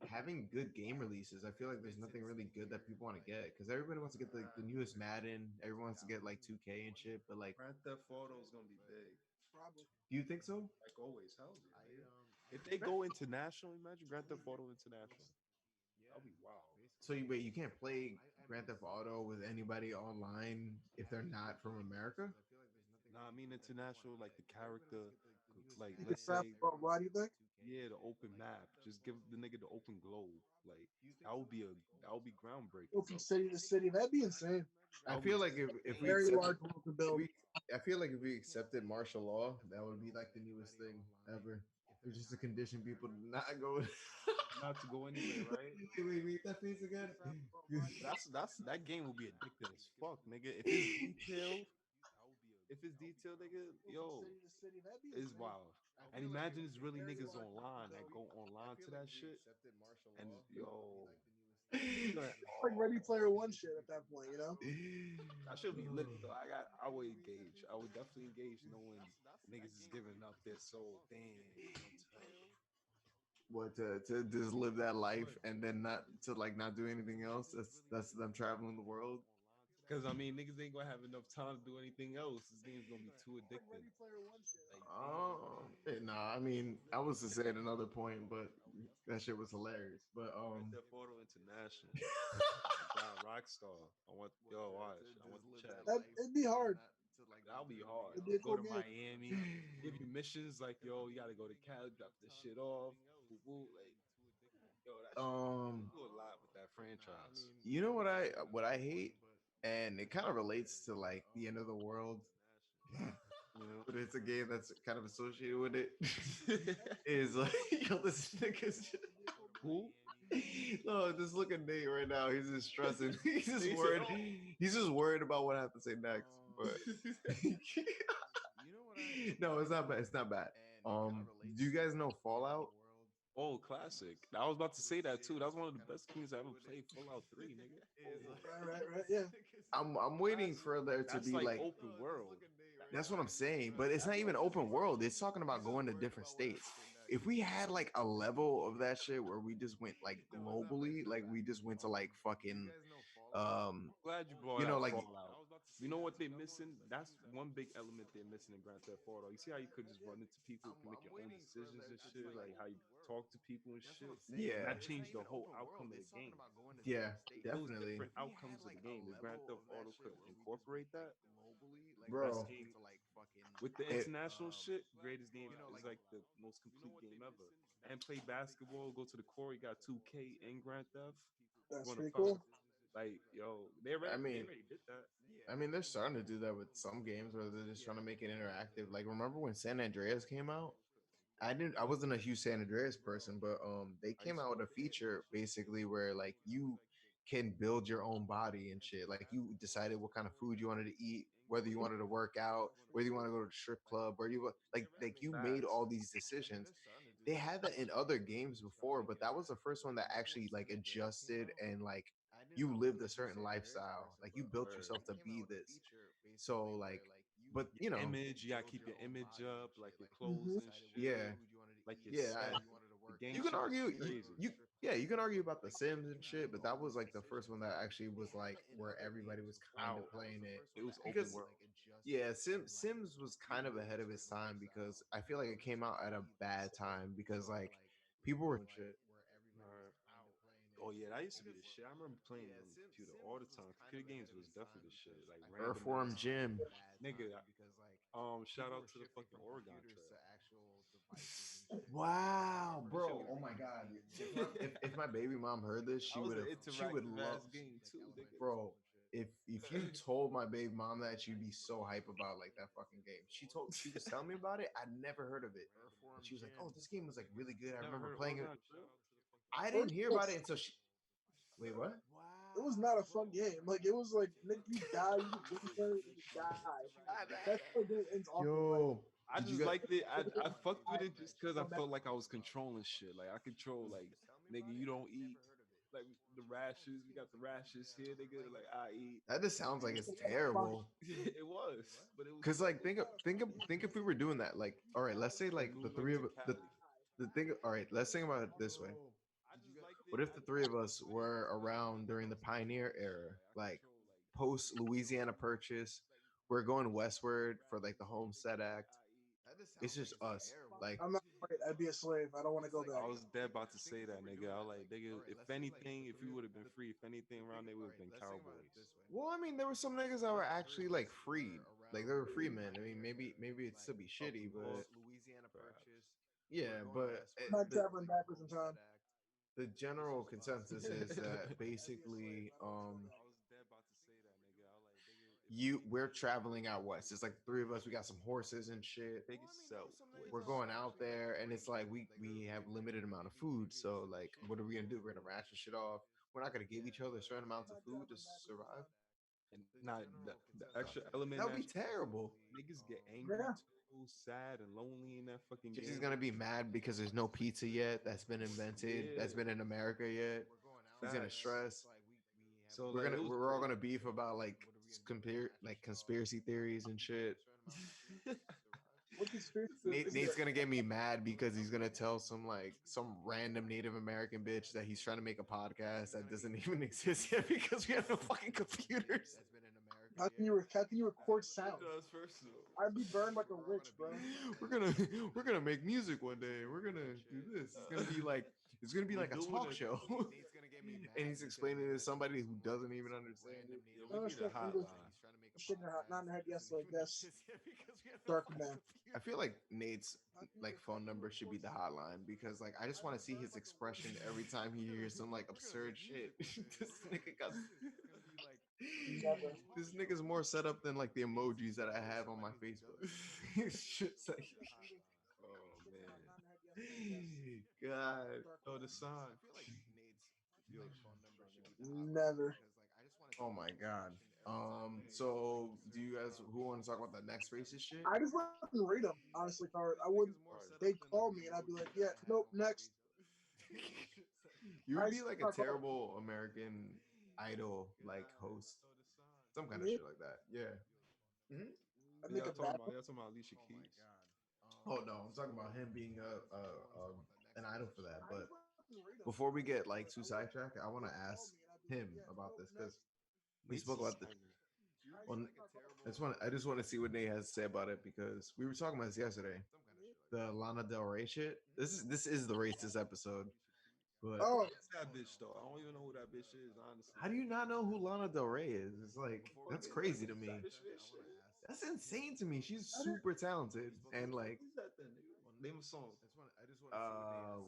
having good game releases. I feel like there's nothing really good that people want to get because everybody wants to get the newest Madden. Everyone wants to get like 2K and shit. But like, Grand Theft Auto is gonna be big, Probably. do you think so? like always. Hell yeah, nigga. If they go international, imagine Grand Theft Auto international. That'll be wild. So you wait, you can't play Grand Theft Auto with anybody online if they're not from America. Nah, I mean international, like the character, like You could let's travel say, worldwide, you think? yeah, the open map. Just give the nigga the open globe. Like that would be a that would be groundbreaking, Go from bro. city to city. That'd be insane. I That would be feel like if we Very accept large world to if build. we I feel like if we accepted martial law, that would be like the newest thing ever. It's just to condition people to not go. not to go anywhere, right? Wait, that face again. That's that game will be addicting as fuck, nigga. If it's detailed, nigga, Go from yo, city to city. That'd be it's insane. wild. And imagine it's really Very niggas large world to online that build. go online to that shit, and yo, niggas gonna Like Ready Player One shit at that point, you know? I should be lit though. I would engage. I would definitely engage knowing niggas is giving up their soul. Damn, one time. What to just live that life and then not to like not do anything else. That's them traveling the world. Cause I mean niggas ain't gonna have enough time to do anything else. This game's gonna be too Like addicting. Ready Player One shit. Like Nah. I mean, I was to say at another point, but that shit was hilarious. But Grand Theft Auto International. My God, Rockstar. I want watch. I want the check. It'd be hard. That'll be hard. It'd be a Go cool to game. Miami, give you missions like yo, you gotta go to Cali, drop this shit off. Woo woo. Like yo, that shit. um, Do a lot with that franchise. you know what I hate, and it kind of relates to like the end of the world, You know? but it's a game that's kind of associated with it. Is like yo, this nigga's Who? no, just look at Nate right now. He's just stressing. He's just They say, worried. "Oh." He's just worried about what I have to say next. But no, it's not bad. It's not bad. Do you guys know Fallout? Oh, classic. I was about to say that too. That was one of the best games I ever played. Fallout 3, nigga. Right. Yeah. I'm waiting for there to That's be like like open world. that's what I'm saying, but it's not even open world. It's talking about going to different states. If we had like a level of that shit where we just went like globally, like we just went to like fucking um Glad you brought you know out like Fallout. You know what they're missing? That's one big element they're missing in Grand Theft Auto. You see how you could just run into people, you can make your own decisions and shit, like how you talk to people and shit. yeah. That changed the whole outcome of the game. Yeah, It was definitely. different outcomes of the game. If Grand Theft Auto could incorporate that, best Bro. game with the It international shit, greatest game is like the most complete game ever. And play basketball, go to the court. You got 2K and Grand Theft. You That's want to pretty fuck cool. with, like yo, I they mean already did that. I mean they're starting to do that with some games where they're just trying to make it interactive. Like remember when San Andreas came out? I wasn't a huge San Andreas person, but they came out with a feature basically where like you can build your own body and shit. Like you decided what kind of food you wanted to eat, whether you wanted to work out, whether you want to go to the strip club, where you like you made Facts. all these decisions. They had that in other games before, but that was the first one that actually like adjusted and like you lived a certain lifestyle. Like you built Word. yourself to be this. So like but Your image, you gotta keep your image up, like your clothes Hmm. and shit, yeah, like your yeah. set. The game You can shit was argue crazy. yeah, you can argue about the Sims and shit, but that was like the first one that actually was like where everybody was kind of Out. playing it It was open because world. yeah, Sims was kind of ahead of its time because I feel like it came out at a bad time because like people were shit. Alright. Oh yeah, that used to be the shit. I remember playing it on the computer all the time. Computer games was definitely the shit. Like random Earthworm ass Jim. nigga. Shout out to the fucking Oregon Trail. Wow, That shit bro. was Oh my god. If my baby mom heard this, that was an she would interactive love ass game too, nigga. bro. If you told my baby mom that, she'd be so hype about like that fucking game. She was telling me about it. I'd never heard of it. And she was like, "Oh, this game was like really good. I Never remember heard of playing it." Oregon Trail? I Or didn't hear about it until she. Wait, what? it was not a fun game. Like it was like you die, you get there, and you die. That's the game ends awful. Like Yo, I did you just get? liked it. I fucked with it just because I so that felt like I was controlling shit. Like I control, like nigga, you don't eat. Like the rashes, we got the rashes here, nigga. Like I eat. That just sounds like it's terrible. It was, but it was Cause like cool. think if we were doing that. Like, all right, let's say From like New the York three to of Cali. the thing. All right, let's think about it this way. What if the three of us were around during the pioneer era, like post Louisiana Purchase? We're going westward for like the Homestead Act. It's just us. Like, I'm not afraid. I'd be a slave. I don't want to go I back. was dead about to say that, nigga. I was like, nigga, if anything, if we would have been free, if anything around there would have been cowboys. well, I mean, there were some niggas that were actually like freed, like they were free men. I mean, maybe it'd still be Up shitty, but north, perhaps. yeah, but I'm not traveling backwards in time. the general consensus is that basically, I was dead about to say that, nigga. I was like, nigga, if we're anything, traveling out west. It's like the three of us. We got some horses and shit. biggest sell. We're going out there, and it's like we have limited amount of food. So like, what are we gonna do? We're gonna ration shit off. We're not gonna give each other certain amounts of food to survive. And not the extra element That would that be terrible. niggas get angry Yeah. too, sad and lonely in that fucking She's game. gonna be mad because there's no pizza yet that's been invented, that's Yeah, been in America yet. She's gonna facts. stress. So like it was We're all great. gonna beef about like conspiracy theories and shit. What conspiracy theory is Nate's there? gonna get me mad because he's gonna tell some random Native American bitch that he's trying to make a podcast that doesn't even exist yet because we have no fucking computers. How can you record sound? That's personal. I'd be burned like a witch, bro. we're gonna we're gonna make music one day. We're gonna do this. It's gonna be We're like a doing talk it. show. And he's explaining to somebody who doesn't even understand it. Yo, we No, need a shit, I'm just hotline. shaking her, not in her head. Yes, like this. Dark man. I feel like Nate's like phone number should be the hotline because like I just want to see his expression every time he hears some like absurd shit. this nigga got Never. this nigga's more set up than like the emojis that I have on my Facebook. It's just like Oh man. God. Oh, the sign. Yo, Never. Oh my God. So do you guys who want to talk about the next racist shit? I just let them read them. Honestly, Card. I wouldn't. They'd call me and I'd be like, yeah, nope, next. You I would be like a suck hard. terrible American Idol like host, some kind of Me? shit like that. Yeah. Mhm. I make a bad. y'all talking about Alicia Keys. Oh no, I'm talking about him being an idol for that. I But just let them read them. before we get like too sidetracked, I want to ask him about this because we Nate's spoke a about the. swagger. On, I just want to see what Nate has to say about it because we were talking about this yesterday. The Lana Del Rey shit. This is the racist episode. But Oh, It's that bitch though. I don't even know who that bitch is, honestly. how do you not know who Lana Del Rey is? It's like that's crazy to me. That bitch is shit. That's insane to me. She's I didn't- super talented and like Who's that then, nigga? Name a song.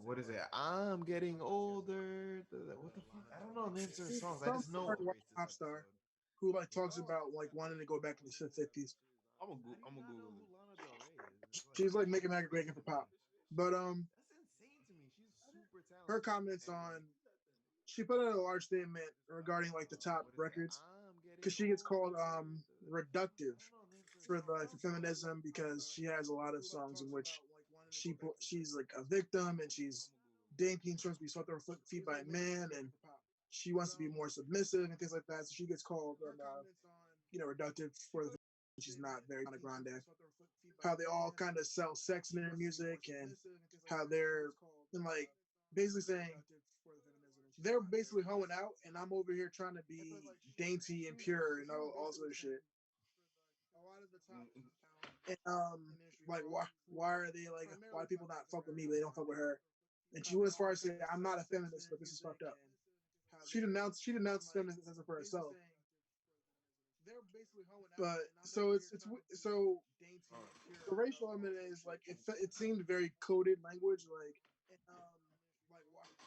what is it? I'm getting older. What the fuck? I don't know names of the she's songs. I some just know. white pop star who like talks about like wanting to go back in the 50s. I'm gonna Google it. She's like making America great again for pop. But That's insane to me. She's super her talented. comments on she put out a large statement regarding like the top records because she gets called reductive for for feminism because she has a lot of songs in which she's like a victim and she's dainty and tries to be swept off her feet by a man and she wants to be more submissive and things like that. So she gets called reductive for the she's not very kind of grande. How they all kind of sell sex in their music and how they're and like basically saying they're basically hoeing out and I'm over here trying to be dainty and pure and all sort of shit. And like why are they like why do people not fuck with me but they don't fuck with her? And she went as far as saying I'm not a feminist, but this is fucked up. She denounced feminism for herself. But so it's so the racial element is like it seemed very coded language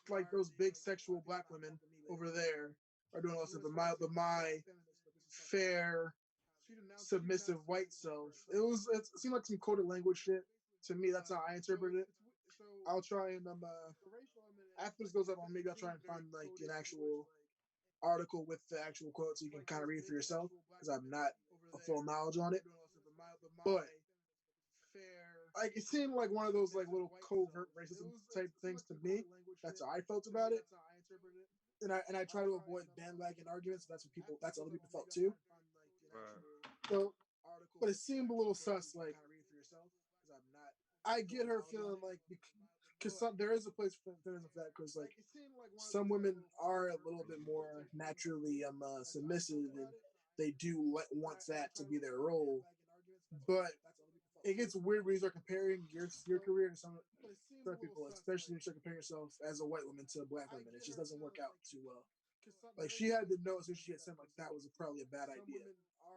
like those big sexual black women over there are doing all this stuff. My fair submissive white self. It seemed like some coded language shit to me. That's how I interpret it. I'll try and after this goes up, maybe I'll try and find like an actual article with the actual quote so you can kind of read it for yourself because I'm not a full knowledge on it. But like it seemed like one of those like little covert racism type things to me. That's how I felt about it. And I try to avoid bandwagon arguments. That's what other people felt too. So, but it seemed a little sus. Like I get her feeling like because there is a place for feminism for that. Because like some women are a little bit more naturally submissive, and they do want that to be their role. But it gets weird when you start comparing your career to some people, especially when you start comparing yourself as a white woman to black women. It just doesn't work out too well. Like she had to know as soon as she had said like that was probably a bad idea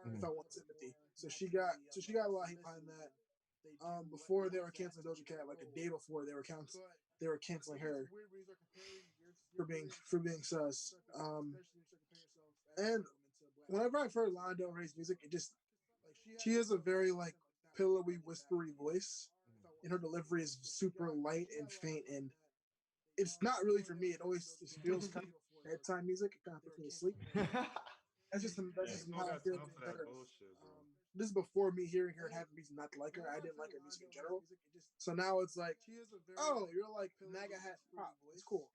if Mhm. I want sympathy. So she got a lot of hate behind that. Before they were canceling Doja Cat, like a day before they were canceling her for being sus. And whenever I've heard Lana Del Rey's music, it just she has a very like pillowy, whispery voice, and her delivery is super light and faint, and it's not really for me. It always just feels kind of bedtime music. It kind of puts me to sleep. That's Yeah, just you don't how I got feel time for with that her. bullshit, bro. This is before me hearing her and having reason not to like her. I didn't like her music in general. So now it's like, oh, you're like MAGA hat pop. It's cool.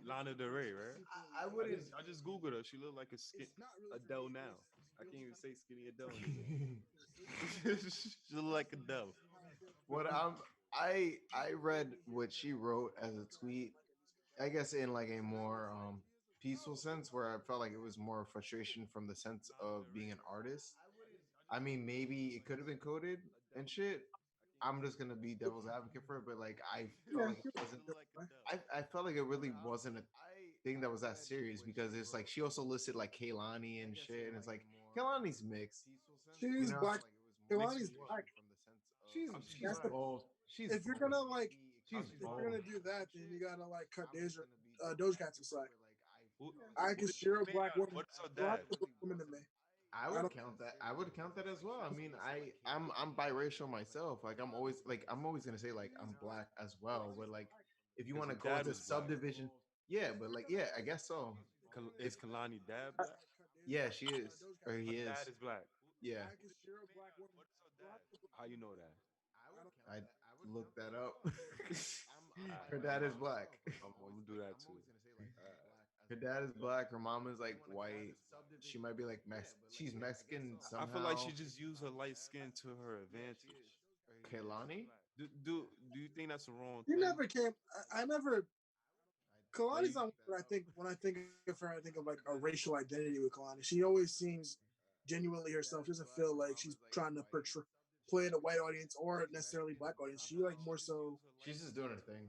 Lana Del Rey, right? I I wouldn't. just I just googled her. She looked like a skin Adele now. I can't even say skinny Adele anymore. She look like Adele. What I read what she wrote as a tweet. I guess in like a more peaceful sense, where I felt like it was more frustration from the sense of being an artist. I mean, maybe it could have been coded and shit. I'm just gonna be devil's advocate for it, but like I felt Yeah, like it wasn't. I felt like it really wasn't a thing that was that serious because it's like she also listed like Kaylani and shit, and it's like Kaylani's mixed, you she's know. black. Mixed Kalani's with what? black. She's How's she she's That's the. black? both. She's If you're both. gonna like, She's if How's you're both. gonna do that, then you gotta like cut Doja Cat some slack. Who, I who is she consider a made black out of? woman. What is her A lot dad? of black women to me. I I would don't. count that. I would count that as well. I mean, I'm biracial myself. Like I'm always gonna say like I'm black as well. But like if you Because want her to call dad it a was black. subdivision, yeah. But like yeah, I guess so. If Is Kalani dad black? yeah, she is or he Her is. dad is black. Yeah, How you know that? I looked that up. Alright, Her dad is black. I'm gonna do that too. Alright. Her dad is black. Her mom is like white. She might be like she's Mexican I feel like somehow. she just used her light skin to her advantage. Kaylani. Do you think that's the wrong He thing? never came. I never. Like Kalani's you, not when I think of her. I think of like a racial identity with Kalani. She always seems genuinely herself. She doesn't feel like she's trying to portray play a white audience or necessarily black audience. She like more so. She's just doing her thing.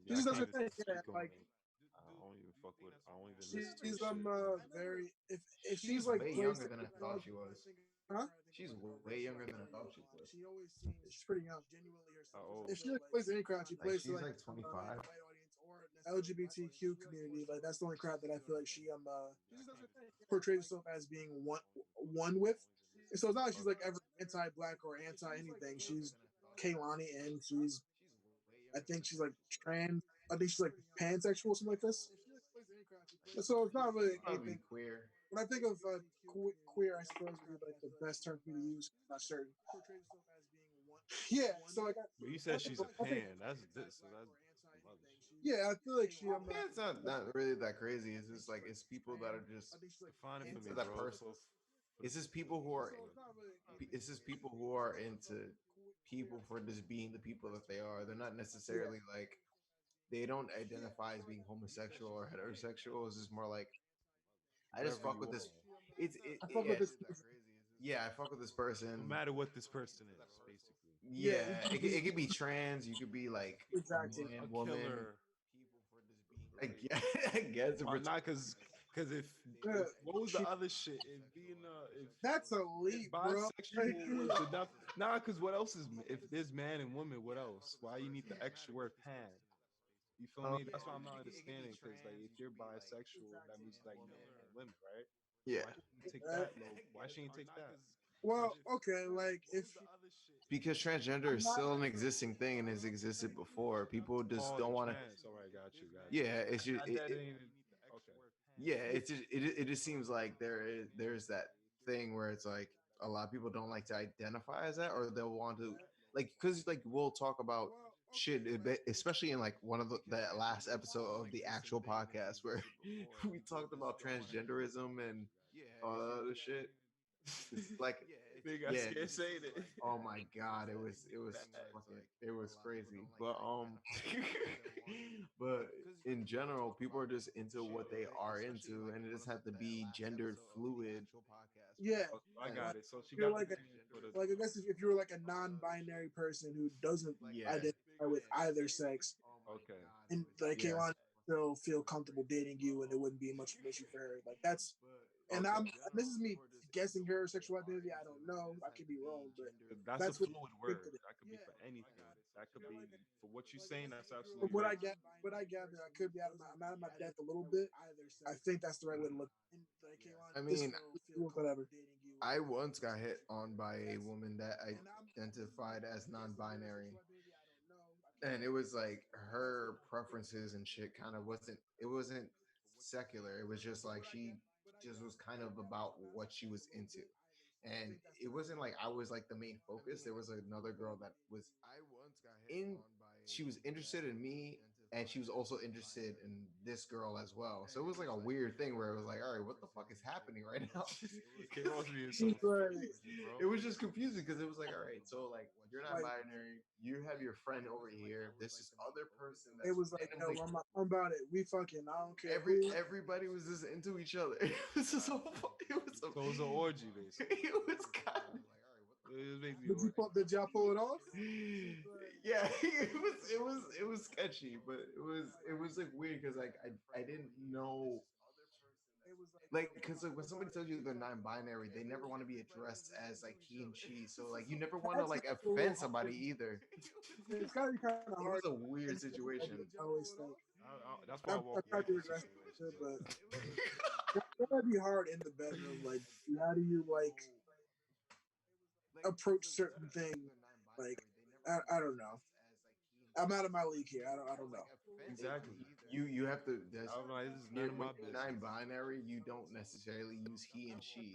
She I just does can't her even thing. Yeah, speak on like her. I don't even fuck with. I don't even listen to she's her shit. very if she's She's like way placed younger in than I a thought crowd, she was. huh? She's way younger than I thought she was. She's pretty young. How old? If she like plays in any crowd, she Like plays to she's like like 25. LGBTQ community. Like that's the only crowd that I feel like she portrays herself as being one with. And so it's not like she's like Okay. ever anti-black or anti anything. She's Kaylani, and she's I think she's like trans. I think she's like pansexual, something like this. So it's not really Probably anything. queer. When I think of queer, I suppose would be like the best term for me to use. I'm not certain. Yeah. So like But you said she's a I think pan. That's this. So that's some other shit. yeah, I feel like she Yeah, it's not really that crazy. It's just like it's people that are just Define it for me, into that bro. person. It's just people who are. It's just people who are into people for just being the people that they are. They're not yeah. necessarily like they don't identify as being homosexual or heterosexual. It's just more like I just Whatever fuck you with this. are. I fuck Yeah, with this person. yeah. I fuck with this No person. matter what this person is, basically. Yeah, Yeah, it could be trans. You could be like a exactly. man, A woman. killer. I Right. guess, I guess if Why we're not? Cause Yeah, if what was the she, other shit? If being that's a if leap, bro. Like, bisexual was enough. Nah, cause what else is if there's man and woman? What else? Why you need the extra word pan? You feel um, me? That's why I'm not understanding. Cause like if you're bisexual, that means like men and women, right? yeah, Why she ain't take uh, that low? Why she ain't take that? Why well, she, okay, like if because transgender I'm is not, still an existing thing and has existed before. People just oh, the don't want to. trans. All right, got you, got you. Yeah, it's just That didn't even. Okay. yeah, yeah, it just seems like there's that thing where it's like a lot of people don't like to identify as that, or they'll want to like because like we'll talk about shit, especially in like one of the last episode of the actual podcast where we talked about transgenderism and all that other shit. It's like They got Yeah. scared saying it. Oh my god, it was crazy. But but in general, people are just into what they are into, and it just have to be gendered fluid. Yeah, Oh, I And got like it. So she you're got the like a picture for the. like I guess if you're like a non-binary person who doesn't yeah, identify with either sex, Okay. and like yeah, Kaylon still feel comfortable dating you, and it wouldn't be much of an issue for her. Like that's, and Okay. this is me guessing her sexual identity. I don't know. I could be wrong, but That's a that's what fluid I think word. that That could be for anything. That could be for what you're saying. That's from absolutely right. what I gather, I could be out of I'm out of my depth a little bit. I think that's the right way to look. I This mean, whatever. I once got hit on by a woman that identified as non-binary, and it was like her preferences and shit kind of wasn't. It wasn't secular. It was just like she just was kind of about what she was into, and it wasn't like I was like the main focus. There was another girl that was in. She was interested in me, and she was also interested in this girl as well. So it was like a weird thing where it was like, all right, what the fuck is happening right now? Came on being so He's like, confused, bro. It was just confusing because it was like, all right, so like you're not like binary, you have your friend over here. There's this other person it that's was like, yo, randomly I'm about it. We fucking, I don't care who. everybody was just into each other. It was just it was So it was an orgy, basically. it was kind It was basically an Did you orgy. pull? Did y'all pull it off? yeah, it was sketchy, but it was like weird because like I didn't know like because like when somebody tells you they're non-binary, they never want to be addressed as like he and she. So like you never want to That's like a little offend hard. somebody either. It's gotta be kind of It hard. was a weird And situation. I always think That's why I walk I'm away trying to from regress, situations. but that would be hard in the bedroom. Like, how do you like approach certain things? Like, I don't know. I'm out of my league here. I don't know. Exactly. You have to. That's I'm like, this is none of when my you're business. non-binary. You don't necessarily use he and she's.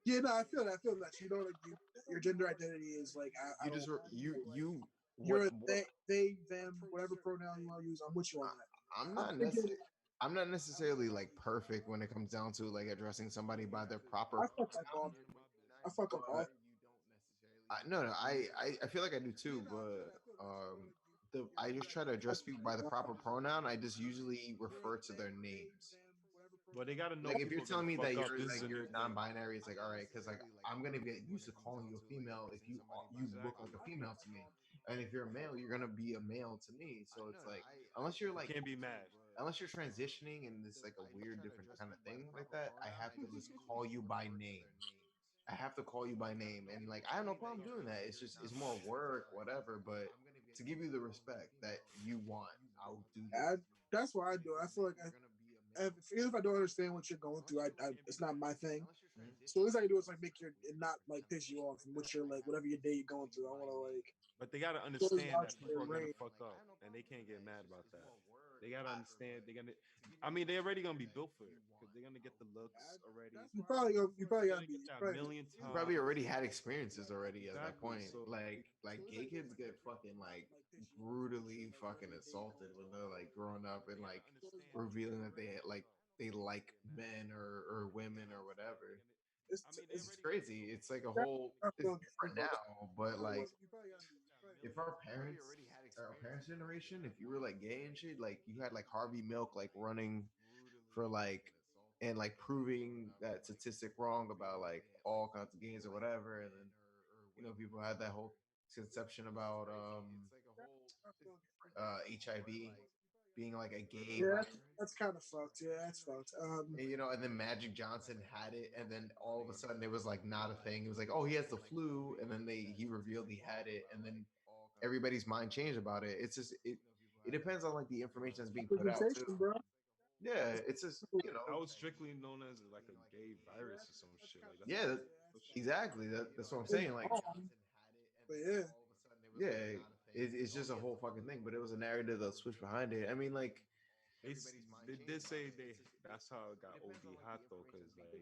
Yeah, no, I feel that. I feel that. You don't like your gender identity is like I You don't. just you You're a what they, them, whatever pronoun you want to use. I'm with you on I'm that. I'm not thinking. necessarily I'm not necessarily like perfect when it comes down to like addressing somebody by their proper I fuck them pronoun, off. I fuck them but off. no, I feel like I do too, but I just try to address people by the proper pronoun. I just usually refer to their names. But they gotta know Like if you're people are gonna telling me fuck that up. This is a you're new thing. non-binary, it's like all right, because like I'm gonna get used to calling you a female if you look like Exactly. a female to me, and if you're a male, you're gonna be a male to me. So it's like unless you're You like can't be mad. unless you're transitioning and this like a weird different kind of thing like that, I have to just call you by name. I have to call you by name, and like I have no problem doing that. It's just it's more work, whatever. But to give you the respect that you want, I'll do I, that. that's why I do it. I feel like even if I don't understand what you're going through, it's not my thing. Mhm. So at least I can do is like make your and not like piss you off and what you're like whatever your day you're going through. I want to like But they gotta always understand vouch that for people your are gonna brain. fuck up, and they can't get mad about that. They gotta understand. They're gonna. I mean, they're already gonna be built for it because they're gonna get the looks already. You probably They're gotta gonna be. get You that a probably, million You probably times. already had experiences already at that Exactly. point. So Like gay kids get fucking like brutally fucking assaulted when they're like growing up and like revealing that they like men or women or whatever. it's It's crazy. It's like a that's whole tough it's going different through. now, but like if our parents generation, if you were like gay and shit, like you had like Harvey Milk like running for like and like proving that statistic wrong about like all kinds of gays or whatever, and then people had that whole conception about HIV being like a gay Yeah, virus. that's kind of fucked. Yeah, that's fucked. And, and then Magic Johnson had it, and then all of a sudden it was like not a thing. It was like, oh, he has the flu, and then he revealed he had it, and then everybody's mind changed about it. It's just it depends on like the information that's being put out too. Representation, bro. Yeah, it's just that was strictly known as like a gay virus or some shit. Like that's yeah, some bullshit. exactly. That's what I'm It's saying. Like wrong, but yeah, yeah, it's just a whole fucking thing. But it was a narrative that switched behind it. I mean, like They did say that's how it got OD hot though, because like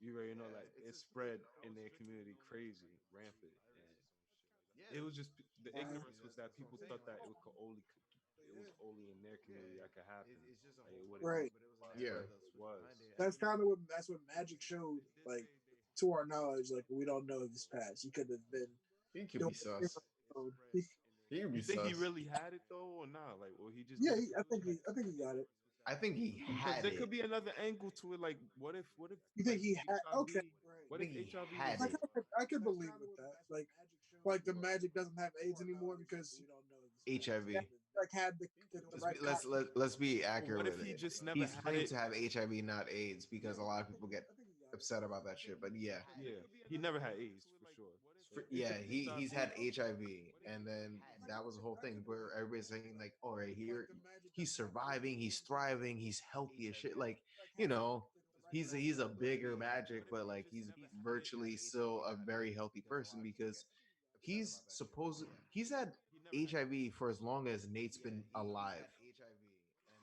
you already know like it spread in their community crazy, rampant, and it was just the wow. ignorance was that people thought that it was only in their community that could happen. Like it wouldn't be Right. widespread, yeah, but it was. That's what Magic showed. Like to our knowledge, like we don't know his past. He could have been He could doing be sus. He could You be think he sus. really had it though, or not? Like, or he just yeah, did it? I think he got it. I think he Because had there it. could be another angle to it. Like, what if You think like he had? Okay, HIV? right. I What if think he HIV had was? it. I could believe with that. Like the Magic doesn't have AIDS anymore because he HIV. like had the right con. Let's be But accurate what if with he it. just never He's had claimed it? to have HIV, not AIDS, because a lot of people get upset about that shit. But yeah, Yeah, he never had AIDS for sure. So it yeah, could be he's HIV. had HIV, and then that was the whole thing where everybody's saying like, all right, here he's surviving, he's thriving, he's healthy as shit. Like, you know, he's a bigger Magic, but like he's virtually still a very healthy person because he's had HIV for as long as Nate's been alive.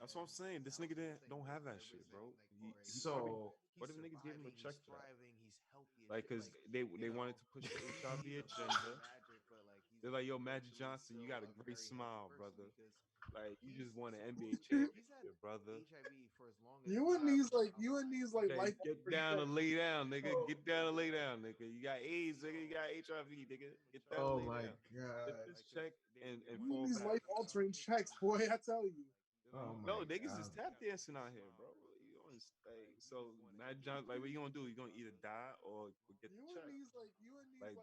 That's what I'm saying. This nigga don't have that shit, bro. He probably. So What if niggas gave him a check for that? Like, cause they wanted to push the HIV agenda. They're like, yo, Magic Johnson, you got a great smile, brother. Like, you just won an NBA championship, brother. You and these like Okay, life get altering down checks. and lay down, nigga. Get down and lay down, nigga. You got AIDS, nigga. You got HIV, nigga. Get down and oh lay my down. Get god. this check and You and fall these back. life altering checks, boy. I tell you. Oh my No, niggas is god. tap dancing out here, bro. You gonna stay? So Matt Johnson, like, what you gonna do? You gonna either die or get the check? Like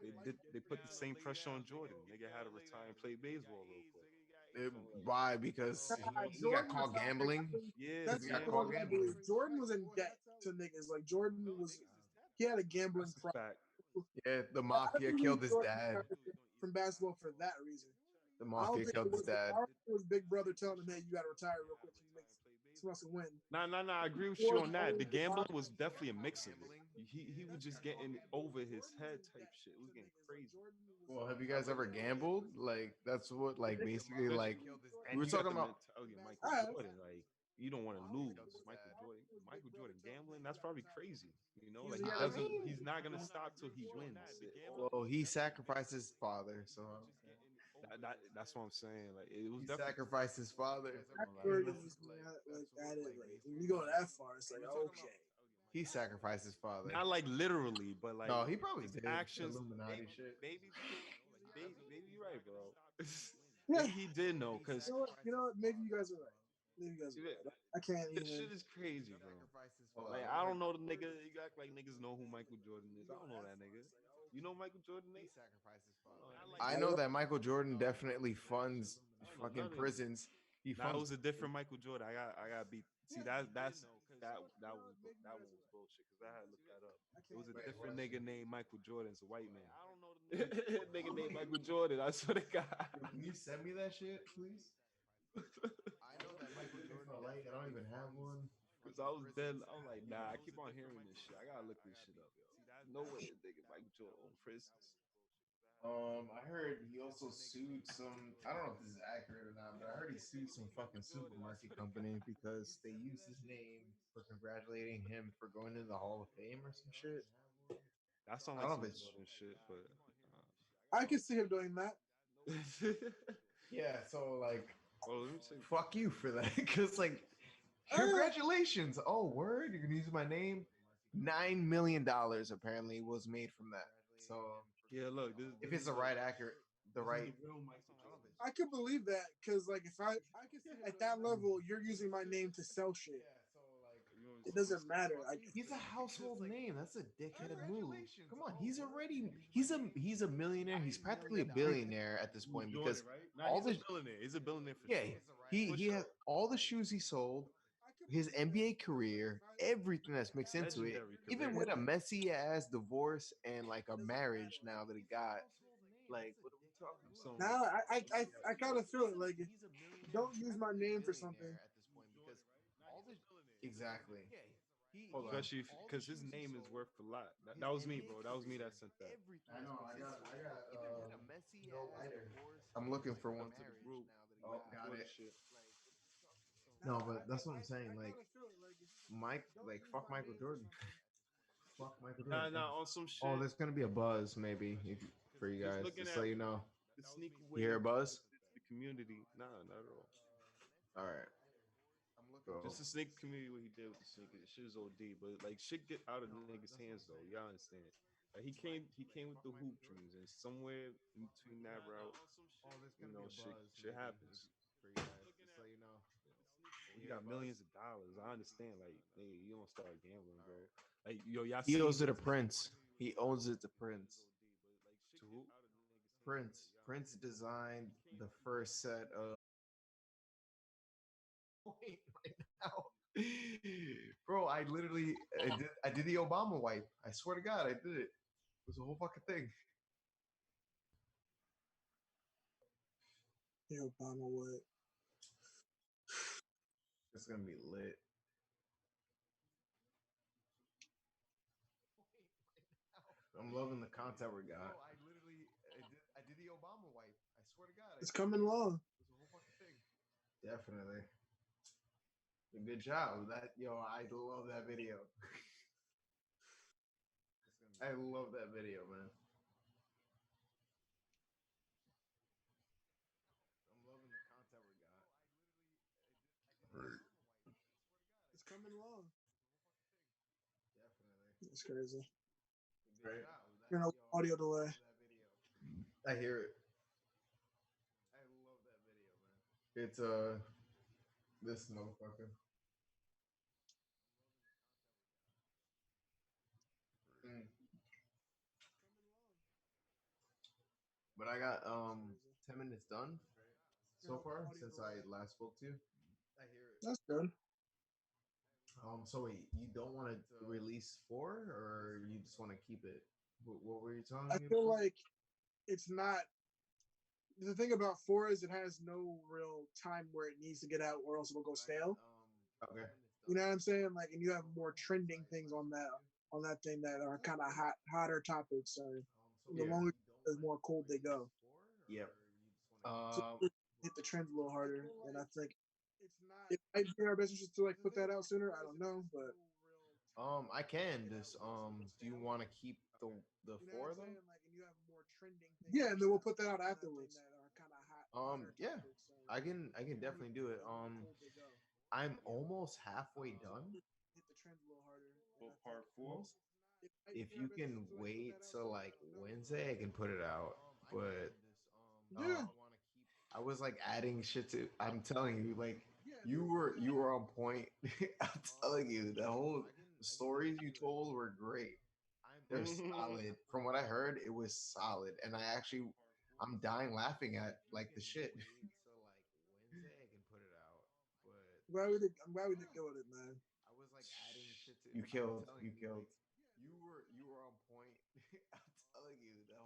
they put the same pressure on Jordan. Nigga had to retire and play baseball real quick. It- So like, why? Because he got Jordan caught retired. gambling. yeah, Because That's he the got one caught gambling. I gambling. believe. Jordan was in debt to niggas. Like Jordan was, he had a gambling That's a problem. fact. Yeah, the I mafia believe killed his Jordan dad. retired from basketball for that reason. The I don't mafia think killed it his was. I dad. don't think it was Big Brother telling him, "Hey, you got to retire real quick. So you make some us a win." Nah. I agree with you Jordan on that. The owns the gambling box. was definitely a mix of it. He was just getting over his head type shit. It was getting crazy. Well, have you guys ever gambled? Like that's what like basically like Especially, we and were you got talking the about. mentality of Michael I have. Jordan. Like, you don't want to lose. Michael Jordan. Michael Jordan gambling. That's probably crazy. You know, like he I doesn't. mean, He's not gonna stop till he wins it all. well, he sacrificed his father, so That's what I'm saying. Like, it was he definitely. sacrificed his father. That's where it is, man. Like at it, like when you go that far, it's like okay. He sacrificed his father. Not like literally, but like No, he probably his did. actions. Illuminati Maybe, shit. maybe you're right, bro. Yeah, Maybe he did know, because you know what? You know what? Maybe you guys are right. Maybe you guys are right. I can't this even. shit is crazy, bro. Hold Like, on, I don't know the nigga. You act like niggas know who Michael Jordan is. I don't know that nigga. You know Michael Jordan, Nate? I don't know that I nigga. know that Michael Jordan definitely funds I don't know fucking none of these. prisons. He Nah, it funds. was a different Michael Jordan. I got beat. See, that one was bullshit, because I had to look that up. It was a Wait, different what? nigga named Michael Jordan. It's a white man. Nigga named Michael Jordan. I swear to God. Yo, can you send me that shit, please? I know that Michael Jordan. Like, I don't even have one. Cause I was dead. I was like, nah. I keep on hearing this shit. I gotta look this shit up, yo. No way, nigga. Michael Jordan on prisons. I heard he also sued some. I don't know if this is accurate or not, but I heard he sued some fucking supermarket company because they used his name for congratulating him for going into the Hall of Fame or some shit. That sounds I like don't know some if it's Jordan shit, but I can see him doing that. yeah. So like, well, let me see. fuck you for that, because like, Uh, congratulations. Oh, word, you're gonna use my name. $9 million apparently was made from that. So Yeah, look, if this it's is the the right accurate, the this is right. the real Michael Jordan. I could believe that because, like, if I at that level, you're using my name to sell shit. You know, It doesn't matter. Like, He's a household name. That's a dickhead move. Come on, he's a millionaire. He's practically a billionaire at this who's point Jordan, because right? Nah, all he's a the billionaire. He's a billionaire for yeah sure. he For he sure. has all the shoes he sold, his NBA career, everything that's mixed into it. Legendary Even career. with a messy ass divorce and like a marriage now that he got, like what are we talking about? So now I kind of feel it. Like, don't use my name for something. Exactly. Hold on. especially because his name is worth a lot. That was me, bro. That was me that sent that. I know. I got no lighter. I'm looking for one. To the group. Oh, Michael got Jordan it. shit. No, but that's what I'm saying. Like Mike, like fuck Michael Jordan. Fuck Michael Jordan. Nah, on some Oh, shit. there's gonna be a buzz maybe for you Just guys. looking Just at so you know. the sneaker You hear wave a buzz? benefits the community. Nah, not at all. All right. Just the sneaker community, what he did with the sneakers, shit is OD. But like, shit get out of niggas' hands though. Y'all understand? Like he came with the hoop dreams, and somewhere in between that route, shit happens. He got millions of dollars. I understand. Like, nigga, you don't start gambling, bro. Like, yo, y'all He seen owes it to Prince. He owes it to Prince. to who? Prince designed the first set of. Right now. Bro, I did the Obama wipe. I swear to God, I did it. It was a whole fucking thing. The Obama what? It's gonna be lit. I'm loving the content we got. I did the Obama wipe. I swear to God, It's coming along. it was a whole fucking thing. Definitely. Good job. I love that video. I love that video, man. I'm loving the content we got. It's coming along. Definitely. It's crazy. Right. You know, audio delay. I hear it. I love that video, man. It's this motherfucker. Mm. But I got 10 minutes done so far since I last spoke to you. I hear it. That's good. So wait, you don't want to release four, or you just want to keep it? What were you telling I me? feel like it's not. The thing about 4 is it has no real time where it needs to get out, or else it'll go stale. Okay. You know what I'm saying? Like, and you have more trending things on that thing that are kind of hotter topics. So the Yeah. longer, the more cold they go. Yep. So hit the trends a little harder, and I think it might be in our best interest to like put that out sooner. I don't know, but I can just do you want to keep the four though? yeah, and then we'll put that out afterwards. Yeah, I can definitely do it. I'm almost halfway done. Well, part four. Almost. If you can wait till like Wednesday, I can put it out. But Yeah, I was like adding shit to. I'm telling you, like you were on point. I'm telling you, the stories you told were great. They're solid. From what I heard, it was solid, and I'm dying laughing at like the shit. I'm glad we did go with it, man. You killed. You killed. You were on point. I'm telling you, the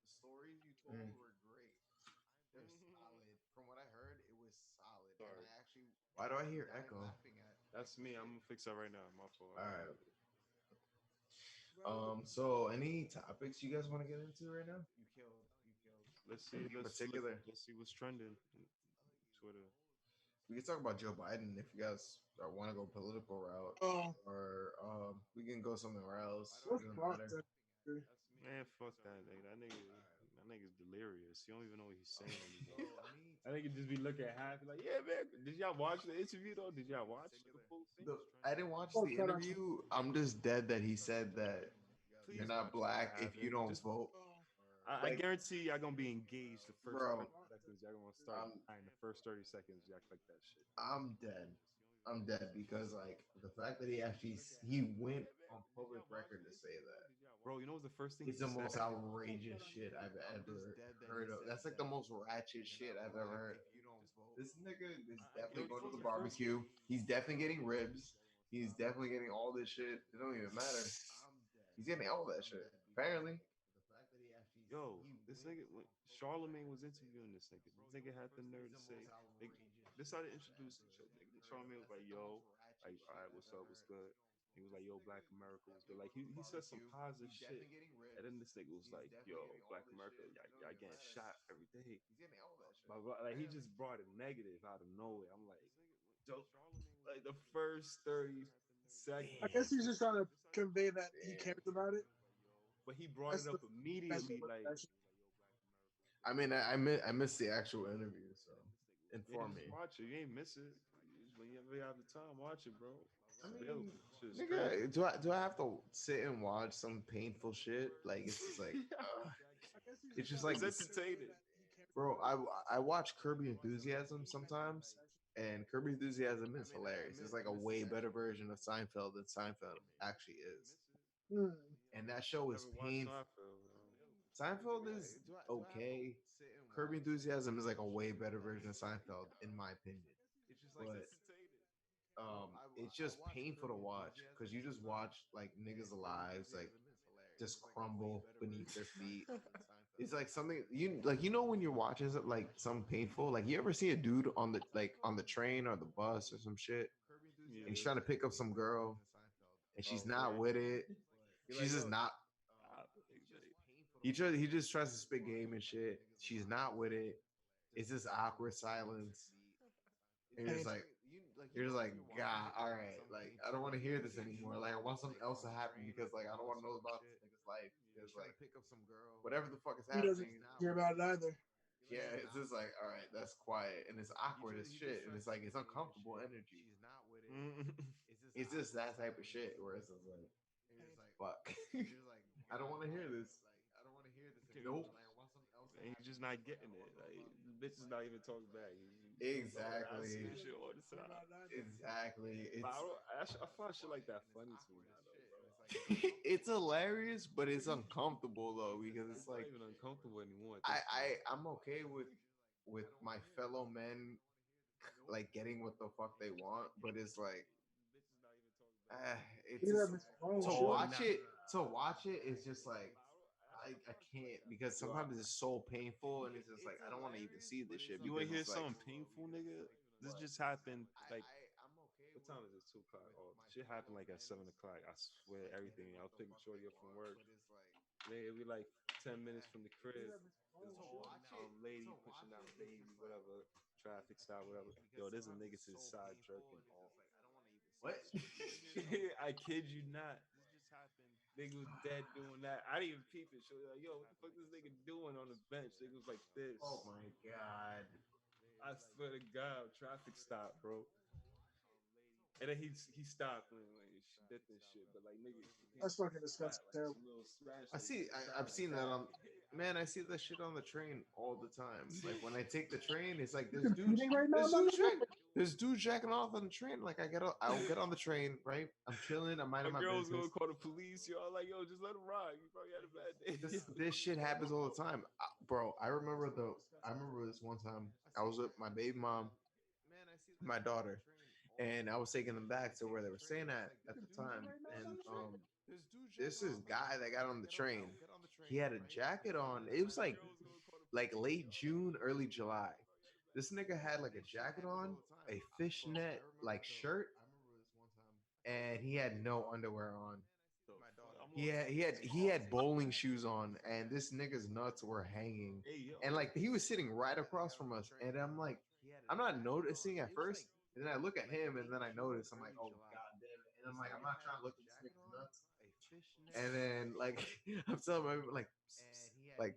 stories you told were great. They're solid. From what I heard, it was solid. And Sorry, I actually. Why do I hear echo? that's me. I'm gonna fix that right now. My fault. All right. So any topics you guys want to get into right now? Let's see. In particular, Let's see what's trending. Twitter. we can talk about Joe Biden if you guys want to go political route, Oh, or we can go somewhere else. what's It doesn't fucked matter. up? Man, fuck that nigga. That nigga's delirious. He don't even know what he's saying anymore. I think it just be looking happy, like, yeah, man. Did y'all watch the interview though? Did y'all watch the full thing? I didn't watch Oh, the shut up. interview. I'm just dead that he said that you're Please not watch it. black I if you haven't. don't Just vote. I Like, guarantee y'all gonna be engaged the first bro, 30 seconds. Y'all gonna start I'm dying the first 30 seconds. Y'all click that shit. I'm dead. I'm dead because like the fact that he went on public record to say that. Bro, you know what's the first thing It's he the said? most outrageous shit I've ever heard of. That's like the most ratchet shit I've ever heard. This nigga is definitely going to the barbecue. He's definitely getting ribs. He's definitely getting all this shit. It don't even matter. He's getting all that shit. Apparently. Yo, this nigga, when Charlemagne was interviewing this nigga had the nerve to say, like, this how they introduced each other. Nigga, Charlemagne was like, yo, like, all right, what's up, what's good? He was like, yo, Black America was good. Like, he said some positive shit. And then this nigga was like, yo, Black America, y'all getting shot every day. Blah, blah. Like, he just brought it negative out of nowhere. I'm like, dope. Like, the first 30 I seconds. guess he's just trying to convey that he Damn. cares about it. But he brought That's it the up immediately. Like, I mean, I missed the actual interview, so yeah, inform me. just watch it. You ain't miss it. You just Whenever you have the time, watch it, bro. I It's mean, available. Shit's crazy. nigga, do I have to sit and watch some painful shit? Like it's just like, it's just like It's this, entertaining. bro. I watch Kirby Enthusiasm sometimes, and Kirby Enthusiasm is hilarious. It's like a way better version of Seinfeld than Seinfeld actually is, Hmm. and that show is Never watched painful. Seinfeld. Seinfeld is okay. Kirby Enthusiasm is like a way better version of Seinfeld, in my opinion. It's But entertaining. it's just painful to watch because you just watch like niggas' lives like just crumble beneath their feet. It's like something you like. You know when you're watching it, like some painful. Like you ever see a dude on the on the train or the bus or some shit, and he's Yeah. trying to pick up some girl, and she's Oh not man. with it. You're like, She's just yo, not. I, He just tries to spit game and shit. She's not with it. It's this awkward silence. And Painful. you're just like, God, all right, like I don't want to hear this anymore. Like I want something else to happen because like I don't want to know about this nigga's life because like whatever the fuck is He doesn't happening, hear about it either. yeah, it's just like, all right, that's quiet and it's awkward as shit and it's like it's uncomfortable energy. It's just that type of shit where it's just like, fuck, I don't want to hear this. Nope. and he's just not getting it. Like the bitch is not even talking back. I see Exactly. this shit all the Hear time. about it either. Exactly. But I find shit like that funny to me now, though, bro. It's hilarious, but it's uncomfortable though because it's It's not like even uncomfortable anymore at this point. I'm okay with my fellow men like getting what the fuck they want, but it's like it's Hear just about his own to shit. watch it to watch it is just like I can't because Yo, sometimes it's so painful and it's just like I don't want to even see this shit you wanna because hear it's like something painful, nigga? This just happened. Like, what time is it? 2 o'clock. Oh, shit happened like at 7 o'clock. I swear, everything. I was picking Shorty up from work. Nigga, we like 10 minutes from the crib. This lady pushing out baby, whatever, traffic stop, whatever. Yo, there's a nigga to the side jerking off. what? I kid you not. Nigga was dead doing that. I didn't even peep it. Shorty like, yo, what the fuck this nigga doing on the bench? Nigga was like this. Oh my god. I swear to God, traffic stop, bro. And then he stopped and like she did this shit, but like nigga, you can't That's fucking splat disgusting. like Terrible. some little splash. I Like see. you try I've like seen that that. on. Man, I see that shit on the train all the time. Like when I take the train, it's like You competing right now, there's dudes, motherfucker? there's dudes jacking off on the train. Like I'll get on the train, right? I'm chilling. I'm My minding my girl was business. gonna call the police, yo. I'm like, yo, just let him ride. You probably had a bad day. This shit happens all the time, bro. I remember this one time. I was with my baby mom, my daughter, and I was taking them back to where they were staying at the time, and this is guy that got on the train. He had a jacket on. It was like late June, early July. This nigga had like a jacket on, a fishnet like shirt, and he had no underwear on. He had bowling shoes on, and this nigga's nuts were hanging, Hey yo, and like he was sitting right across from us, and I'm like, I'm not noticing at first, and then I look at him, and then I notice, I'm like, oh god damn it, and I'm like, I'm not trying to look at this nigga's nuts, and then like I'm telling him like, like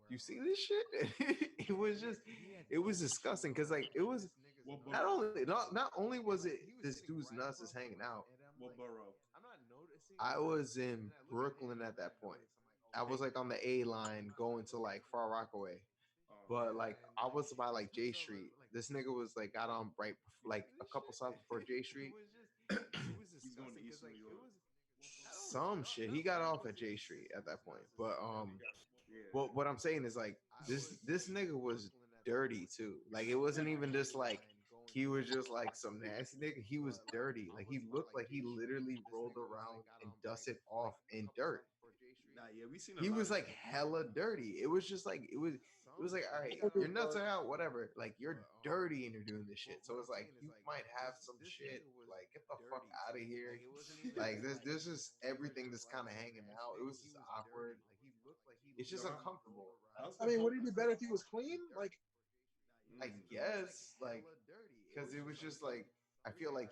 you see this shit? It was disgusting because like it was what borough? not only was it this dude's nuts is hanging out. What borough? I was in Brooklyn at that point. I was like on the A line going to like Far Rockaway, but like I was by like J Street. This nigga was like got on right like a couple stops before J Street. He's going to East New York. Some shit. He got off at J Street at that point, but Yeah. well, what I'm saying is like this nigga was dirty too. Like it wasn't even just like he was just like some nasty nigga. He was dirty. Like he looked like he literally rolled around and dusted off in dirt. Nah, yeah, we seen a He lot was of like hella dirty. It was just like it was like all right, your nuts are out, whatever. Like you're dirty and you're doing this shit. So it's like you might have some shit. Like get the fuck out of here. Like this is everything that's kind of hanging out. It was just awkward. It's just uncomfortable. How's I the mean, boat? would it be better if he was clean? Like, I guess like because it was just like I feel like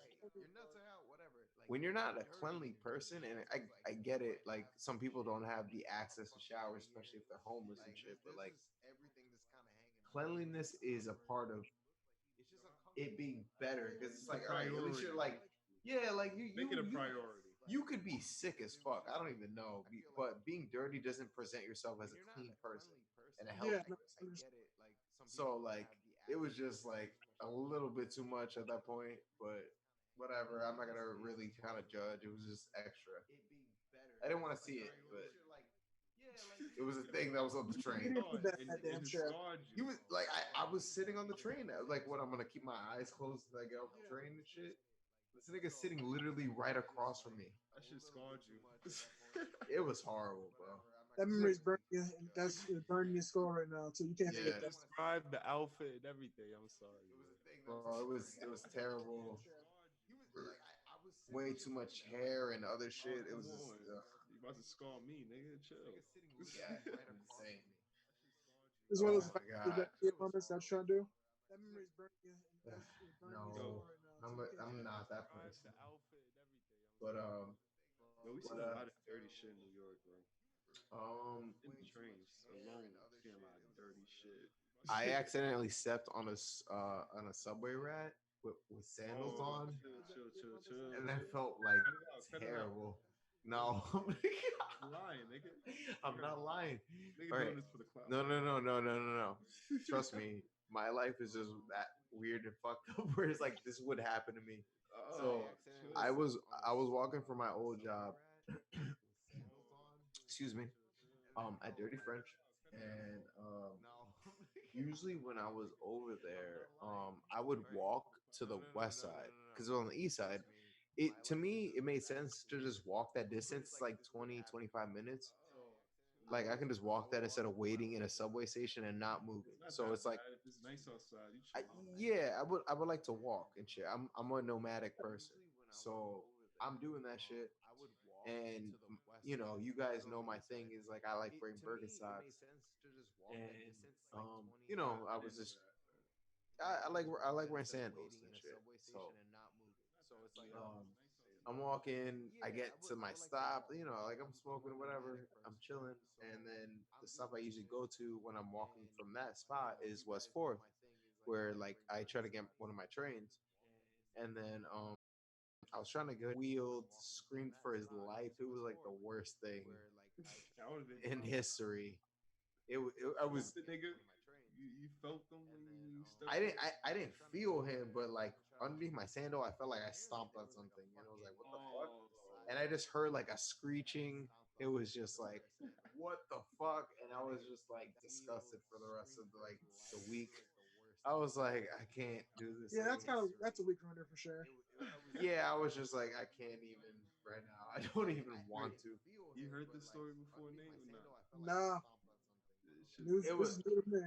when you're not a cleanly person, and I get it, like some people don't have the access to showers, especially if they're homeless and shit, but like cleanliness is a part of it being better because it's It's a like, all right, at least you're priority. like, yeah, like Make it a priority. you could be sick as fuck. I don't even know, but being dirty doesn't present yourself as a clean person and a Yeah, healthy no, person. So like, it was just like a little bit too much at that point, but whatever. I'm not gonna really kind of judge. It was just extra. I didn't want to see it, but it was a thing that was on the you train. didn't need that And damn it shit. scarred He you. was like, I was sitting on the train. I was like, what? I'm gonna keep my eyes closed until I get off the train and shit. This nigga sitting literally right across from me. That shit scarred you. It was horrible, bro. That This nigga, memory's burning you, and that's it burning your skull right now, so you can't forget yeah, that. Describe the outfit and everything. I'm sorry, bro. It was terrible. Way too much hair and other Oh, shit. It come was just, on. You about to scar me, nigga. Chill. yeah, insane. It's one of Oh those my god. moments that you're trying to do. That memory's burning you, and that's it burning your Yo, No, skull right now, so you can't I'm forget that. not that describe person. the outfit and everything. I'm But sorry. Yo, we but seen a lot of dirty shit in New York, bro. um, In the trains alone, seeing a lot of dirty shit. I accidentally stepped on a subway rat with sandals Oh, on, chill, and I chill. felt like Cut it out. terrible. No, You lying, nigga. I'm not lying. Nigga All doing right, this for the clout. no. Trust me, my life is just that weird and fucked up. Where it's like this would happen to me. So Oh, chill. I was I was walking from my old job. Excuse me. At Dirty French, and usually when I was over there, I would walk to the west side because on the east side, it to me it made sense to just walk that distance, like 20 to 25 minutes. Like I can just walk that instead of waiting in a subway station and not moving. It's not So that it's like, bad. If it's nice outside, you I, chilling. yeah, I would like to walk and shit. I'm a nomadic person, so I'm doing that shit. And you guys know my thing is like I like wearing Birkenstocks, and I was just I like wearing sandals and shit. So um, I'm walking, I get to my stop, like I'm smoking whatever, I'm chilling, and then the stop I usually go to when I'm walking from that spot is West Fourth, where like I try to get one of my trains, and then I was trying to get wheeled, screamed for his life. It was like the worst thing I would have been in fine. history. I Felt was the nigga. You felt them when you I stepped didn't in. I didn't feel him, but like underneath my sandal, I felt like I stomped on something, and I was like, "What the fuck?" Oh, And I just heard like a screeching. It was just like, "What the fuck?" And I was just like disgusted for the rest of the week. I was like, "I can't do this Yeah, anymore." that's a weak runner for sure. Yeah, I was just like, I can't even right now. I don't even wait. want to. You heard this story before, Nate, or not? Nah, This shit news. It This was. is new to me.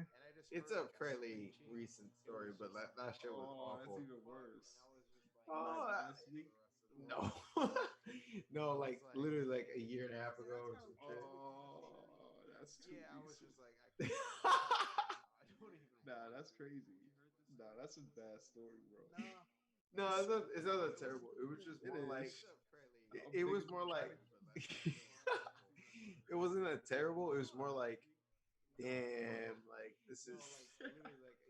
It's a fairly recent story, but that shit was Oh, that's awful. even worse. Like Oh, last week. no, no, like literally like a year and a half ago or some Oh, that's too recent. shit. Nah, that's crazy. Nah, that's a bad story, bro. No, it's not that terrible. It was just It more like is. I'm it was thinking more of like trying. it wasn't that terrible. It was more like, damn, like this is.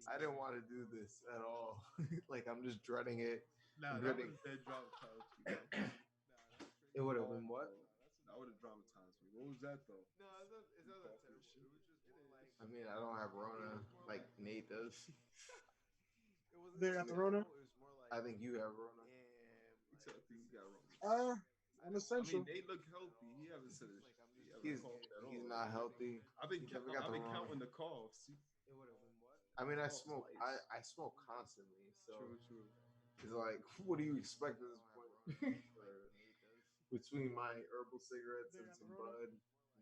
I didn't want to do this at all. Like I'm just dreading it. I'm Nah, that would dreading. have dead traumatized me, bro. It would have Oh, been what? that would have dramatized me. What was that though? You cough and shit. I mean, I don't have Rona like Nate does. There at the Rona. I think you have Rona. Except I think you got wrong. I'm I mean, essential. they look healthy. He haven't He's coughed at he's all. not healthy. He never got I've the been Rona. counting the coughs. I mean, Coughs lights. I smoke constantly, so True, true. it's like, what do you expect at this point? Between my herbal cigarettes There and at the some Rona. bud,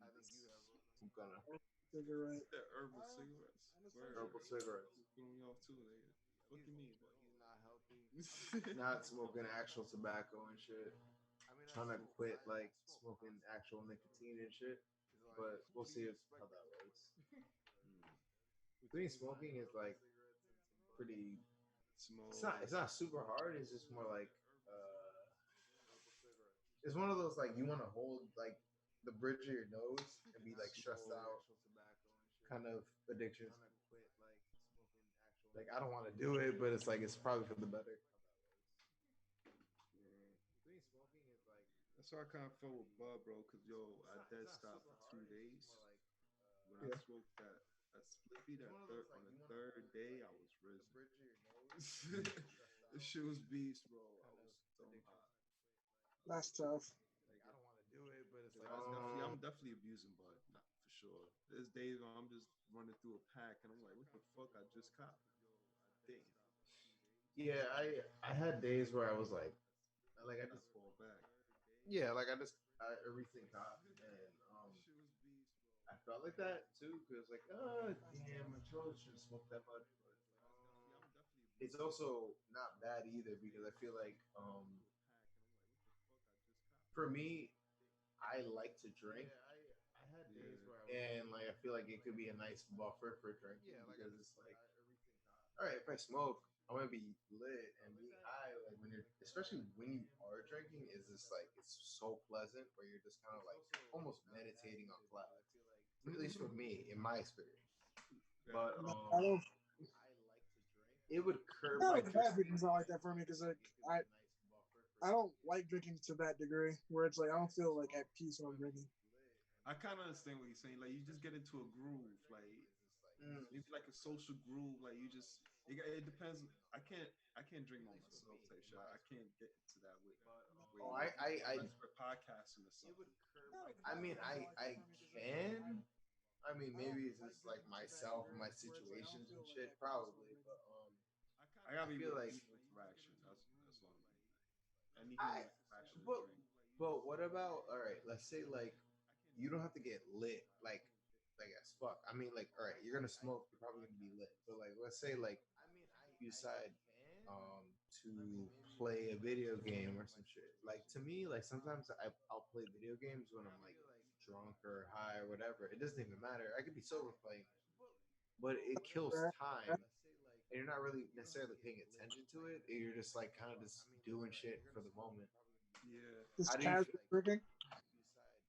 I'm gonna Cigarette. The herbal cigarettes. Word. herbal cigarettes. Putting me off too, nigga. What you mean, buddy? Not smoking actual tobacco and shit. Trying to quit like smoking actual nicotine and shit, but we'll see how that works. Hmm. Quitting smoking is like pretty. Smoke. It's not super hard. It's just more like it's one of those like you want to hold like the bridge of your nose and be like stressed Smoke. out kind of addictions. Like I don't want to do it, but it's like it's probably for the better. Yeah. That's how I kind of felt with Bud, bro. Cause yo, I dead stopped for 2 days. When I Yeah. smoked that spliffy, that third on the third day, I was risen. This shit was beast, bro. I was so hot. That's tough. Like I don't want to do it, but it's Cause like I'm definitely abusing Bud, not for sure. There's days where I'm just running through a pack and I'm like, what the fuck? I just caught. Damn. yeah, I had days where I was like I Gotta just fall back. yeah, like I everything caught and I felt like that too because like damn, I probably shouldn't smoke that much, but it's also not bad either because I feel like for me I like to drink Yeah. and like I feel like it could be a nice buffer for drinking because it's like all right if I smoke I'm gonna be lit and be high like when you're especially when you are drinking is just like it's so pleasant where you're just kind of like almost meditating on clouds at least for me in my experience Yeah. but No, I don't. it would curb Not my like bad drink. drinking's not like that for me because like I don't like drinking to that degree where it's like I don't feel like at peace when I'm drinking. I kind of understand what you're saying. Like you just get into a groove, like Mm. maybe like a social groove. Like you just it depends. I can't drink by myself type shit. I can't get into that way Oh, unless we're podcasting or something. Not like I mean, podcasting's not like that I for me because like can. I mean, I don't maybe it's like just like drinking to that myself and degree my where it's like I don't situations and feel like shit, at peace when I'm probably. drinking. But I gotta I be feel with like human interaction. That's what I'm meaning. I need I. human interaction to But drink. what about all right? Let's say like you don't have to get lit like as fuck. I mean, like all right, you're gonna smoke. You're probably gonna be lit. But like, let's say like you decide um to play a video game or some shit. Like to me, like sometimes I'll play video games when I'm like drunk or high or whatever. It doesn't even matter. I could be sober playing it, but it kills Right? time and you're not really necessarily paying attention to it. You're just like kind of just doing shit for the moment. Yeah, How Just do you? casual drinking.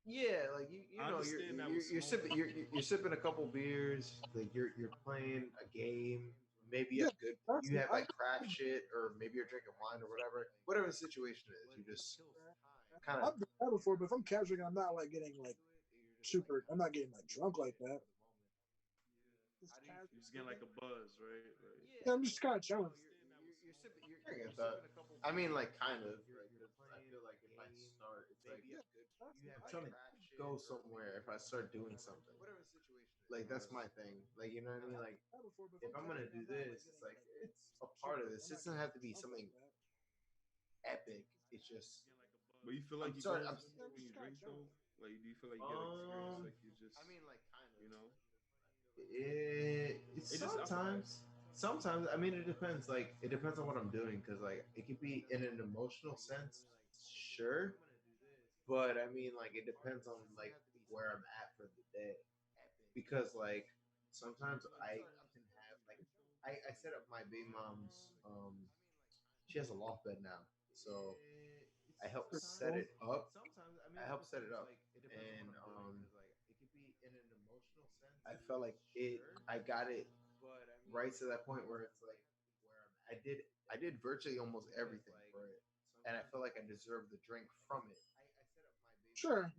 Yeah, like you I know understand that with you're sipping smoking. you're sipping a couple beers. Like you're playing a game. Maybe you Yeah, have good. that's You have I, like craft shit, or maybe you're drinking wine or whatever. Whatever the situation is, you just kind of I've done that before, but if I'm casual drinking, I'm not like getting like super. I'm not getting like drunk like that. Just You're casual just getting like drinking. a buzz, right? Like, Yeah, I'm just kind of chilling. I get that. I mean, like kind of, like 'cause I feel like if I start, it's like Yeah, that's I'm trying to go somewhere. If I start doing something, like that's my thing. Like you know what I mean? Like that before, but if if I'm I'm casual gonna drinking, do I'm not this, like it's getting like like it's a part of super. this. I'm It not doesn't getting have to like be drunk like something that. epic. It's just but you feel like I'm you sorry. go I'm Yeah, I'm when just you kind of drink chilling. though. Like, do you feel like you get an experience like you just, it's it just I feel, sometimes I mean it depends like it depends on what I'm doing because like it could be in an emotional sense sure but I mean like it depends on like where I'm at for the day because like sometimes I can have like I set up my baby mom's she has a loft bed now so I help Pretty set cool. it up I help set it up and I felt like it I got it right to that point where it's like I did virtually almost everything for it, and I feel like I deserve the drink from it. Sure.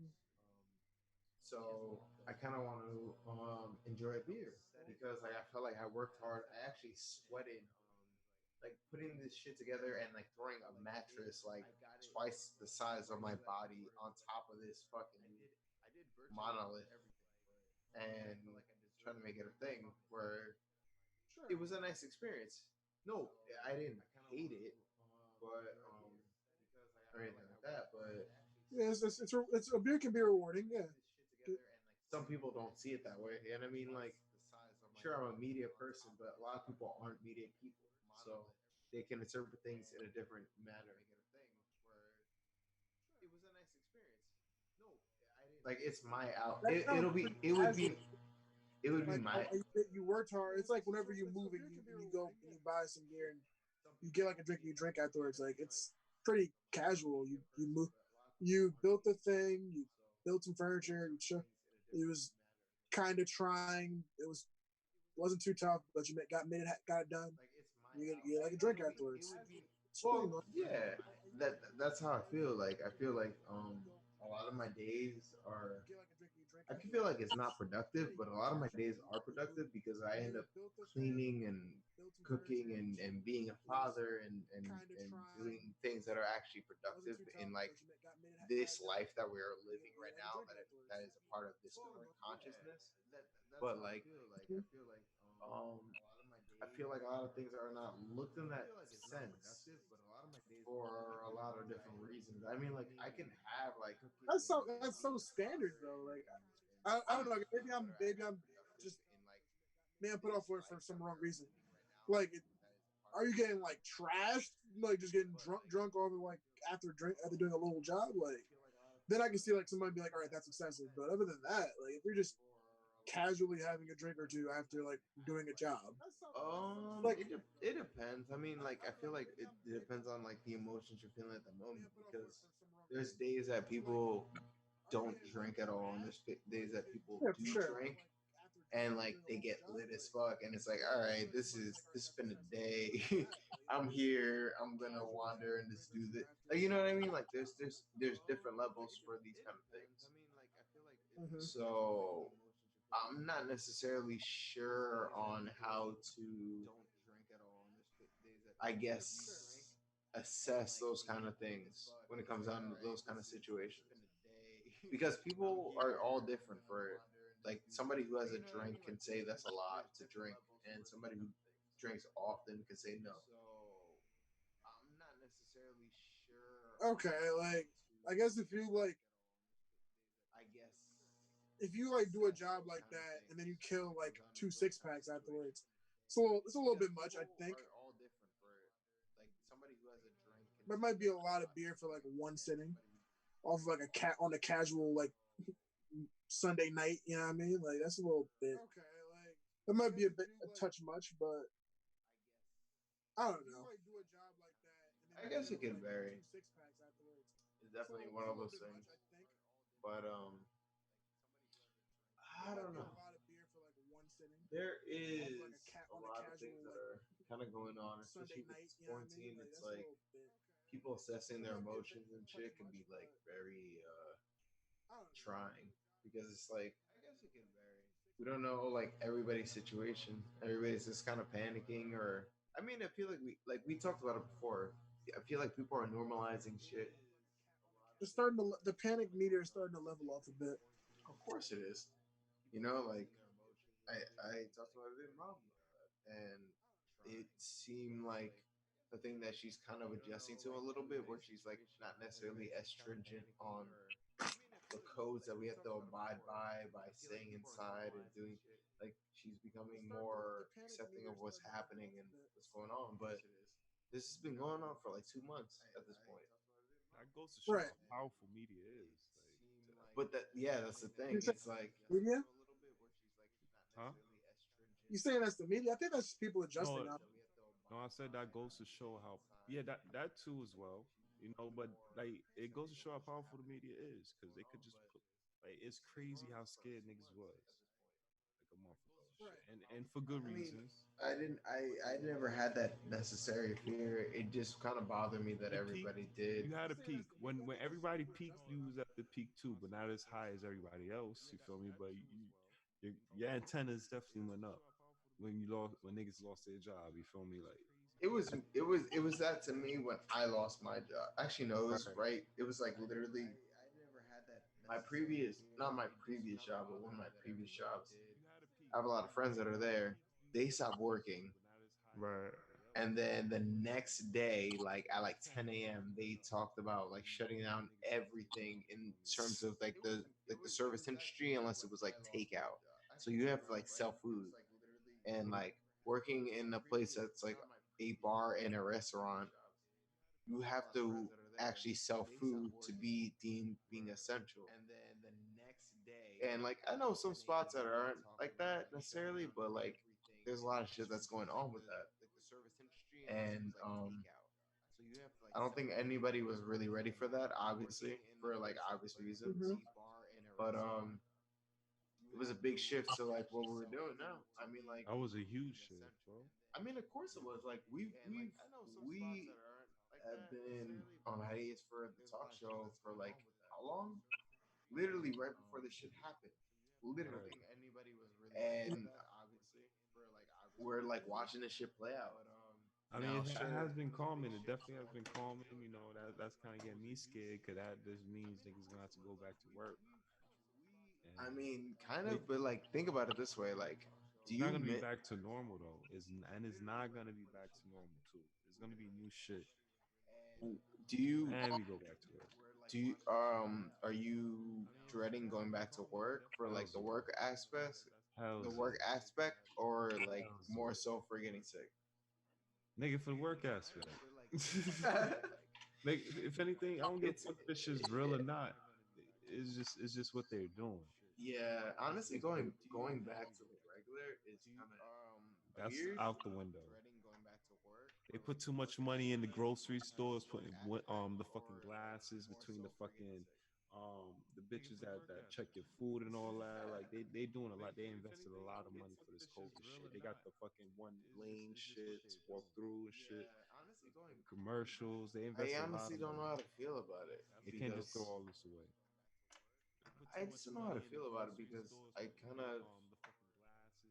So I kind of want to enjoy a beer because like I felt like I worked hard. I actually sweated like putting this shit together and like throwing a mattress like twice the size of my body on top of this fucking monolith and trying to make it a thing where it Sure. was a nice experience. No, I didn't hate it, but or anything like that. But Yeah, it's a beer can be rewarding. Yeah. some people don't see it that way. And I mean, like, sure, I'm a media person, but a lot of people aren't media people, so they can interpret things in a different manner. Like, it's my out. That sounds pretty casual. It would be Like my. you worked hard. It's like whenever you move and you go and you buy some beer and you get like a drink and you drink afterwards. Like it's pretty casual. You move, you built the thing. You built some furniture. It was kind of trying. It was wasn't too tough, but you got it done. You get like a drink afterwards. It's pretty Well, normal. yeah, that's how I feel. Like I feel like a lot of my days are. I can feel like it's not productive, but a lot of my days are productive because I end up cleaning and cooking and being a father and doing things that are actually productive in like this life that we are living right now that is a part of this current consciousness. But like um I feel like a lot of things are not looked in that sense for a lot of different reasons. I mean, like I can have like That's so standard though. Like I don't know. Maybe I'm just man put off for some wrong reason. Like, are you getting like trashed? Like just getting drunk over like after doing a little job? Like then I can see like somebody be like, all right, that's excessive. But other than that, like if you're just casually having a drink or two after like doing a job, like it depends. I mean, like I feel like it depends on like the emotions you're feeling at the moment because there's days that people don't drink at all, and there's days that people yeah, for do sure. drink and like they get lit as fuck, and it's like, all right, this has been a day. I'm here. I'm gonna wander and just do this. Like, you know what I mean? Like there's different levels for these kind of things. Mm-hmm. So I'm not necessarily sure on how to, I guess, assess those kind of things when it comes down to those kind of situations. Because people are all different for it. Like somebody who has a drink can say that's a lot to drink, and somebody who drinks often can say no. I'm not necessarily sure on Okay, how like to, I guess I guess, if you like do a assess job those like kind of that and then things you kill when it like comes down to two those six kind of packs situations. afterwards, it's a little Because bit much, I people think. are all different for it. Like somebody who has a drink can There say might be a that's a lot of lot beer to for like drink, one and sitting somebody who off of like a cat on a casual like Sunday night. You know what I mean? Like that's a little bit. That might be a touch much, but I don't know. I guess it could vary. It's definitely one of those things. But I don't know. There is a lot of things that are kind of going on, especially with this quarantine. It's like people assessing their emotions and shit can be like very trying because it's like we don't know like everybody's situation. Everybody's just kind of panicking, or I mean, I feel like we talked about it before. I feel like people are normalizing shit. It's starting to the panic meter is starting to level off a bit. Of course it is. You know, like I talked about it with mom about that, and it seemed like the thing that she's kind of adjusting to a little bit, where she's like not necessarily as stringent on the codes that we have to abide by staying inside and doing. Like she's becoming more accepting of what's happening and what's going on, but this has been going on for like 2 months at this point. That goes to show Right. how powerful media is. Like, But that, yeah, that's the You thing. say It's like media? huh? You saying that's the media? I think that's people adjusting No, now. no, I said that goes to show how. Yeah, that too as well. But like it goes to show how powerful the media is because they could just put like it's crazy how scared niggas was like a month ago and shit, and for good I mean, reasons. I never had that necessary fear. It just kind of bothered me that It peaked. everybody did. You had a peak when everybody peaked. You was at the peak too, but not as high as everybody else. You feel me? But your antennas definitely went up when niggas lost their job. You feel me? Like It was that to me when I lost my job. Actually, no, it was right, right. It was like literally my previous, not my previous job, but one of my previous jobs. I have a lot of friends that are there. They stopped working, right. and then the next day, like at like 10 a.m., they talked about like shutting down everything in terms of like the service industry, unless it was like takeout. So you have to like sell food and like working in a place that's like a bar and a restaurant. You have to actually sell food to be deemed being essential. And like I know some spots that aren't like that necessarily, but like there's a lot of shit that's going on with that. And I don't think anybody was really ready for that, obviously, for like obvious reasons. Mm-hmm. But it was a big shift to like what we were doing now. I mean, like, That was a huge shift, bro. I mean, of course it was. Like, we have been on hiatus for the talk show for like how long? Literally right before this shit happened. Right. Literally. And we're like watching this shit play out. I mean, Now, it sure. has been calming. It definitely has been calming. You know, that's kind of getting me scared because that just means niggas gonna have to go back to work, I and mean, kind they, of, but like, think about it this way: like, do it's not you gonna be mi- back to normal though. And it's not gonna be back to normal too. It's gonna be new shit, do you and we go back to work. are you dreading going back to work for like Hell's yeah, the hell's work yeah, aspect, or like hell's more yeah. so for getting sick? Nigga, for the work aspect. Like, if anything, I don't give a It's fuck if this shit's real or not. It's just what they're doing. Yeah, honestly, It's what going back to the regular is kind of that's weird. out the window. They put too much money in the grocery stores, putting the fucking glasses between the fucking the bitches that check your food and all that. Like they doing a lot. They invested a lot of money for this COVID shit. They got the fucking one lane shit to walk through and shit. Commercials. They I invested a lot honestly of don't know money. how to feel about it They can't just throw because all this away. I just don't know how to feel about it because I kind of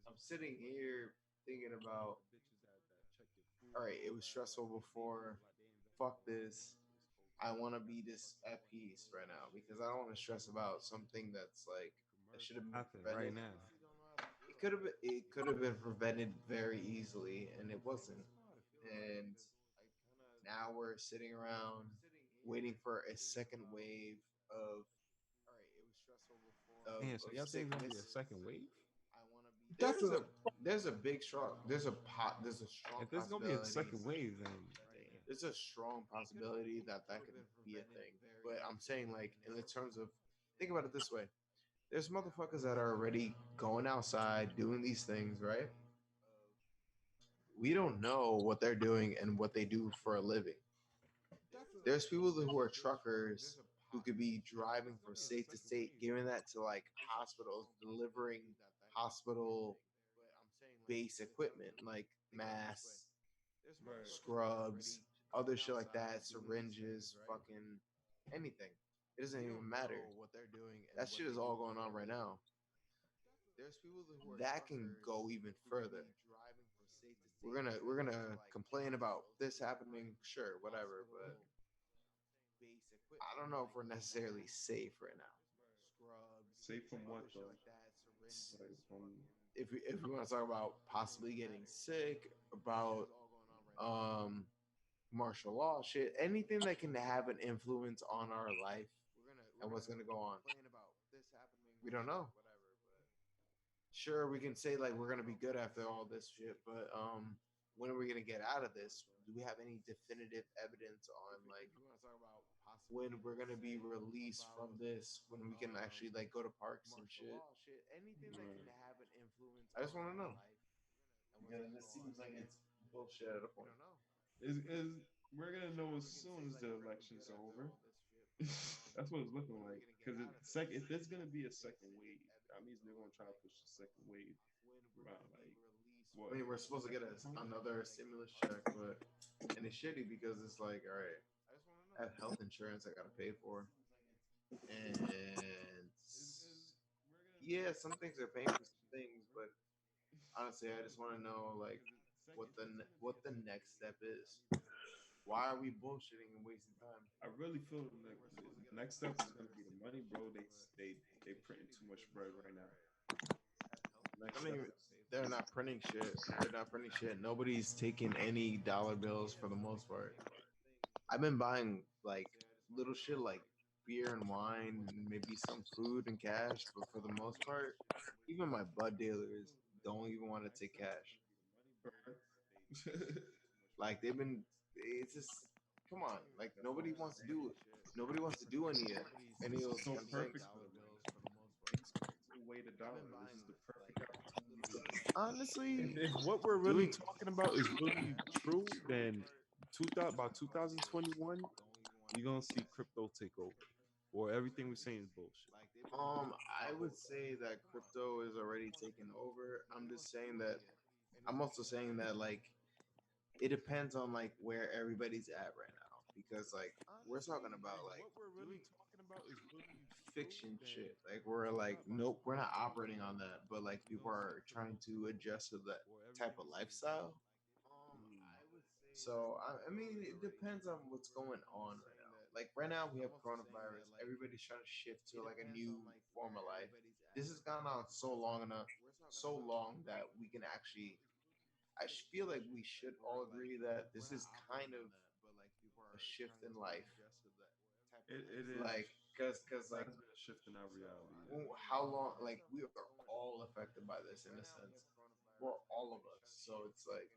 I'm sitting here thinking about, all right, it was stressful before. Fuck this. I want to be this at peace right now because I don't want to stress about something that's like that should have been Happen right prevented. now. It could have been prevented very easily, and it wasn't. And now we're sitting around waiting for a second wave of Damn, so y'all think it's gonna be a sickness. second wave? There's a Definitely. there's a strong If there's gonna be a possibility. second wave, then damn. There's a strong possibility that that could be a thing. But I'm saying, like, in the terms of, think about it this way: there's motherfuckers that are already going outside doing these things, right? We don't know what they're doing and what they do for a living. Definitely. There's people who are truckers who could be driving from state to state, giving that to like hospitals, delivering hospital base equipment like masks, Right. scrubs, other shit like that, syringes, fucking anything. It doesn't even matter. That shit is all going on right now. That can go even further. We're gonna complain about this happening, sure, whatever, but I don't know if we're necessarily safe right now. Safe from what though? Like from If we want to talk about possibly getting sick, about um martial law shit, anything that can have an influence on our life and what's gonna go on, we don't know. Sure, we can say like we're gonna be good after all this shit, but when are we gonna get out of this? Do we have any definitive evidence on like when we're gonna be released from this? When we can actually like go to parks and shit? right. I just want to know because it seems like it's bullshit at a point. Is we're gonna know as soon as the election's over. That's what it's looking like. Because if there's gonna be a second wave, that means they're gonna try to push the second wave around like I what mean, we're supposed to get September? another stimulus check, but and it's shitty because it's like, all right, I have health insurance I gotta pay for, and yeah, some things are paying for some things, but honestly, I just want to know like what the next step is. Why are we bullshitting and wasting time? I really feel the next step is gonna be the money, bro. They printing too much bread right now. I Next step mean, is they're not printing shit. They're not printing shit. Nobody's taking any dollar bills for the most part. I've been buying like little shit like beer and wine, and maybe some food and cash, but for the most part, even my bud dealers don't even want to take cash. Like they've been, it's just come on. Like that's what I'm saying. nobody wants to do any This of is those so kind of things. perfect for them right now. They way the dollar. This is the perfect opportunity to. Honestly, If what we're really doing talking about is really true, then about 2021, you're gonna see crypto take over, or everything we're saying is bullshit. I would say that crypto is already taken over. I'm just saying that I'm also saying that like it depends on like where everybody's at right now because like we're Honestly, talking like about like what we're really doing talking about is really true. fiction Then shit. Like we're it's like not about nope, we're not people operating on that, but like people feeling are trying to sentimental adjust to that or type everything of is getting better. lifestyle. Mm. So I mean, it depends on what's going on right now. Like right now, we have coronavirus. Everybody's trying to shift to like a new form of life. This has gone on so long enough, so long that we can actually. Feel like we should all agree that this is kind of a shift in life. It is. Like, cause There like, has been a shift in our reality. Yeah. how long? Like, we are all affected by this in a sense. We're all of us. So it's like,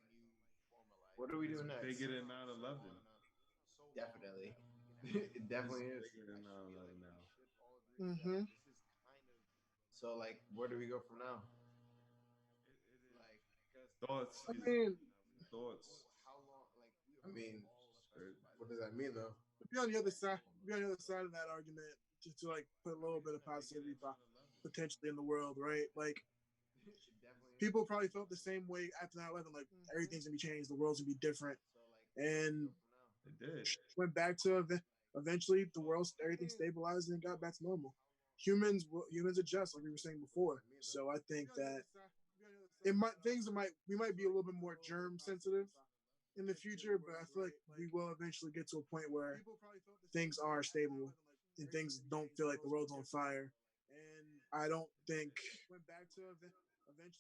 what do we It's do next? bigger than 9/11. Definitely. It It's definitely is. bigger than 9/11 now. Mm-hmm. So like, where do we go from now? Thoughts, I Caesar. mean, Thoughts. I mean, It's crazy. what does that mean though? be on the other side, be on the other side of that argument, just to like put a little bit of positivity potentially in the world, right? Like people probably felt the same way after 9/11, like everything's gonna be changed, the world's gonna be different, and It did. went back to eventually the world, everything stabilized and got back to normal. Humans adjust, like we were saying before. So I think that it might things might we might be a little bit more germ sensitive in the future, but I feel like we will eventually get to a point where things are stable and things don't feel like the world's on fire. I don't think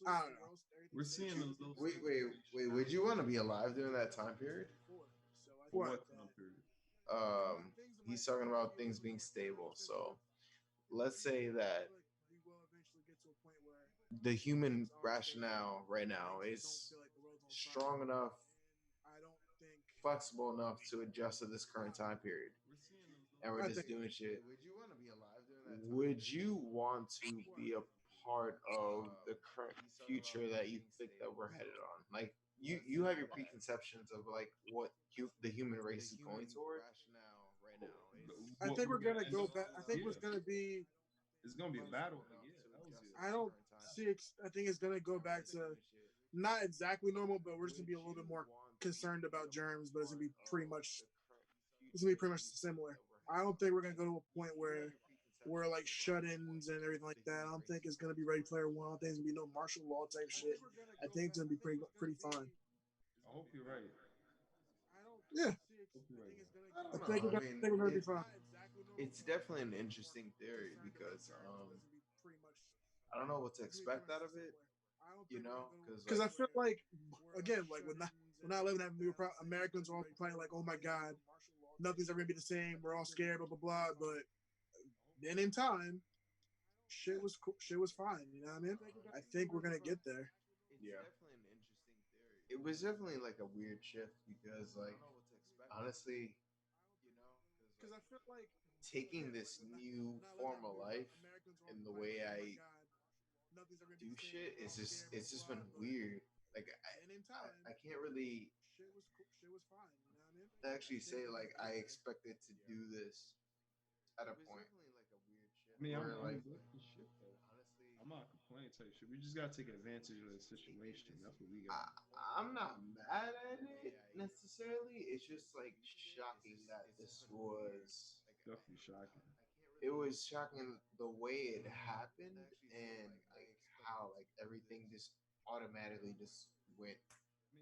I don't know. We're Would seeing you a little wait? Would you want to be alive during that time period? for What? what time period? He's talking about things being stable. So let's say that the human rationale right now is strong enough, flexible enough to adjust to this current time period, We're seeing a little and we're I just think doing shit. Would you want to be a part of the current future that you think that we're headed on? Like you have your preconceptions of like what the human race is going toward. I what think we're we're gonna gonna end go up. back. I think Yeah, it's gonna be. it's gonna be a battle. Like, yeah, that was it. I don't see. I think it's gonna go back to not exactly normal, but we're just gonna be a little bit more concerned about germs. But it's gonna be pretty much. It's gonna be pretty much similar. I don't think we're gonna go to a point where we're like shut-ins and everything like that. I don't think it's gonna be Ready Player One. I don't think it's gonna be no martial law type shit. I think it's gonna be pretty fine. I hope you're right. Yeah, Hope you're right, man. I I don't know. think I mean, we're gonna be fine. it's definitely an interesting theory because I don't know what to expect out of it. You know, because Because like I feel like again, like when I live in that, we were Americans were all probably like, oh my god, nothing's ever gonna be the same. We're all scared, blah blah blah. But then in time, shit was fine. You know what I mean? I think we're gonna get there. yeah, it was definitely like a weird shift because like honestly, taking this new form of life and the way I do shit is just it's just been weird. Like I can't really actually say like I expected to do this at a point I mean, where I'm like with the shit though. I'm not complaining type shit. We just gotta take advantage of the situation. That's what we I, got. I'm not mad at it necessarily. It's just like shocking that this was. Definitely shocking. It was shocking the way it happened and like how like everything just automatically just went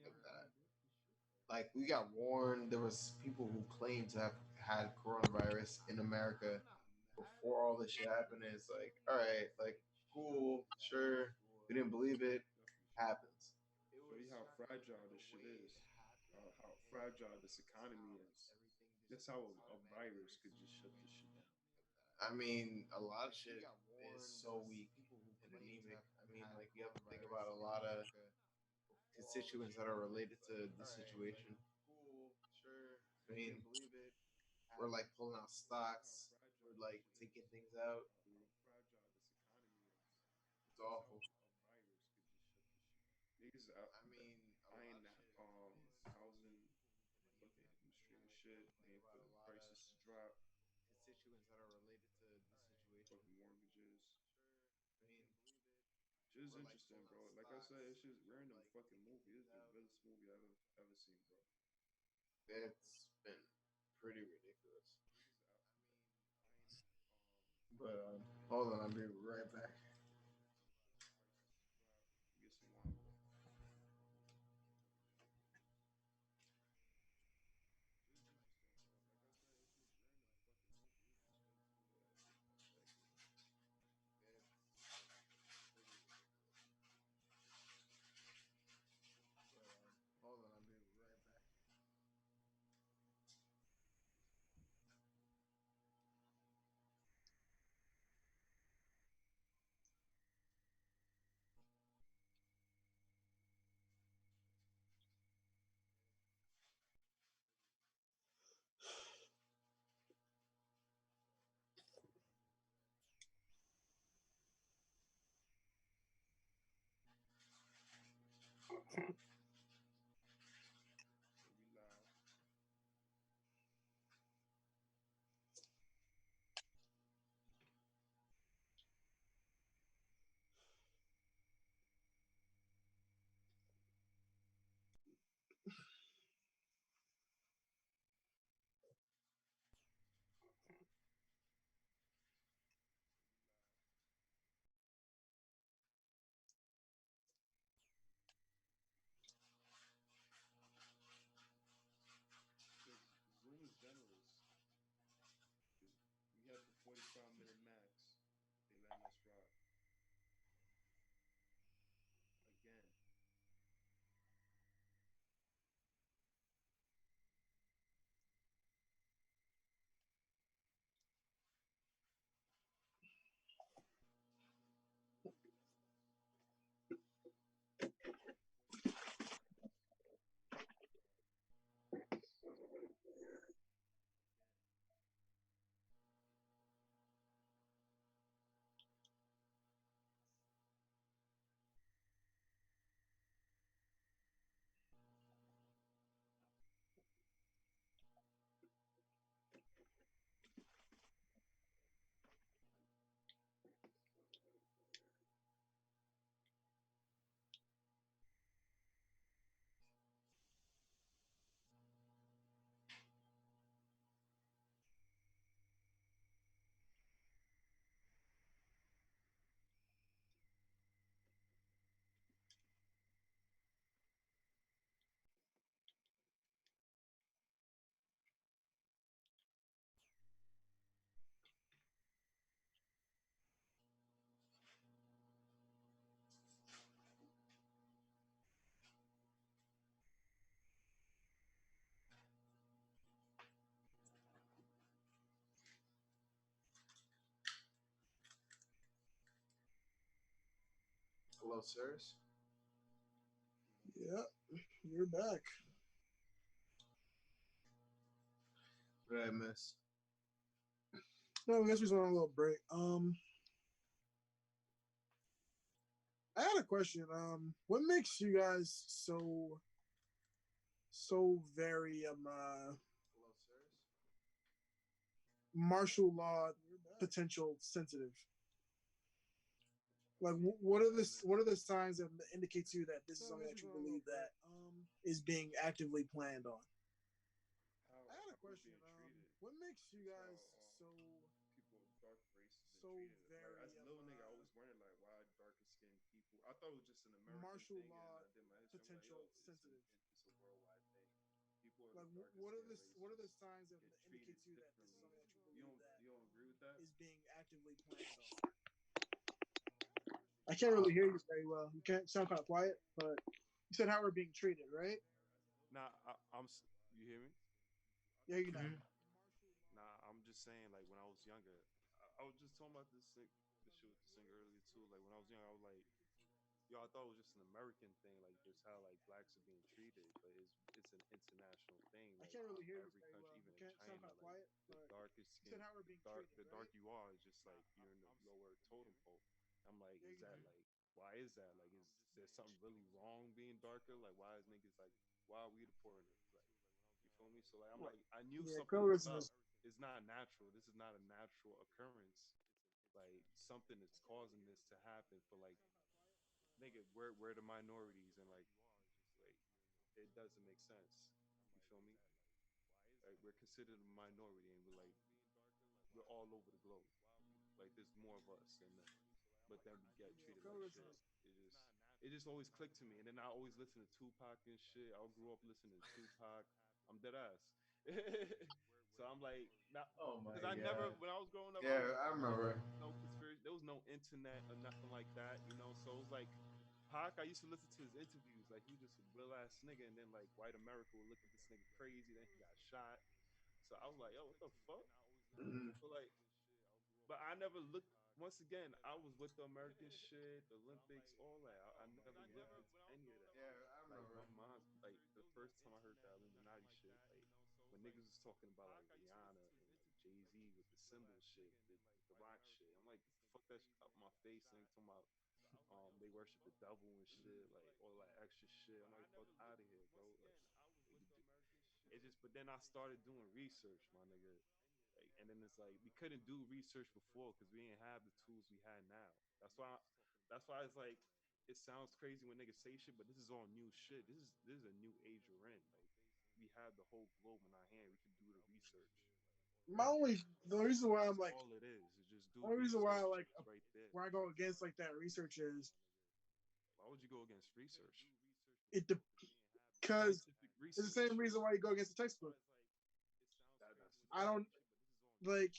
like that. Like we got warned. There was people who claimed to have had coronavirus in America before all this shit happened. And it's like, all right, like cool, sure. We didn't believe it. Happens. Show you how fragile this shit is. How fragile this economy is. That's how a virus could just shut this shit down. I mean, a lot of shit is so weak and anemic. I mean, like you have to think about a lot of constituents that are related to the situation. I mean, we're like pulling out stocks. We're like taking things out. It's awful. Niggas buying that housing fucking industry and shit, waiting for the prices to drop, fucking mortgages. It's interesting, bro. Like I said, it's just random fucking movie. It's the realest movie I've ever seen, bro. It's been pretty ridiculous. Niggas out. I mean, I ain't But hold on, I'll be right back. prices drop. Get some wine, bro. It's interesting, bro. Like I said, it's just random fucking movie. It's the realest movie I ever actually seen. It's pretty ridiculous. But hold on, I'll be right back. Get some wine, bro. So we live. So we live. Because Zoom is generous. Because we had the 45-minute max. They letting us rock again. The 45-minute max. They letting us rock again. Hello, sirs. Yeah, you're back. What did I miss? No, I guess we just went on a little break. I had a question. What makes you guys so very Hello, sirs. martial law potential sensitive? Like, what are the signs that indicate to you that this is So I something guess that we're you going a little believe break. that is being actively planned on? How I had a are we question. being treated? What makes you How guys people of dark races been so treated? Like very as a little nigga, I always wondered like why darker skinned people. I thought it was just an American martial thing, and then law I did my history. I'm like, potential yo, sensitive? it's a worldwide thing. People of Like, the darker what are skin the race just signs that get indicate treated to you that this is differently. something that you believe that You don't agree with that? is being actively planned on? I can't really hear you very well. You can't sound kind of quiet, but you said how we're being treated, right? Nah, you hear me? Yeah, you know. Mhm. Nah, I'm just saying like when I was younger, I was just talking about this shit with the singer earlier too. Like when I was young, I was like, yo, I thought it was just an American thing, like just how like blacks are being treated, but it's an international thing. I Like can't really hear you every very country, well. even You in can't sound China, kind of like quiet, the but darkest you said skin, how we're being treated, the right? dark you are is just like you're in the lower totem pole. I'm like, Yeah, is you that know. Mhm. like why is that? Like, is there something really wrong being darker? Like, why is niggas like why are we the poor niggas? Like, you feel me? So like, I'm Right. like, I knew Yeah, something was colorism up. is. It's not natural. This is not a natural occurrence. Like something is causing this to happen for like nigga, we're the minorities, and like it doesn't make sense. You feel me? Like we're considered a minority, and we're all over the globe. Like there's more of us than them, but then we get Yeah, treated like colorism shit. is It just always clicked to me, and then I always listen to Tupac and shit. I grew up listening to Tupac. I'm dead ass. So I'm like, not Oh my because I never, god. when I was growing up, I Yeah, was I remember. no conspiracy. There was no internet or nothing like that, you know. So it was like Pac. I used to listen to his interviews. Like he was just a real ass nigga, and then like white America would look at this nigga crazy. Then he got shot. So I was like, yo, what the fuck? Mhm. But I never looked. Once again, I was with the American shit, the Olympics, all that. I never looked into any of that. Yeah, I Like remember. my mom, like the first time I heard that Illuminati shit, like when niggas was talking about like Rihanna and like Jay Z with the symbol shit, with the rock shit. I'm like, get the fuck that shit out my face. And talking about they worship the devil and shit, like all that extra shit. I'm like, fuck out of here, bro. Like, it just. But then I started doing research, my nigga. Like, and then it's like we couldn't do research before because we didn't have the tools we had now. That's why. That's why it's like it sounds crazy when niggas say shit, but this is all new shit. This is a new age we're in. Like we have the whole globe in our hand. We can do the research. my only the reason why I'm That's like all it is just do only reason why I research. like It's right there. where I go against like that research is Why would you go against research? it because Scientific it's the same research. reason why you go against the textbook. That's a I fact. don't like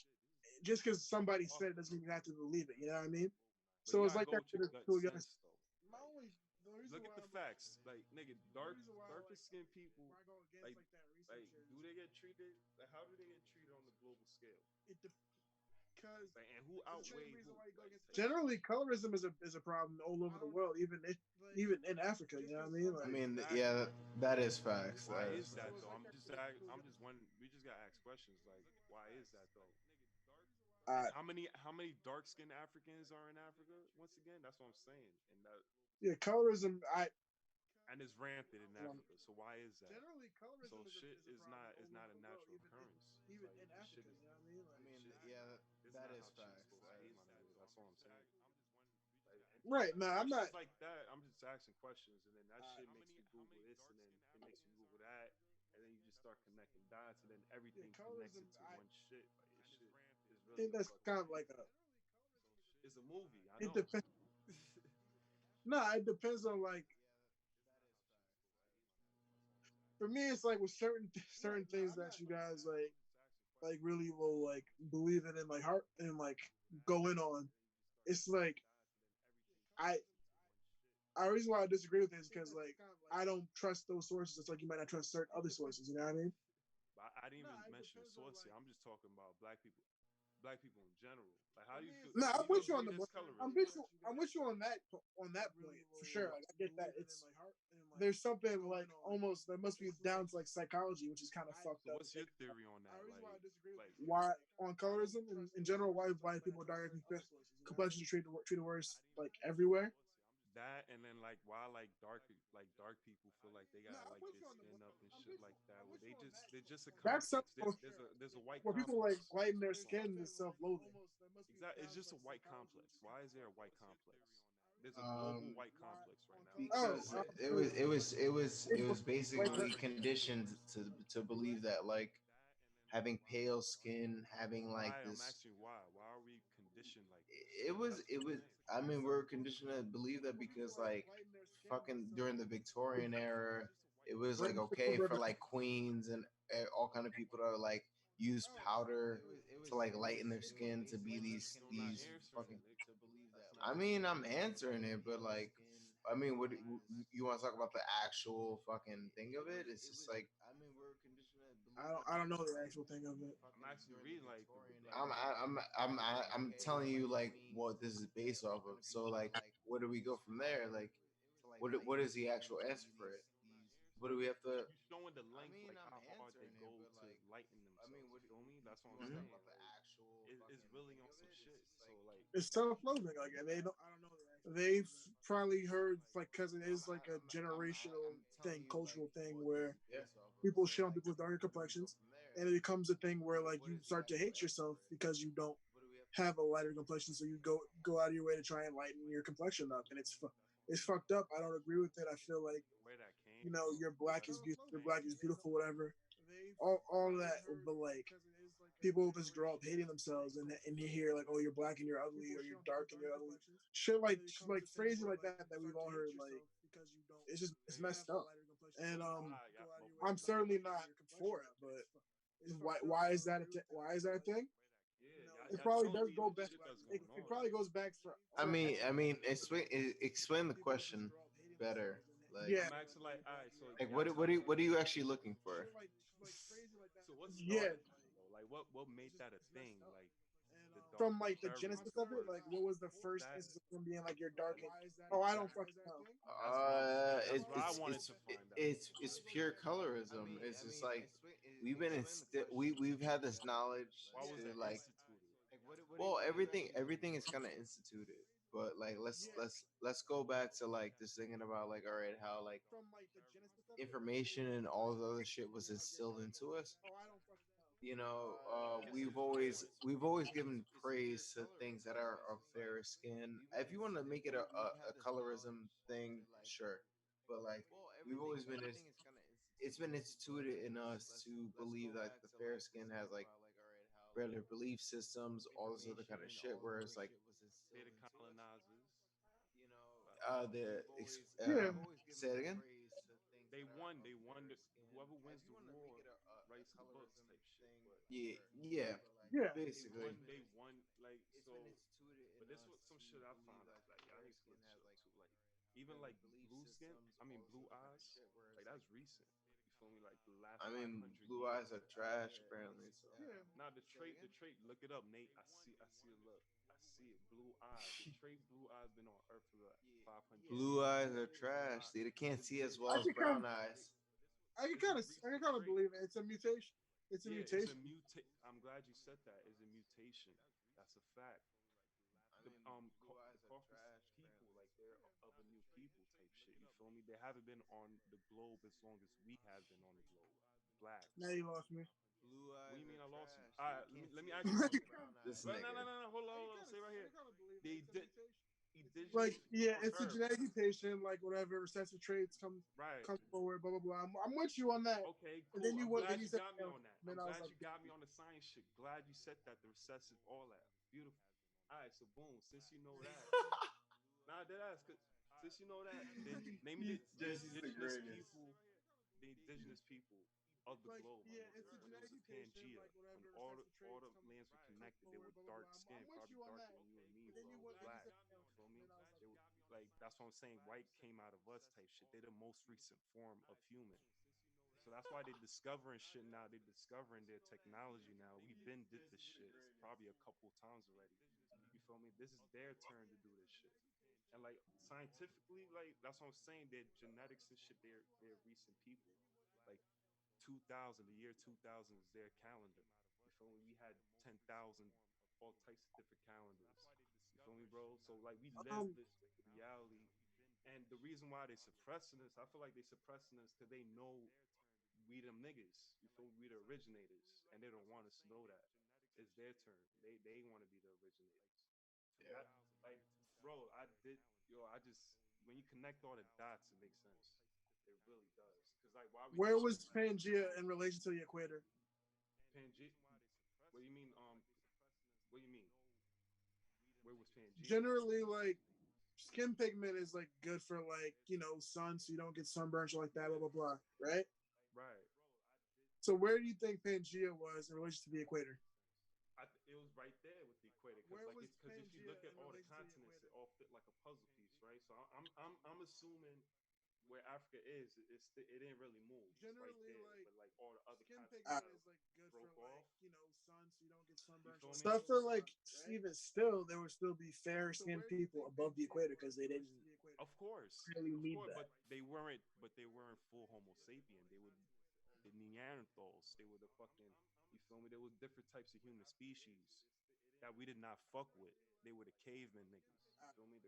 just because somebody Oh, said it doesn't mean you have to believe it. You know what I mean? but you So it's gotta like go that with your to gut a young. sense though. My Like only the reason look at why the I'm like facts. Like nigga, the only reason why I darker like skinned people, where I go against like like that like research do is they get treated? Like how do they get treated on the global scale? because Like and who it's the same outweigh reason who? why you go Like against. type shit. Generally, colorism is a problem all over the world, even in Africa. You know what I mean? I Like, mean, Exactly. yeah, that is facts. Why That is is facts. that though? I'm just one. We just gotta ask questions like why is that though? And uh, how many dark skinned Africans are in Africa? Once again, that's what I'm saying. yeah, colorism. And it's rampant in Um, Africa. So why is that? generally, So colorism shit is a problem all is over not a the world, natural occurrence. It's even like in this shit Africa. is You know what I mean? I Like, mean, shit. yeah, It's that not is how shit's facts. supposed to That be, is my nigga. facts. That's all I'm saying. Like, and right? No, I'm not. questions like that, I'm just asking questions, and then that Uh, shit makes me Google this, and then it makes you Google that, and then you just start connecting dots, and then yeah, everything connects colorism. into one shit. Like this shit is I really think a that's fucking. kind of like a. It's a movie. I It know. depends. No, it depends on like. For me, it's like with certain things that you guys like really will like believe in and like heart and like go in on. It's like I I reason why I disagree with this is because like I don't trust those sources. It's like you might not trust certain other sources. You know what I mean? But I didn't even mention the source here. I'm just talking about black people in general. Like, how do you feel? No, Do I'm you with you on agree the. there's colorism? I'm with you on that point for sure. Like I get that. It's there's something like almost that must be down to like psychology, which is kind of fucked So, up. what's your theory on that? Like, Why on colorism in general? Why people with darker complexions are treated worse like everywhere? that, and then like why like dark people feel like they gotta like their skin up and shit like that. Where they're just a That's complex. something There's a white where people like complex. lighten their skin is self-loathing. Exactly. It's just a white complex. Why is there a white complex? There's a global Um, white complex right now. Oh, because it was basically like conditioned to believe that like having pale skin, having like Why? I'm this. asking you why. Why are we conditioned like this? That's It what I'm was. saying. I mean, we're conditioned to believe that because like fucking during the Victorian era, it was like okay for like queens and all kind of people to like use powder to like lighten their skin to be You're not these answering fucking. it, nigga. That's I not. mean, I'm answering it, but like, I mean, what you want to talk about the actual fucking thing of it? It's just like I don't know the actual thing of it. I'm actually reading like I'm telling you like what this is based off of. So like, where do we go from there? Like, what is the actual answer for it? What do we have to? you showing the length, like how hard they go to lighten themselves. You feel me? That's what I'm saying. Like, it's really on some shit. So like, It's self-loathing. Like and they don't. They've probably heard like because it is like a generational thing, cultural thing where Yeah. people shit on people with darker complexions, and it becomes a thing where like you start to hate yourself because you don't have a lighter complexion, so you go out of your way to try and lighten your complexion up, and it's fucked up. I don't agree with it. I feel like where that came you know from. That's what I'm you're saying. black is beautiful, whatever. All of that, but like people just grow up hating themselves, and you hear like, oh, you're black and you're ugly, or you're dark and you're ugly, shit like phrasing like that we've all heard. Like it's messed up, and Y'all smoke I'm weed. certainly not for it. But why is that why is that a thing? Yeah, It y'all probably telling does me go the back. shit that's going It on. probably goes back I for mean, explain the question better. Like, yeah I'm asking like, all right, so like y'all telling me what are you actually looking for? so what yeah. started that though? Like what made that a thing? Like the dark From like the fairies, genesis the of it, first like what was the first that instance of them being like you're dark and oh I don't exactly fucking know. that's what I'm saying. That's It, what I wanted to find out. it's pure colorism. It's just like we've had this knowledge Why was to that like, instituted? well, everything is kind of instituted, but like let's go back to like just thinking about like, all right, how like information and all the other shit was instilled into us. You know, we've always given praise to things that are of fairer skin. If you want to make it a colorism thing, sure, but like we've always been it's been instituted in us to believe that the fair skin has like better belief systems, all this other kind of shit. Whereas like They're the colonizers. Uh, the Yeah, say it again. they won. They won. Whoever wins the war writes the books type shit. But Yeah, yeah, yeah. they basically. won. They won. Like so. But this was some shit I found out. Like y'all need to look shit up too. Like even like blue skin. I mean blue eyes. Like that's recent. You feel me? Like the last I mean, blue500 years. eyes are trash, apparently. So Yeah. Now the trait. The trait. Look it up, Nate. I see. I see it. Look. I see it. Blue eyes. The trait blue eyes been on Earth for like 500 blue years. eyes are trash. They can't see as well I as can kind of, brown eyes. This is I can recent kind of trait. believe it. It's a mutation. It's a Yeah, it's a mutation. mutate. I'm glad you said that. It's a mutation. That's a fact. The Caucasus people, like they're of a new people type shit. You feel me? They haven't been on the globe as long as we have been on the globe. Now Blacks. you lost me. Blue What do eyes you are mean I lost you? trash. All They right, can't let me see ask as you well as something. brown eyes. This Well, no, nigga. no, no, no. Hold on. Stay right here. They did Like indigenous yeah, on it's a Earth, genetic mutation. Like whatever recessive traits right? come forward. Blah blah blah. I'm with you on that. Okay, And cool. I'm then glad you you said got me no. on that. Then I'm I was glad like, you got me on the science shit. Glad you said that. The recessive, all that. Beautiful. All right, so boom. Since you know that, nah, dead ass. Since you know that, then name me the Jesse's the indigenous greatest. people, the indigenous people of the globe, my nigga. When it was a Pangea, when all the lands were connected, they were dark skinned, probably darker than you and me, bro. Black. You feel me? They were like that's what I'm saying. White came out of us type shit. They're the most recent form of human. So that's why they're discovering shit now. They're discovering their technology now. We've been did this shit probably a couple times already. You feel me? This is their turn to do this shit. And like scientifically, like that's what I'm saying. Their genetics and shit, they're recent people. Like 2000, the year 2000 is their calendar. You feel me? We had 10,000 all types of different calendars. You feel me, bro? So like we live um, this reality. And the reason why they suppressing us, I feel like they suppressing us because they know we them niggas. You feel me? We the originators, and they don't want us to know that. It's their turn. They want to be the originators. Yeah. That like, bro, I did yo. I just when you connect all the dots, it makes sense. It really does. Cause like, why we where think was Pangea in relation to the equator? Pangea? What do you mean? What do you mean? Where was Pangea? Generally, like skin pigment is like good for like sun, so you don't get sunburned, shit like that. Blah blah blah. Right. Right. So where do you think Pangea was in relation to the equator? It was right there with the equator because like if because if you look at all the continents, it all fit like a puzzle piece, right? So I'm assuming where Africa is, it didn't really move. It's right there, but like all the other continents Uh, kind of broke off. You feel me? stuff for like even still, there would still be fair skinned people above the equator because they didn't really Of need course, that. but they weren't full Homo sapien. They were the Neanderthals. They were the fucking. You feel me? There was different types of human species that we did not fuck with. They were the caveman niggas. You feel me?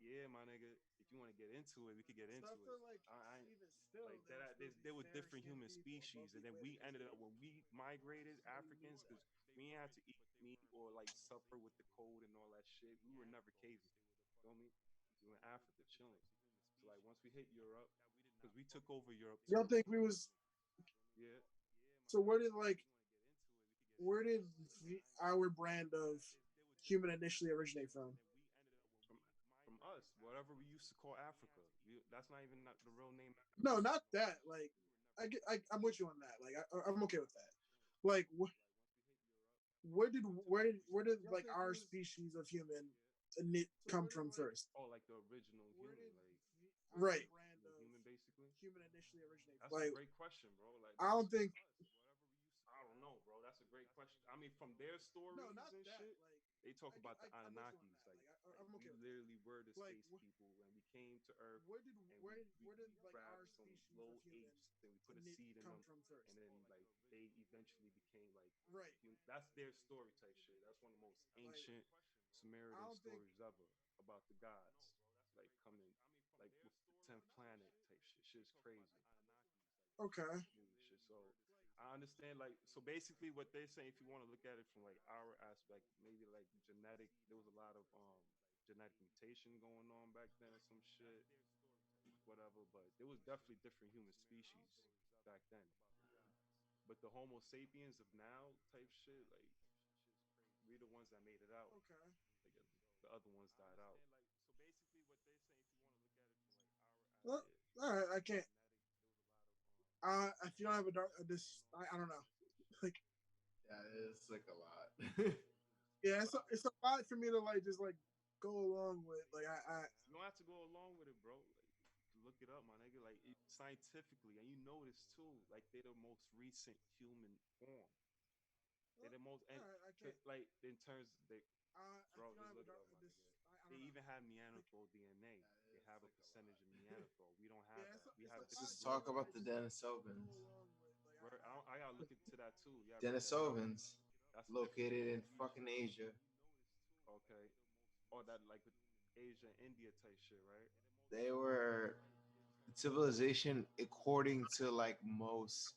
Yeah, my nigga. If you want to get into it, we could get into it. I ain't like that. There were different human species, and then we ended up when we migrated Africans because we ain't had to eat meat or like suffer with the cold and all that shit. We were never cavemen. Feel me? We were in Africa chilling. So like once we hit Europe, because we took over Europe You don't too. think we was Yeah, so? Where did our brand of human initially originate from? from from us, whatever we used to call Africa. That's not even not the real name No, Africa. not that. Like, I'm with you on that. Like, I'm okay with that. Like, where did like our species of human come from first? Oh, like the original human, like Right. the human basically. Human initially originated. That's a Like, great question, bro. Like I don't that's think. I don't know, bro. That's a great question. I mean, from their No, stories not and that. shit, Like, they talk about the I'm with you on Anunnakis. that. Like, Like I'm we okay with that. literally were the Like, space people, and we came to Earth, and where did we like grabbed our some species of low human apes, and we put a seed in come them, from and first? then like they eventually became like Right. that's their story type shit. That's one of the most Like, ancient I Samaritan don't think. stories ever about the gods, like coming like with the 10th planet type shit. Shit's crazy. Okay. Really shit. So I understand like so basically what they're saying if you want to look at it from like our aspect, maybe like genetic there was a lot of genetic mutation going on back then or some shit, whatever, but there was definitely different human species back then. But the Homo sapiens of now type shit, like we the ones that made it out. Okay. Like the other ones died out. Well, Yeah. all right. I can't. If you don't have a dark, this I don't know. Like, Yeah, it's like a lot. yeah, it's a lot for me to like just like go along with. Like, You don't have to go along with it, bro. Like, look it up, my nigga. Like scientifically, and you know this too. Like they're the most recent human form. They're well, the most, all and right. I can't. like in terms, they, If bro, you don't just have a look it dark, up, my this nigga. I They don't know. even have Like, Neanderthal DNA. They have a percentage of Neanderthal. We don't have yeah, that. We it's a have Let's lot different just for me blood talk to like about the types. just go Denisovans. along with. Like, Where I gotta look into that too. You gotta bring that up. Denisovans, That's a different located in species. fucking Asia. Okay. Or that like with Asia and India type shit, right? They were civilization according to like most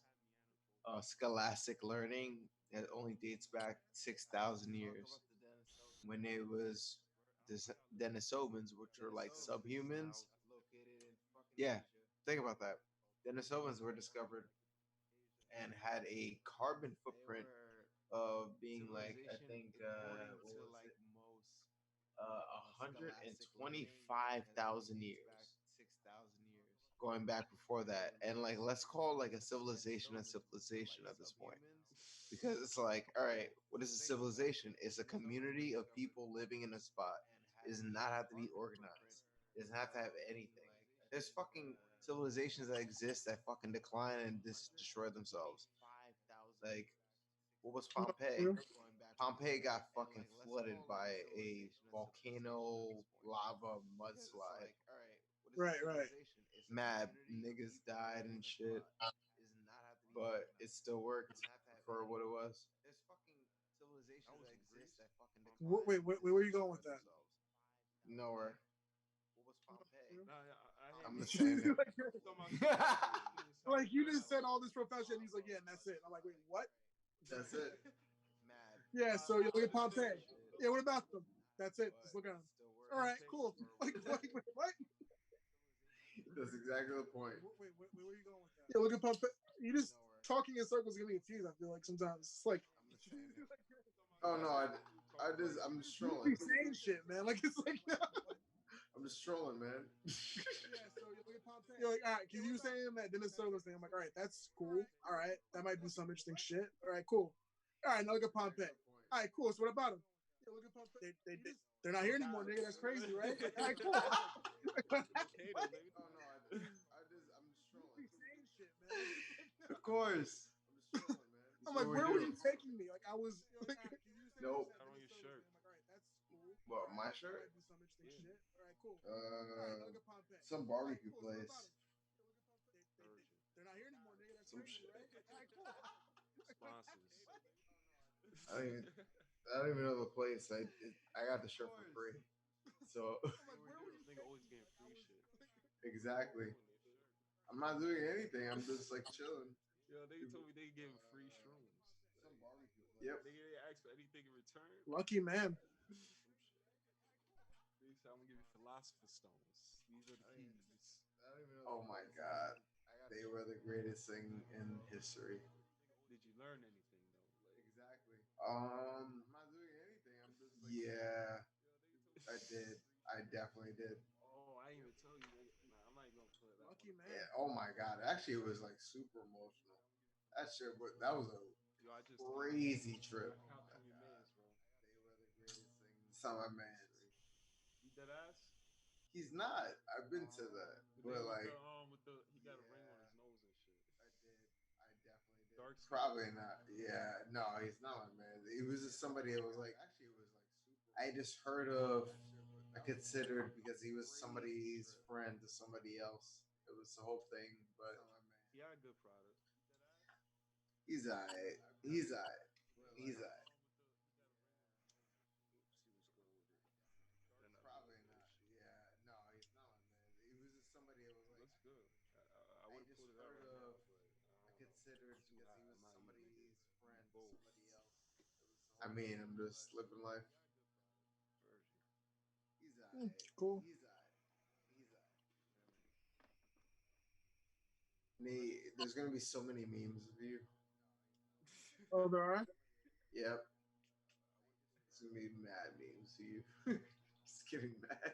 scholastic learning. It only dates back 6,000 years when it was Denisovans, which were like subhumans. Yeah, think about that. Denisovans were discovered and had a carbon footprint of being like I think what was it 125,000 years going back before that, and like let's call like a civilization at this point because it's like all right, what is a civilization? It's a community of people living in a spot. It does not have to be organized. It doesn't have to have anything. There's fucking civilizations that exist that fucking decline and destroy themselves. Like what was I'm not Pompeii? sure. Pompeii got fucking flooded by a volcano lava mudslide. Right, right. Mad niggas died and shit, but it still worked for what it was. That was in Greece. Wait, Pompeii. where are you going with that? Nowhere. I'm not sure. Nah, I hear I'm what just you're saying. saying it. You talking about Sicily? You in South Like, you America? just said all this profound shit, and he's like, yeah, and that's it. I'm like, wait, what? That's it. Yeah, so you I look at understand. Pompeii. Yeah, what about them? That's it. Just look at them. All right, Pompeii. cool. Like, wait, what? That's exactly the point. Where are you going with that? Yeah, look at Pompeii. You just talking in circles get me confused. I feel like sometimes it's like Oh no, I'm just you be trolling. saying shit, man. Like, it's like I'm just trolling, man. yeah. So you look at Pompeii. You're like, all right, because you saying that Dennis Silva's thing. I'm like, all right, that's cool. All right, that might be some interesting shit. All right, cool. All right, now look at Pompeii. All right, cool. So what about them? Yeah, look at Pompeii. They're not here anymore, nigga. That's crazy, right? Like, all right, cool. Volcanoes, nigga. Oh no, I'm just You trolling. be saying shit, man. Of course. I'm just trolling, man. I'm That's like, what we where were do. you taking me? Like, I was like, Nope. Not on your shirt. I'm like, all right, that's cool. All What, right, my that shirt? might be some interesting Yeah, shit. All right, cool. All right, now look at Pompeii. Some All right, barbecue cool. So what about place. them? Persian They're not here anymore, nigga. That's Some crazy, shit. right? Like, all right, cool. sponsors. I don't even I don't even know the place. I got the shirt for free. So I'm like, where were you Nigga taking always me? getting Like, I free was shit. exactly. I'm not doing anything. I'm just like chilling. Yo, they told me they giving free shrooms. Yep. They didn't ask for anything in return. lucky man. Some shit. They said I'm gonna give you philosopher stones. These are the keys. Oh my god, they were the greatest thing in history. Did you learn anything though? Like, I'm not doing anything. I'm just like, yeah, I did. I definitely did. oh, I didn't even tell you. Nah, I'm not even gonna play that one Lucky up. Yeah. man. Oh my god. Actually, it was like super emotional. That shit. That was a Yo, I just told you. crazy You trip. gotta count from your mans, bro. It's not my man. History. You dead ass? He's not. I've been to that, The but nigga like, with the he got a ring on his nose and shit. Dark skin. probably not. Yeah. No, he's not my man. It was just somebody that was like, I just heard of. I considered because he was somebody's friend to somebody else. It was the whole thing, but He had a good product. he's alright. He's alright. He's alright. Oops, he was good with it. Then I be Probably looking at not. his shit. Yeah, no, he's not my man. It was just somebody that was It like, looks good. I I would have just pulled it out heard right of. now, but I I don't know. considered It's too because he high. was I'm not eating it. somebody's friend Eat to both. somebody else. I mean, I'm just living life. Virgin. He's alright. Cool. He's alright. He's alright. There's gonna be so many memes of you. Oh, there are. Yep, it's gonna be mad memes of you. Just kidding, mad.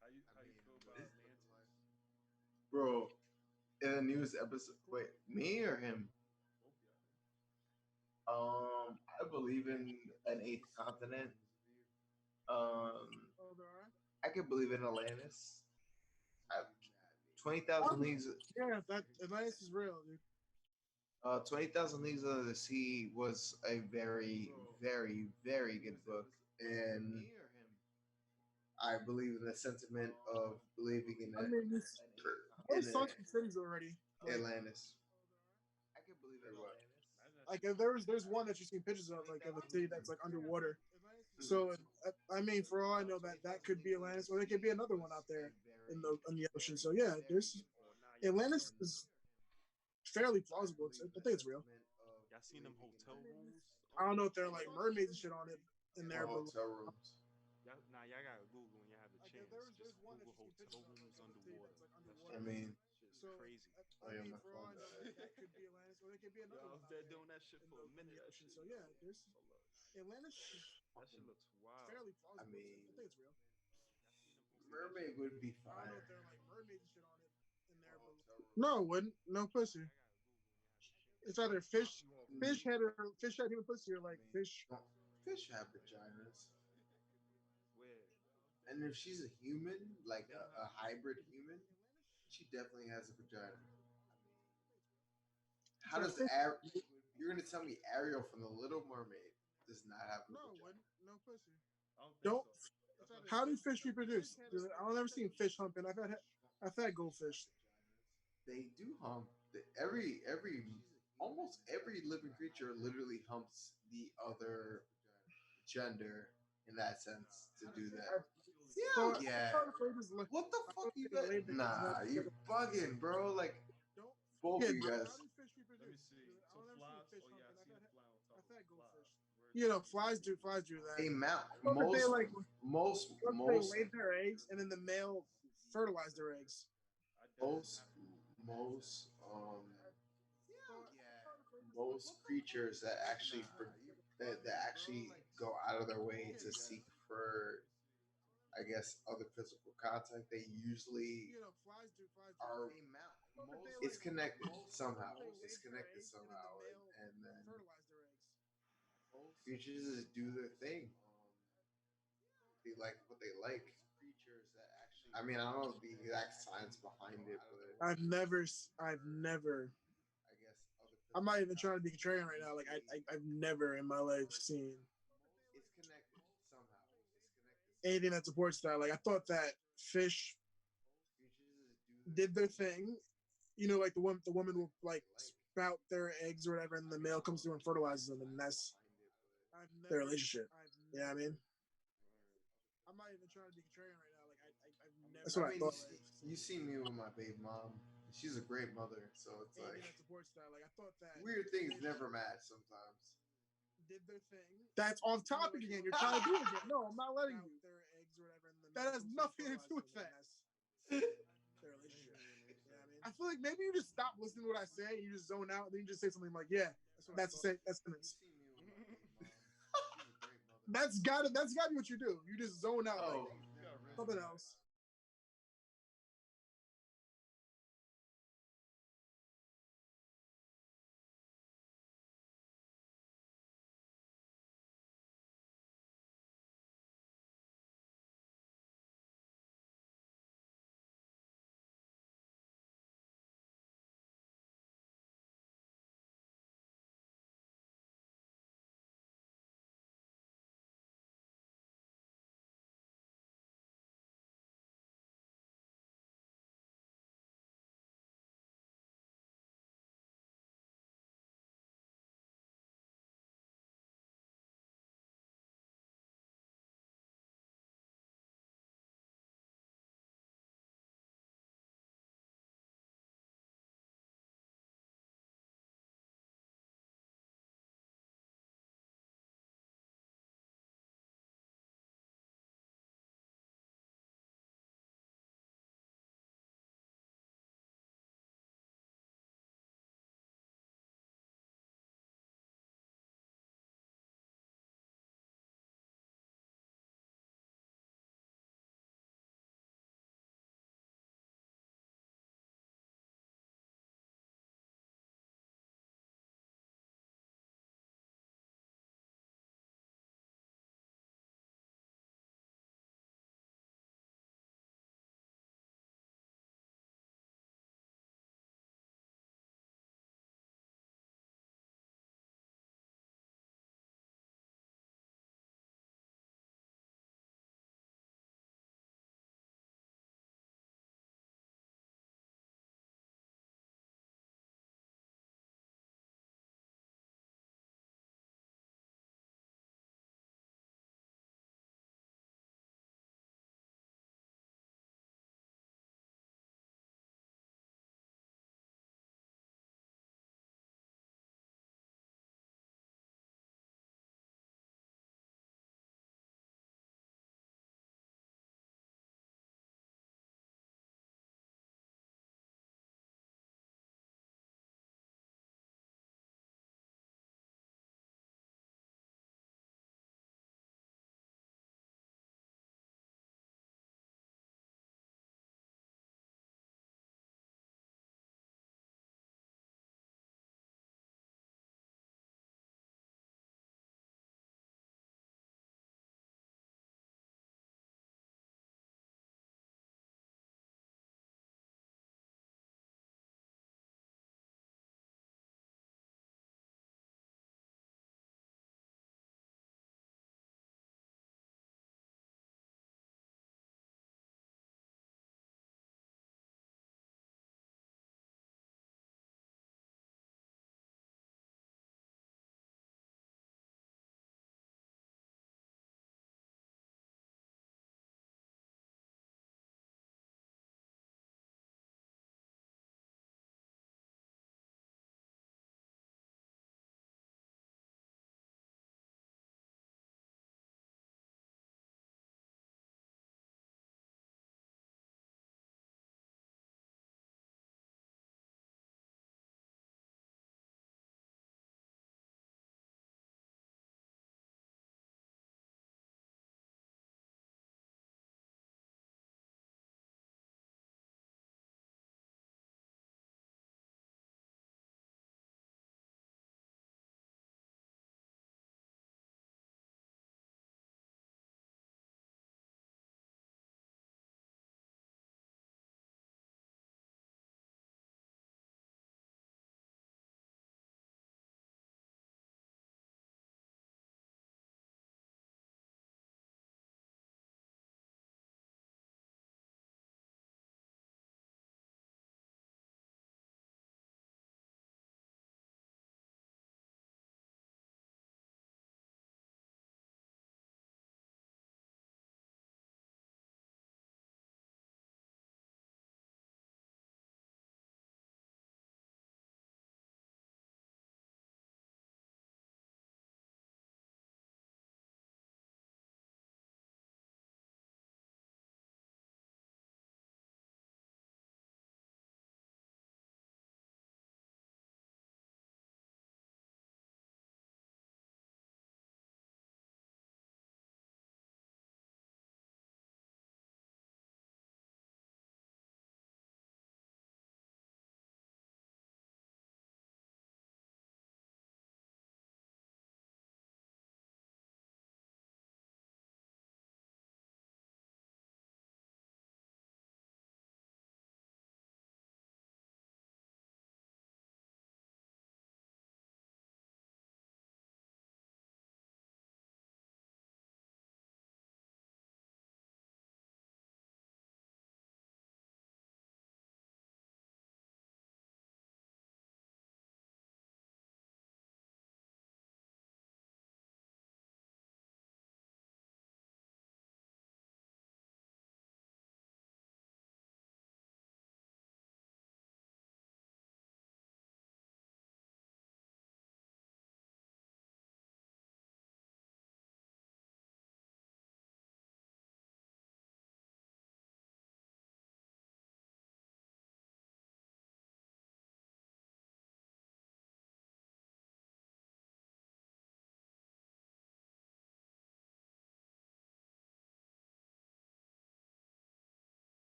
How you feel about Atlantis? Bro, in the newest episode, wait, me or him? Both y'all. I believe in an eighth continent. Um, Oh, there are. I could believe in Atlantis. 20,000 Oh, Leagues. yeah, that Atlantis is real, dude. 20,000 Leagues Under the Sea was a very, very, very good book, and I believe in the sentiment of believing in I it mean, this, in there's such cities already. Like, Atlantis. I can believe in what? Imagine that like shit. there's one that you've seen pictures of, like of a city that's like underwater. So I mean, for all I know, that could be Atlantis, or there could be another one out there in the ocean. So yeah, there's Oh, nah, Atlantis is fairly plausible. I think it's real. y'all seen them hotel rooms I on don't know there? if they're like mermaids and shit on it in there, but Hotel rooms. Y'all gotta Google when you have a like chance. there's Just one that Google you've seen hotel pictures of, like rooms of a city underwater. that's like That underwater. I shit is mean, So crazy. oh I yeah, mean, my for all phone I know, died. that could be Atlantis, or there could be Yo, another I one was out there there doing that shit for a in minute. the That ocean. shit, So yo, yeah, there's hold up. Atlantis is That shit looks wild. fairly I plausible. mean, I think it's real. Y'all seen them mermaid would be I don't know fire. if they're like mermaids and shit on it in there, but no, it wouldn't. No pussy. Y'all gotta Google when you have a chance. It's either fish, You off Mm, mute? fish head human pussy, or like fish. no, fish have vaginas. Where? And if she's a human, like They don't a have. hybrid human, she definitely has a vagina. How So does fish, You're gonna tell me Ariel from The Little Mermaid does not have a no, it vagina? wouldn't. No pussy. I don't think Don't. so. That's what I How said. do fish reproduce? I've never seen fish humping. I've had goldfish. They do hump. Every almost every living creature literally humps the other gender in that sense to do that. So Yeah, yeah. I thought they just What the I fuck thought you they bet? laid their eggs Nah, you're bugging, bro. Like Don't. both Yeah, of you but guys. how do fish Let me reproduce? see. I've So never seen flies. fish Oh yeah, I humping. seen a fly on top I've of had a fly. goldfish. Where's You that? know, flies do that. They mount I thought that they like they most laid their eggs and then the male fertilized their eggs. I dead ass most have to Google. most So most creatures that actually that actually go out of their way to seek for, I guess, other physical contact, they usually you know, flies do are. that. I thought that they It's like connected somehow. they It's laid their connected eggs and then somehow, the male and then fertilized their eggs. creatures just do their thing. They like what they like. I mean, I don't know the exact science behind it, but I've never. I'm not even trying to be contrarian right now. Like I've never in my life seen it's connected somehow. anything that supports that. Like I thought that fish did their thing. You know, like the woman will like sprout their eggs or whatever, and the male comes through and fertilizes them, and that's their relationship. You know what I mean? I'm not even trying to be contrarian right now. Like I've never. That's I what I mean, thought. you see me with my baby mom. She's a great mother, so it's Anything like that supports that. Like I thought that weird things never match sometimes. did their thing. That's off topic again. You're trying to do it again. No, I'm not letting you. Their eggs or whatever, and that has nothing to do with that. their relationship. You know what I mean? I feel like maybe you just stop listening to what I say, you just zone out, and then you just say something like, "Yeah, that's the same. That's sentence." That's gotta be what you do. You just zone out like Oh, something else.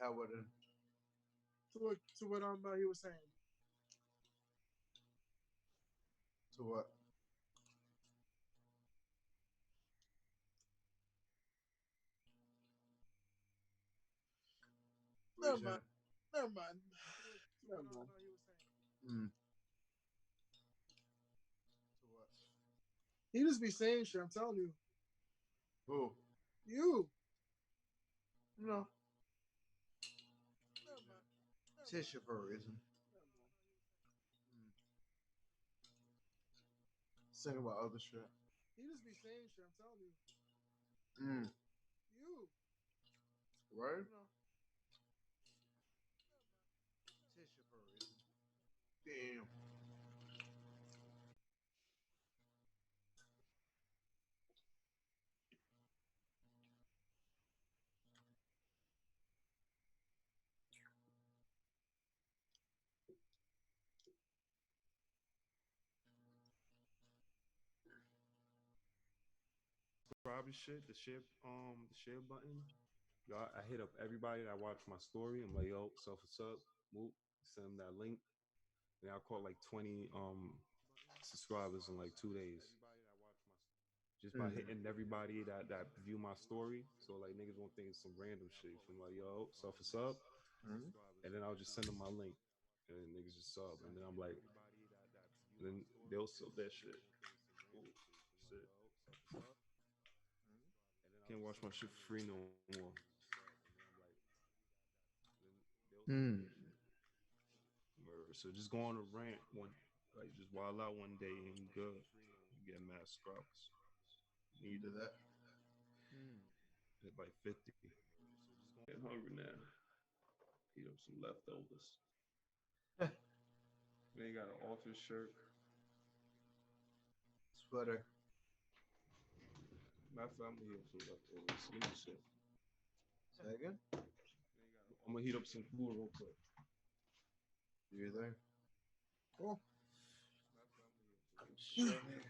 How would it? To what he was saying. To what? What you Never mind. saying? Never mind. Never mind. Mm. To what? He just be saying shit. I'm telling you. Who? You. No. Never mind. Said shit for a reason. Never mind. Mm. Think about other shit. He just be saying shit. I'm telling you. Mm. You. Right? No. Said shit for a reason. Damn. Subscribe and shit, the share button. Yo, I hit up everybody that watched my story. I'm like, yo, so what's up? Whoop, send them that link. And I caught like 20 subscribers in like 2 days. Just by Mm. hitting everybody that view my story. So like niggas won't think it's some random shit. I'm like, yo, so what's up? Mm. And then I'll just send them my link. And then niggas just sub. And then I'm like, and then they'll sub that shit. Ooh, shit. Can't watch my shit for free no more. Mm. So just go on a rant one, like just wild out one day and you good. You get mad scrubs. Need Do it. that. Mm. Hit like 50. Getting hungry now. Eat up some leftovers. They got an office shirt. Sweater. Matter of fact, I'm gonna heat up some leftovers. Let me see. Say again? I'm gonna heat up some food real quick. You there? Cool. I'm just chilling here,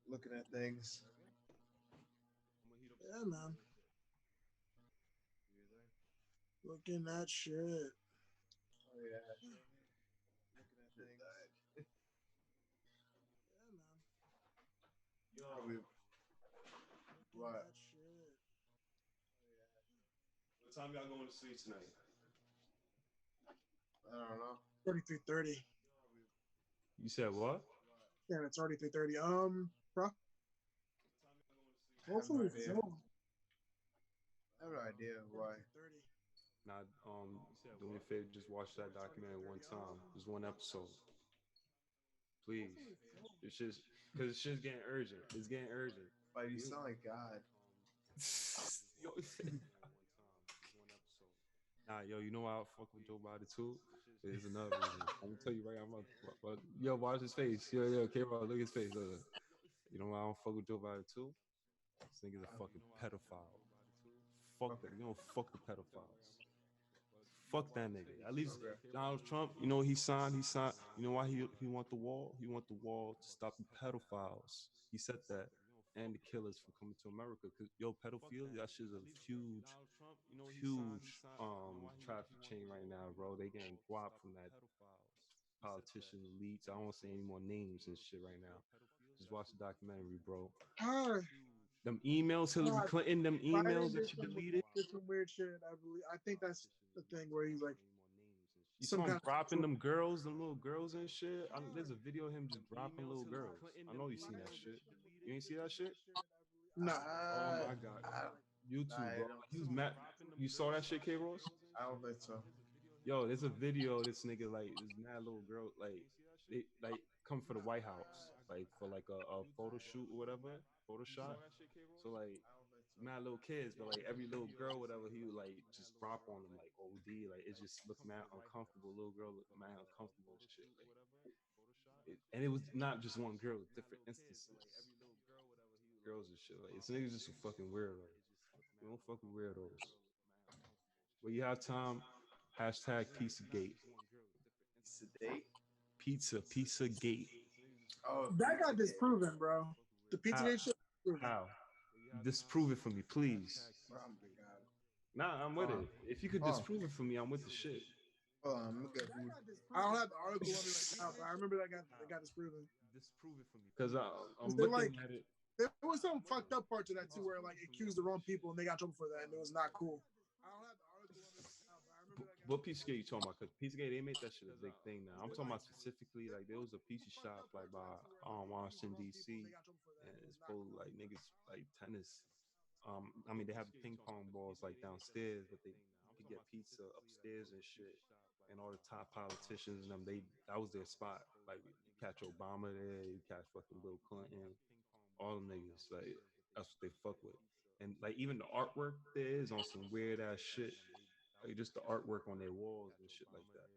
looking at things. Yeah, man. You there? Looking at shit. Oh yeah. Looking at things. Yeah, man. Probably Looking what? at shit. What time y'all going to sleep tonight? I don't know. 33:30. You said what? Damn, it's already 3:30. Bro. I have no Hopefully idea. so. I have no idea why. 3:30. Nah, do me a favor, just watch that documentary one time. Just one episode. Please. Hopefully so. It's just because it's just getting urgent. It's getting urgent. Like you You- sound like God. yo, yo, you know why I fuck with Joe Biden too? There's another reason. I'm gonna tell you right now. Yo, watch his face. Yo, K-Roll, look at his face. Look. You know why I don't fuck with Joe Biden too? This nigga's a fucking pedophile. Fuck that. You don't fuck with pedophiles. Fuck that nigga. At least Okay. Donald Trump, you know, he signed. You know why he want the wall? He want the wall to stop the pedophiles. He said that. And the killers from coming to America. Cause yo, pedophilia, that shit's a huge traffic chain right now, bro. They getting guap from that politician elites. I don't want to say any more names and shit right now. Just watch the documentary, bro. Ah, Them emails, Hillary God, Clinton, them emails Biden that you deleted. did some weird shit. I believe. I think that's the thing where he's like You some saw him kind dropping of. them girls, them little girls and shit. There's a video of him just dropping little girls. I know you seen that shit. You ain't see that shit? Nah. Oh my god. YouTube, bro. He was mad. You saw that shit, K Ross? I don't think so. Yo, there's a video of this nigga like this mad little girl like they like come for the White House like for like a photo shoot or whatever, photo shot. So like mad little kids, but like every little girl, whatever, he would like just drop on them like OD. Like it just looked mad uncomfortable. Little girl looked mad uncomfortable and shit. Like and it was not just one girl, different instances. Girls and shit. Like this nigga's just a fucking weirdo. We don't fuck with weirdos. When you have time, hashtag Pizzagate. Sedate? Pizza Gate. Oh, That got Pizzagate. disproven, bro. The How? Pizzagate shit. Proven. How? Disprove it for me, please. Oh my god. Nah, I'm with Uh, it. If you could oh, disprove it for me, I'm with the shit. hold on, I'm gonna get I don't have the article on me right now, but I remember that got disproven. Disprove it for me, because Because I'm they like looking at it. there was some fucked up parts of that too, where like accused the wrong people and they got in trouble for that, and it was not cool. I don't have the article on me right now, but I remember that got What Pizzagate you talking about? Because Pizzagate, they made that shit a big thing now. I'm talking about specifically like there was a pizza shop like by Washington D.C. and it's full of, like niggas like tennis. I mean they have the ping pong balls like downstairs, but they you could get pizza upstairs and shit. And all the top politicians and them, they that was their spot. Like you catch Obama there, you catch fucking Bill Clinton, all them niggas. Like that's what they fuck with. And like even the artwork there is on some weird ass shit, like just the artwork on their walls and shit like that.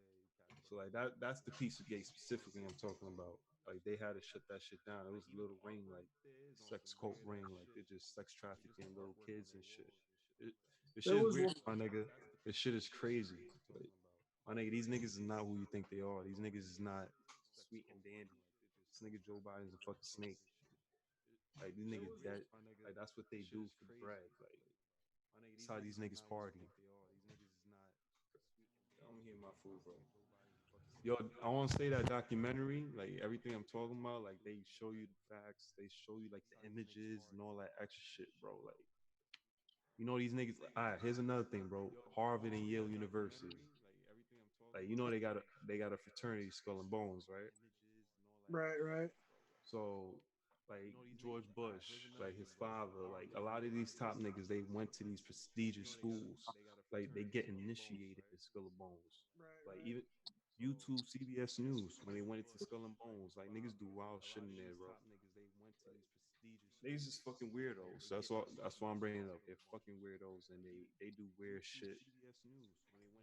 So like that's the piece of gate specifically I'm talking about. Like they had to shut that shit down. It was a little ring, like sex cult ring, like they're just sex trafficking little kids and shit. It, the there shit is was weird, one. my nigga. This shit is crazy. Like, my nigga, these niggas is not who you think they are. These niggas is not sweet and dandy. This nigga Joe Biden's a fucking snake. Like these niggas dead. Like that's what they do for the bread. Like that's how these niggas party. I'm eating my food, bro. Yo, I want to say that documentary, like everything I'm talking about, like they show you the facts, they show you like the images and all that extra shit, bro. Like, you know these niggas. All right, here's another thing, bro. Harvard and Yale University, like you know they got a fraternity, Skull and Bones, right? Right, right. So, like George Bush, like his father, like a lot of these top niggas, they went to these prestigious schools. Like they get initiated in Skull and Bones. Right, Like right. even YouTube, CBS News, when they went into Skull and Bones, like niggas do wild shit in there, bro. Like niggas just fucking weirdos. So that's why I'm bringing it up. They're fucking weirdos and they do weird shit.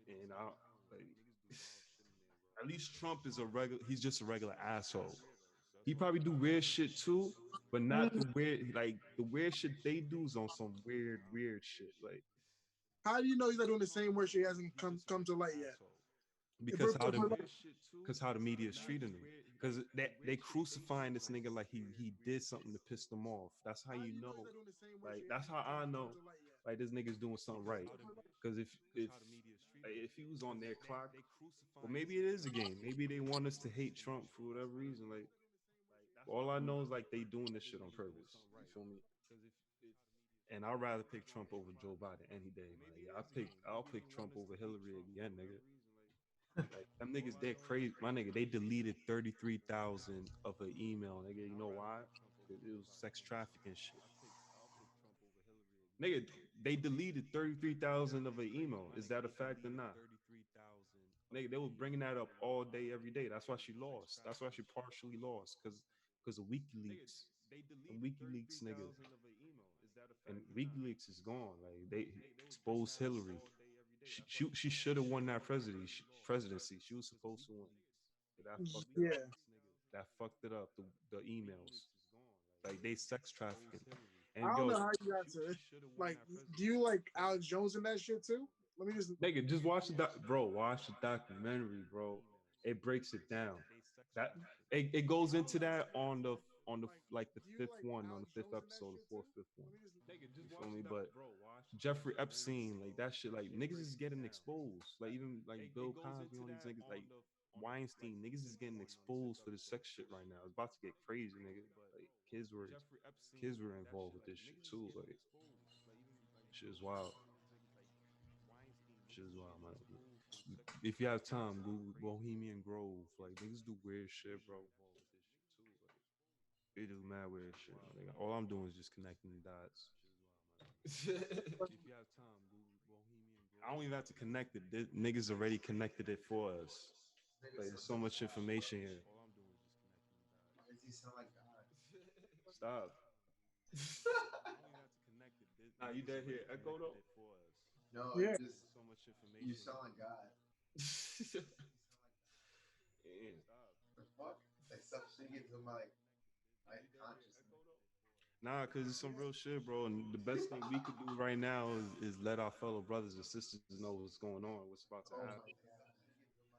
And I like at least Trump is a regular. He's just a regular asshole. He probably do weird shit too, but not the weird like the weird shit they do is on some weird shit. Like How do you know he's not doing the same where she hasn't come to light yet? because how the media is treating him. Because they crucifying this nigga like he did something to piss them off. That's how you know. Like that's how I know. Like this nigga's doing something right. Because if he was on their clock, well maybe it is a game. Maybe they want us to hate Trump for whatever reason. Like all I know is like they doing this shit on purpose. You feel me? And I'd rather pick Trump over Joe Biden any day, man. Yeah, I'll pick Trump over Hillary again, nigga. Like them niggas, they're crazy. My nigga, they deleted 33,000 of her email, nigga. You know why? Because it was sex trafficking shit. Nigga, they deleted 33,000 of her email. Is that a fact or not? Nigga, they were bringing that up all day, every day. That's why she lost. That's why she partially lost, because of WikiLeaks. And WikiLeaks niggas. And WikiLeaks is gone. Like they exposed Hillary. She should have won that presidency. She was supposed to win. But Yeah. that fucked it up. The emails. Like they sex trafficking. I And don't yo, know how you got to like. Do you like Alex Jones in that shit too? Let me just. nigga, just watch bro. Watch the documentary, bro. It breaks it down. That it goes into that on the like the fifth one on the fifth episode, the fourth, fifth one. You feel me? But Jeffrey Epstein, like that shit, like niggas is getting exposed. Like even like Bill Cosby on these niggas, like Weinstein, niggas is getting exposed for the sex shit right now. It's about to get crazy, nigga. Like kids were involved with this shit too. Like shit is wild. Shit is wild, man. If you have time, Google Bohemian Grove. Like niggas do weird shit, bro. They do mad weird shit. Like, all I'm doing is just connecting the dots. I don't even have to connect it. Niggas already connected it for us. Like there's so much information here. Why does he sound like God? Stop. Nah, you dead here. Echo though. No, Yeah. you sound like God. Yeah. The fuck? Like stop singing to my consciousness. Nah, cause it's some real shit, bro. And the best thing we could do right now is let our fellow brothers and sisters know what's going on, what's about to Oh happen. my god.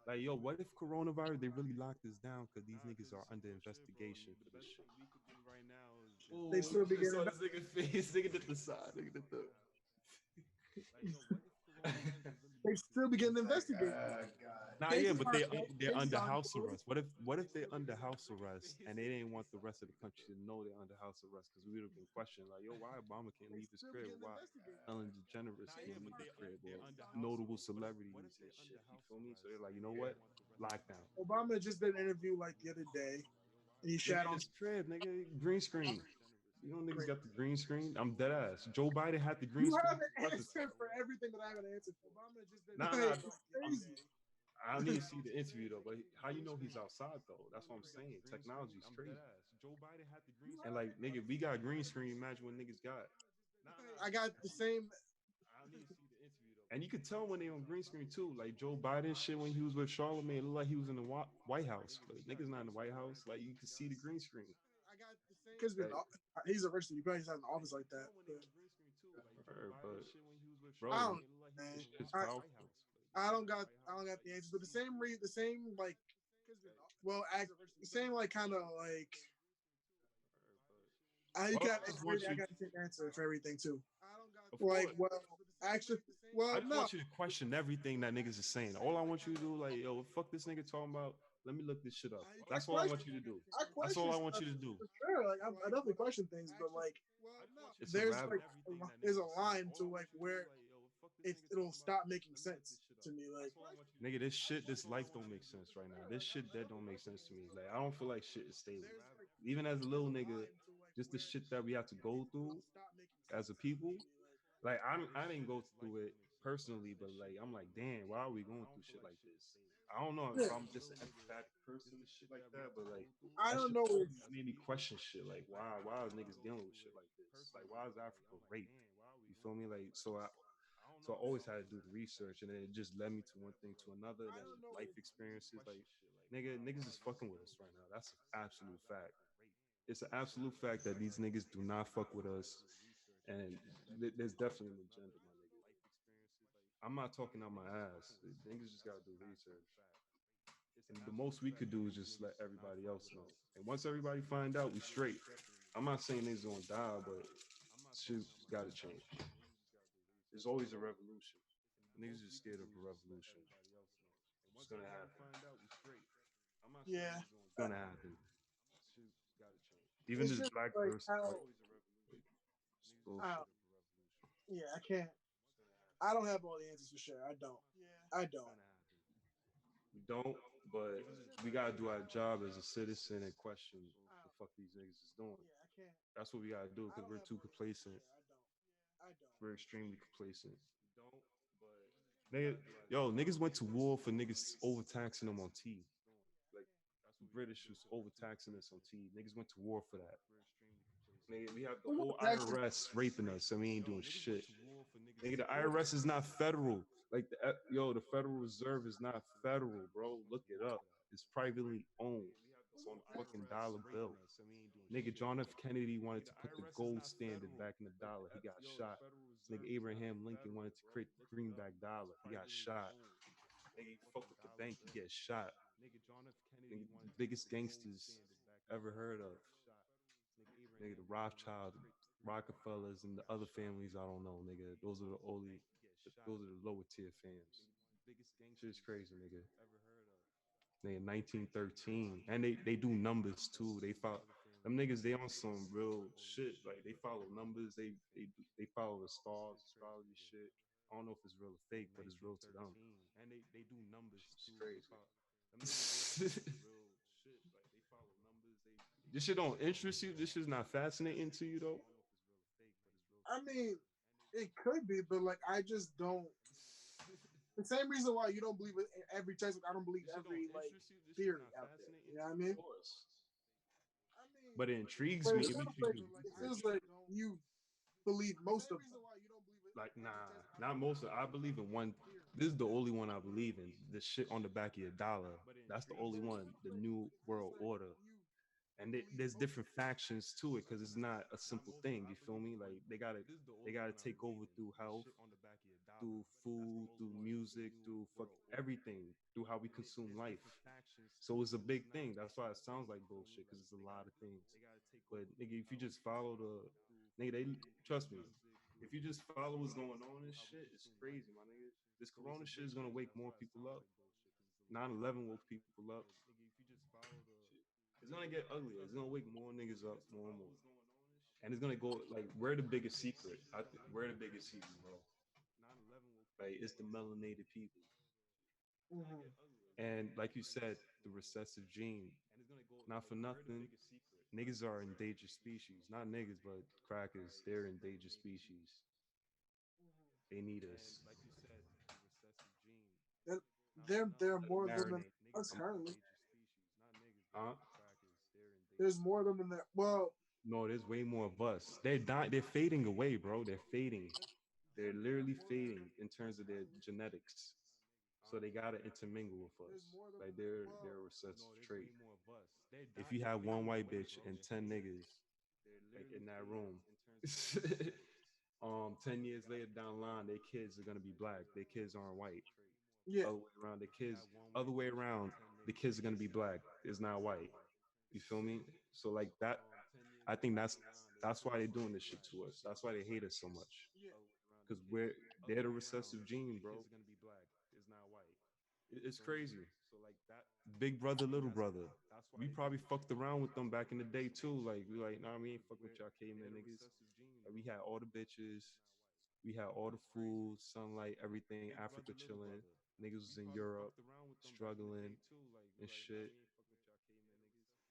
Like, yo, what if coronavirus they really locked this down because these niggas are under investigation for this shit? They Oh, still you be just getting saw back. this nigga face. Nigga did the side. Nigga did the. They still be getting Like, investigated. God. Nah, yeah, Cases but aren't they're cases under aren't house closed. arrest. What if they're under house arrest and they didn't want the rest of the country to know they're under house arrest? Because we would have been questioning like, yo, why Obama can't They leave his still be crib? getting Why investigated. Ellen DeGeneres can't leave his crib? Or notable celebrities and shit. You feel me? So they're like, you know what? Lockdown. Obama just did an interview like the other day, and he Nigga shat in on his crib, nigga, green screen. You know niggas great. got the green screen. I'm dead ass. Joe Biden had the green You screen. have an answer for everything that I have an answer for. Obama just did Nah, like, nah. it's I'm, crazy. I don't need to see the interview though, but how you know he's outside though? That's what I'm saying. Technology's crazy. And like nigga, we got green screen. Imagine what niggas got. I got the same. And you could tell when they on green screen too. Like Joe Biden shit when he was with Charlamagne, it looked like he was in the White House. But niggas not in the White House. Like you can see the green screen. Because Like, he's a rich, you probably has an office like that. but I bro, don't, man. this shit's I powerful. I don't got the answers, but the same like, well, the same like kind of like I Well, got I just want I you, got the same answer for everything too. of Like, course. well, actually, I well, just no, want you to question everything that niggas is saying. All I want you to do, like, yo, fuck this nigga talking about. Let me look this shit up. I That's all I question want you to do. I That's all question I want stuff you to do. for sure. Like, I definitely question things, but like, It's a there's rabbit. like there's a line to like where it'll stop making sense to me. Like, Nigga, this shit, this life don't make sense right now. This shit that don't make sense to me. Like, I don't feel like shit is stable. Even as a little nigga, just the shit that we have to go through as a people. Like, I didn't go through it personally, but like, I'm like, damn, why are we going through shit like this? I don't know if yeah, I'm just an empathetic person and shit like that, but like, I that don't shit know if made me question shit. Like, why is niggas dealing with shit like this? Like, why is Africa raped? You feel me? Like, so I always had to do the research, and then it just led me to one thing to another. And then life experiences, like niggas is fucking with us right now. That's an absolute fact. It's an absolute fact that these niggas do not fuck with us, and there's definitely an agenda, my nigga. I'm not talking out my ass. Niggas just gotta do research, and the most we could do is just let everybody else know. And once everybody find out, we straight. I'm not saying niggas gonna die, but shit gotta change. There's always a revolution. Niggas just scared of a revolution. It's gonna happen. yeah, It's gonna happen. Even it's this just black like person, how like, it's I bullshit. don't, yeah, I can't. I don't have all the answers for sure. I don't. I don't. We don't, but we gotta do our job as a citizen and question what the fuck these niggas is doing. Yeah, I can't. That's what we gotta do I because don't we're have too all the answers for complacent. sure. I don't. I don't. We're extremely complacent. Nigga, yo, niggas went to war for niggas overtaxing them on tea. Like the British was overtaxing us on tea. Niggas went to war for that. Nigga, we have the Who whole was actually IRS raping us, and we ain't doing shit. Nigga, the IRS is not federal. Like the Federal Reserve is not federal, bro. Look it up. It's privately owned. It's on the fucking dollar bill. Nigga, John F. Kennedy wanted to put the gold standard back in the dollar. He got shot. Nigga, Abraham Lincoln wanted to create the greenback dollar. He got shot. Nigga, you fuck with the bank, you get shot. Nigga, the biggest gangsters ever heard of. Nigga, the Rothschild, Rockefellers, and the other families I don't know, nigga. Those are the only, those are the lower tier fams. Shit's crazy, nigga. Nigga, 1913, and they do numbers too. They follow them niggas. They on some real shit. Like they follow numbers. They follow the stars, astrology shit. I don't know if it's real or fake, but it's real to them. Shit's crazy. This shit don't interest you. This shit's not fascinating to you though. I mean, it could be, but like I just don't. The same reason why you don't believe in every textbook, I don't believe every like theory out there. You know what I Of mean? course. But it intrigues But me. It makes me do it research. feels like you believe most of them. Like, nah, not most of I believe in one. This is the only one I believe in. The shit on the back of your dollar. That's the only one. The New World Order. And there's different factions to it because it's not a simple thing. You feel me? Like they gotta take over through health, through food, through music, through fuck everything, through how we consume life. So it's a big thing. That's why it sounds like bullshit because it's a lot of things. But nigga, if you just follow the nigga, they trust me. If you just follow what's going on and shit, it's crazy, my nigga. This Corona shit is gonna wake more people up. 9/11 woke people up. It's gonna get uglier. It's gonna wake more niggas up more and more. And it's gonna go like we're the biggest secret. We're the biggest secret, bro. Like it's the melanated people. Mm-hmm. And like you said, the recessive gene. Not for nothing, niggas are endangered species. Not niggas, but crackers. They're endangered species. They need us. There, there are Let 'em more of them than marinate. us currently. Huh? There's more of them than that. Well, No, there's way more of us. They're dying. They're fading away, bro. They're fading. They're literally fading in terms of their genetics. So they gotta intermingle with us. Like they're a recessive trait. If you have one white bitch and 10 niggas like in that room, 10 years later down the line, their kids are gonna be black. Their kids aren't white. yeah, Other way around, other way around, the kids are gonna be black. It's not white. You feel me? So like that, I think that's why they're doing this shit to us. That's why they hate us so much. Because they're the recessive gene, bro. It's crazy. Big brother, little brother. We probably fucked around with them back in the day too. Like we like, nah, we ain't fuck with y'all caveman niggas. Like, we had all the bitches, we had all the food, sunlight, everything. Africa chilling. Niggas was in Europe, struggling and shit.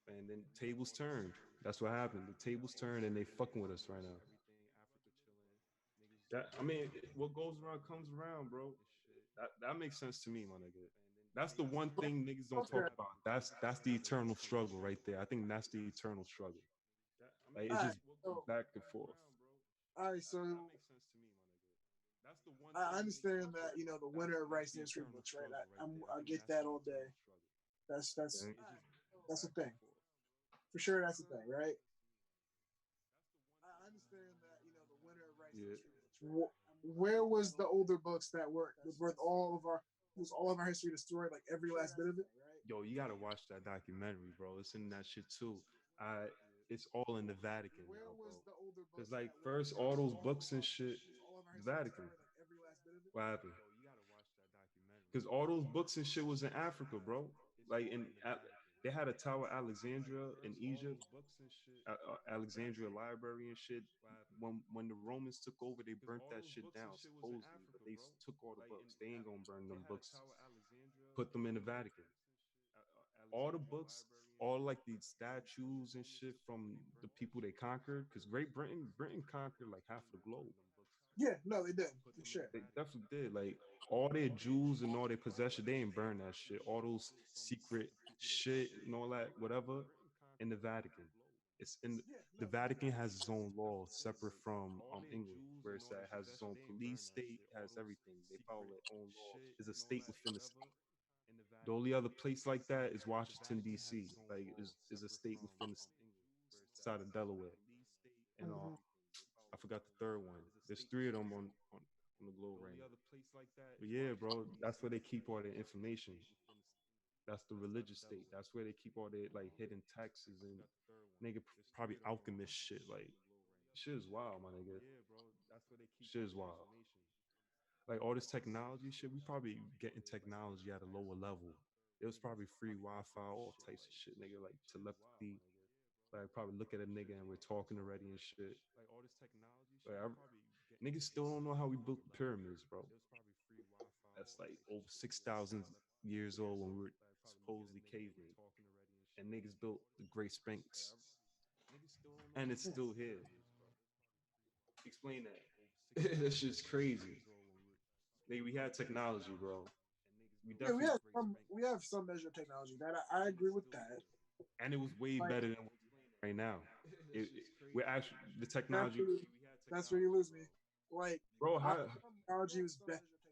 And then tables turned. That's what happened. The tables turned, and they fucking with us right now. I mean, what goes around comes around, bro. That makes sense to me, my nigga. That's the one thing niggas don't talk okay. about. That's the eternal struggle right there. I think that's the eternal struggle. Like All it's right. just So, back and forth. all right. So I understand that the winner writes the history books, right? I get that all day. That's that's Okay? that's a thing for sure. That's a thing, right? I understand that the winner writes the Yeah. history books. Where was the older books that were worth all of our history destroyed, like every last bit of it? Yo, you gotta watch that documentary, bro. It's in that shit too. I it's all in the Vatican Where now, bro. was the older Cause books like that were first all those books and shit, all of our the history Vatican. destroyed, like every last bit of it? What happened? Because all those books and shit was in Africa, bro. Like they had a Tower of Alexandria in Egypt, Alexandria Library and shit. When the Romans took over, they burnt that shit down supposedly, but they took all the books. They ain't gonna burn them books. Put them in the Vatican. All the books, all like these statues and shit from the people they conquered. Because Britain conquered like half of the globe. Yeah, no, they did for sure. They definitely did. Like all their jewels and all their possession, they ain't burn that shit. All those secret shit and all that, whatever, in the Vatican. It's in the Vatican has its own law separate from England, where it's that it has its own police state, has everything. They follow their own laws. It's a state within the state. The only other place like that is Washington D.C. Like is a state within the side of Delaware, and Mm-hmm. I forgot the third one. There's three of them on the globe right now. But yeah, bro, that's where they keep all their information. That's the religious state. That's where they keep all their like hidden taxes and nigga probably alchemist shit. Like shit is wild, my nigga. Shit is wild. Like all this technology shit, we probably getting technology at a lower level. It was probably free Wi-Fi, all types of shit, nigga, like telepathy. Like probably look at a nigga and we're talking already and shit. Like niggas still don't know how we built the pyramids, bro. That's like over 6,000 years old when we were supposedly cavemen. And niggas built the Great Sphinx. And it's still here. Explain that. That shit's crazy. Nigga, we had technology, bro. We Yeah, definitely, we have some measure of technology. That I agree with that. and it was way Like better than what we're right now. We're actually, the that's technology, where that's where you lose me. Like bro, I how, technology was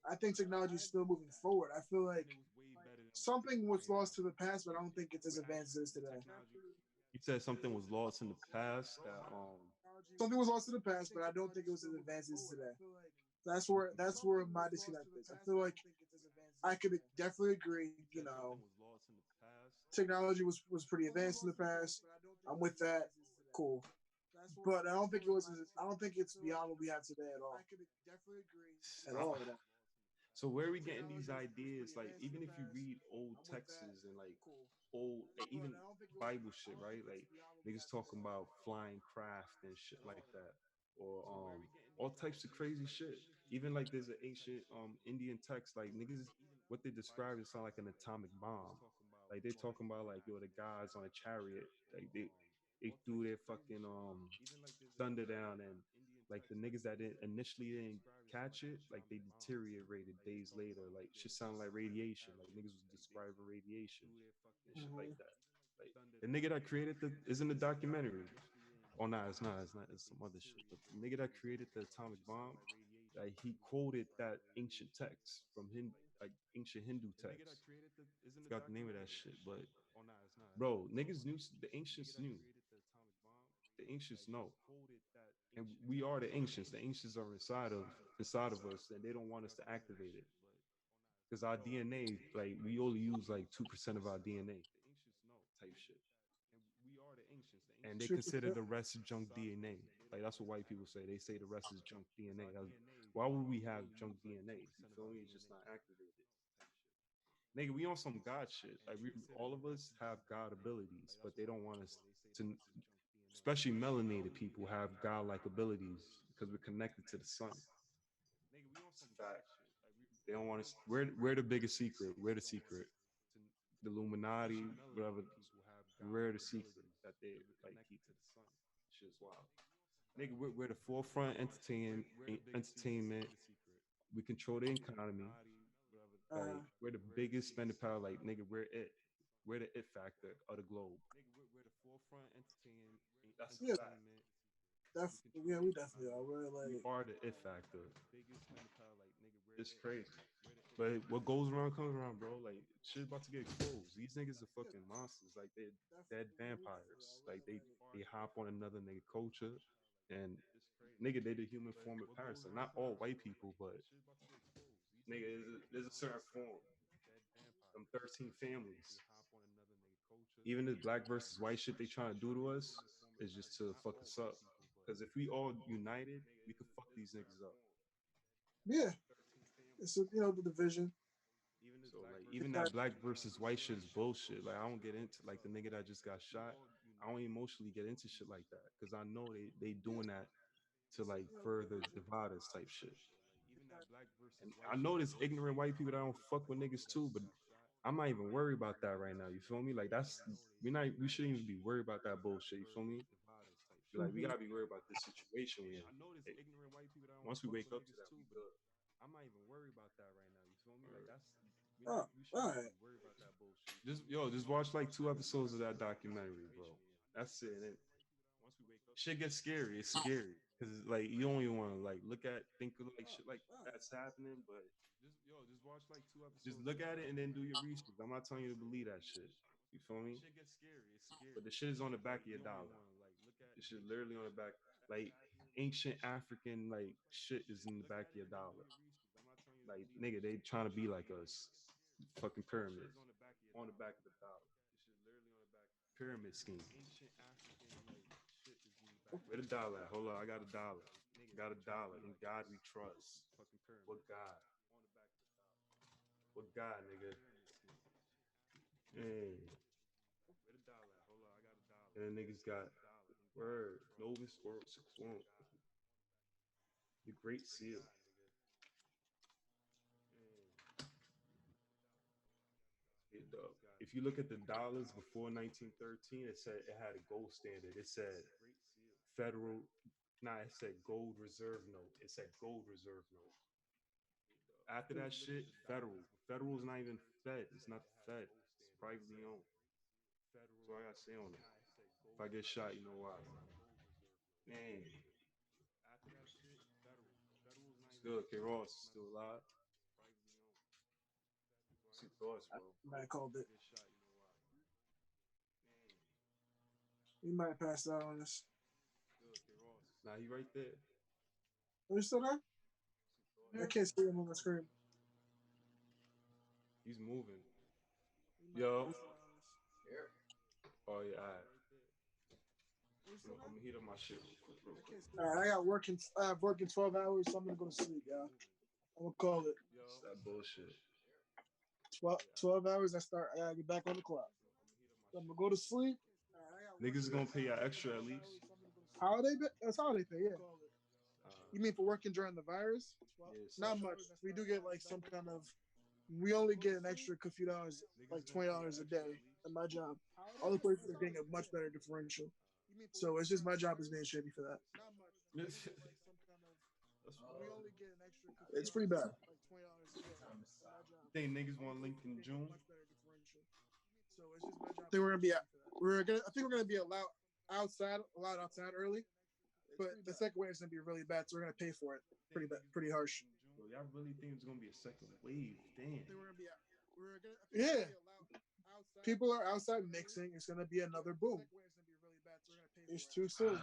I think technology is still moving forward. I feel like something was lost to the past, but I don't think it's as advanced as it is today. you said something was lost in the past that, Something was lost to the past, but I don't think it was as advanced as today. That's where my disconnect is. I feel like I could definitely agree. Technology was pretty advanced in the past. I'm with that. Cool, but I don't think it was. I don't think it's beyond what we have today at all. At all. At all. So where are we getting these ideas? Like, even if you read old texts and like old, like, even Bible shit, right? Like niggas talking about flying craft and shit like that, or all types of crazy shit. Even like there's an ancient Indian text, like niggas, what they describe it sound like an atomic bomb. Like they're talking about like yo the guys on a chariot, like they threw their fucking thunder down, and like the niggas that initially didn't catch it, like they deteriorated days later. Like shit sounded like radiation. Like niggas was describing radiation and shit like Mm-hmm. that. Like the nigga that created the is in the documentary. Oh nah, it's not. It's not. It's some other shit. But the nigga that created the atomic bomb, like he quoted that ancient text from like ancient Hindu text. Forgot the name of that shit, but bro, niggas knew the ancients knew. The ancients know, and we are the ancients. The ancients are inside of us, and they don't want us to activate it because our DNA, like we only use like 2% of our DNA type shit, and they consider the rest junk DNA. Like that's what white people say. They say the rest is junk DNA. Why would we have junk DNA? You feel me? It's just not activated. Nigga, we on some God shit. Like we, all of us have God abilities, but they don't want us to. Especially melanated people have God-like abilities because we're connected to the sun. It's a fact. They don't want us. We're the biggest secret. We're the secret. The Illuminati, whatever. We're the secret that they like keep. Shit's wild. Nigga, we're the forefront entertainment. We control the economy. Like we're the biggest spending power. Like nigga, we're it. We're the it factor of the globe. That's a Yeah, fact. yeah, we definitely are. We're We like, are the it factor. It's crazy. But what goes around comes around, bro. Like shit about to get exposed. These niggas are fucking monsters. Like they're dead vampires. Like they hop on another nigga culture, and nigga they the human form of parasite. Not all white people, but nigga there's a certain form. Them 13 families. Even this black versus white shit they trying to do to us is just to fuck us up. Because if we all united, we could fuck these niggas up. yeah, it's the division. So like even that black versus white shit is bullshit. Like I don't get into like the nigga that just got shot. I don't emotionally get into shit like that because I know they doing that to like further divide us type shit. And I know there's ignorant white people that don't fuck with niggas too, but I'm not even worried about that right now. You feel me? Like we shouldn't even be worried about that bullshit. You feel me? Like we Mm-hmm. gotta be worried about this situation we in. Like, once we wake up to that, we good. Word. Oh, all right. Just watch like 2 episodes of that documentary, bro. That's it. And shit gets scary. It's scary because like you don't even want to like think of like shit like that's happening, but just look at it and then do your research. I'm not telling you to believe that shit. You feel me? But the shit is on the back of your dollar. This shit literally on the back. Like ancient African like shit is in the back of your dollar. Like nigga, they trying to be like us. Fucking pyramids on the back of the dollar. Pyramid scheme. Where the dollar at? Hold on, I got a dollar. Got a dollar. In God we trust. What God? What God, nigga? Hey. And then niggas got word. Novus Orc 6-1. The Great Seal. If you look at the dollars before 1913, it said it had a gold standard. It said federal, nah, it said gold reserve note. It said gold reserve note. After that shit, federal. Federal is not even Fed. It's not the Fed. It's privately owned. That's what I gotta say on it. If I get shot, you know why. Man, it's good. K Ross is still alive. What's your thoughts, bro? I called it. He might pass out on us. Nah, he right there. Are you still there? I can't see him on the screen. He's moving. Yo. Here. Oh yeah, all right. Are you still I'm there? gonna heat up my shit real quick. I got working. I have working 12 hours, so I'm gonna go to sleep, y'all. I'm gonna call it It's that bullshit. 12 hours. I gotta get back on the clock. So I'm gonna go to sleep. Niggas is gonna pay y'all extra at least. Holiday pay? That's holiday pay, yeah. Uh, You mean for working during the virus? yeah, Not much. We do get like some kind of. We only get an extra few dollars, like $20 a day at my job. Other places are getting a much better differential. So it's just my job is being shitty for that. That's It's pretty bad. think niggas want linked in June. I think we're gonna be I think we're gonna be allowed outside early. But the second wave is gonna be really bad, so we're gonna pay for it. Pretty bad, pretty harsh. Yo, y'all really think it's gonna be a second wave? Damn. Yeah, people are outside mixing. It's gonna be another boom. It's too soon.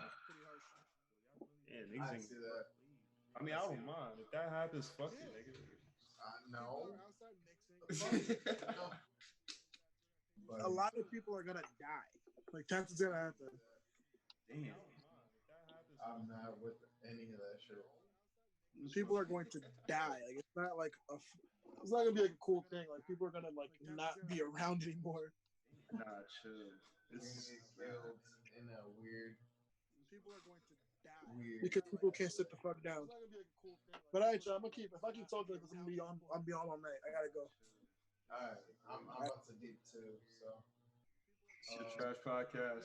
Yeah, I niggas ain't. see that. I mean, I don't mind if that happens. Fuck it, nigga. No. But A lot of people are gonna die. Like that's what's gonna happen. Damn. I'm not with any of that shit. People are going to die. Like it's not like it's not gonna be like a cool thing. Like people are gonna like not be around anymore. Nah, chill. You're gonna get killed in a weird Because people can't sit the fuck down. But alright, y'all, I'm gonna keep. If I keep talking like this, I'm be on all night. I gotta go. Alright, I'm about to deep too, so Trash Podcast.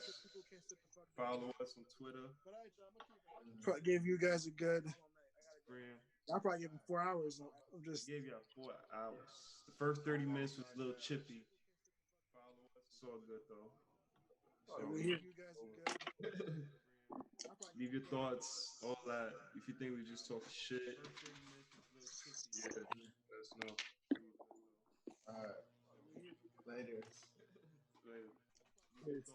Follow us on Twitter, Probably gave you guys a good. Instagram. I probably give them 4 hours. I'm just. Gave y'all 4 hours. The first 30 minutes was a little chippy. It's all good though. So leave your thoughts, all that. If you think we just talk shit, yeah, let us know. alright. Later. Later. It's,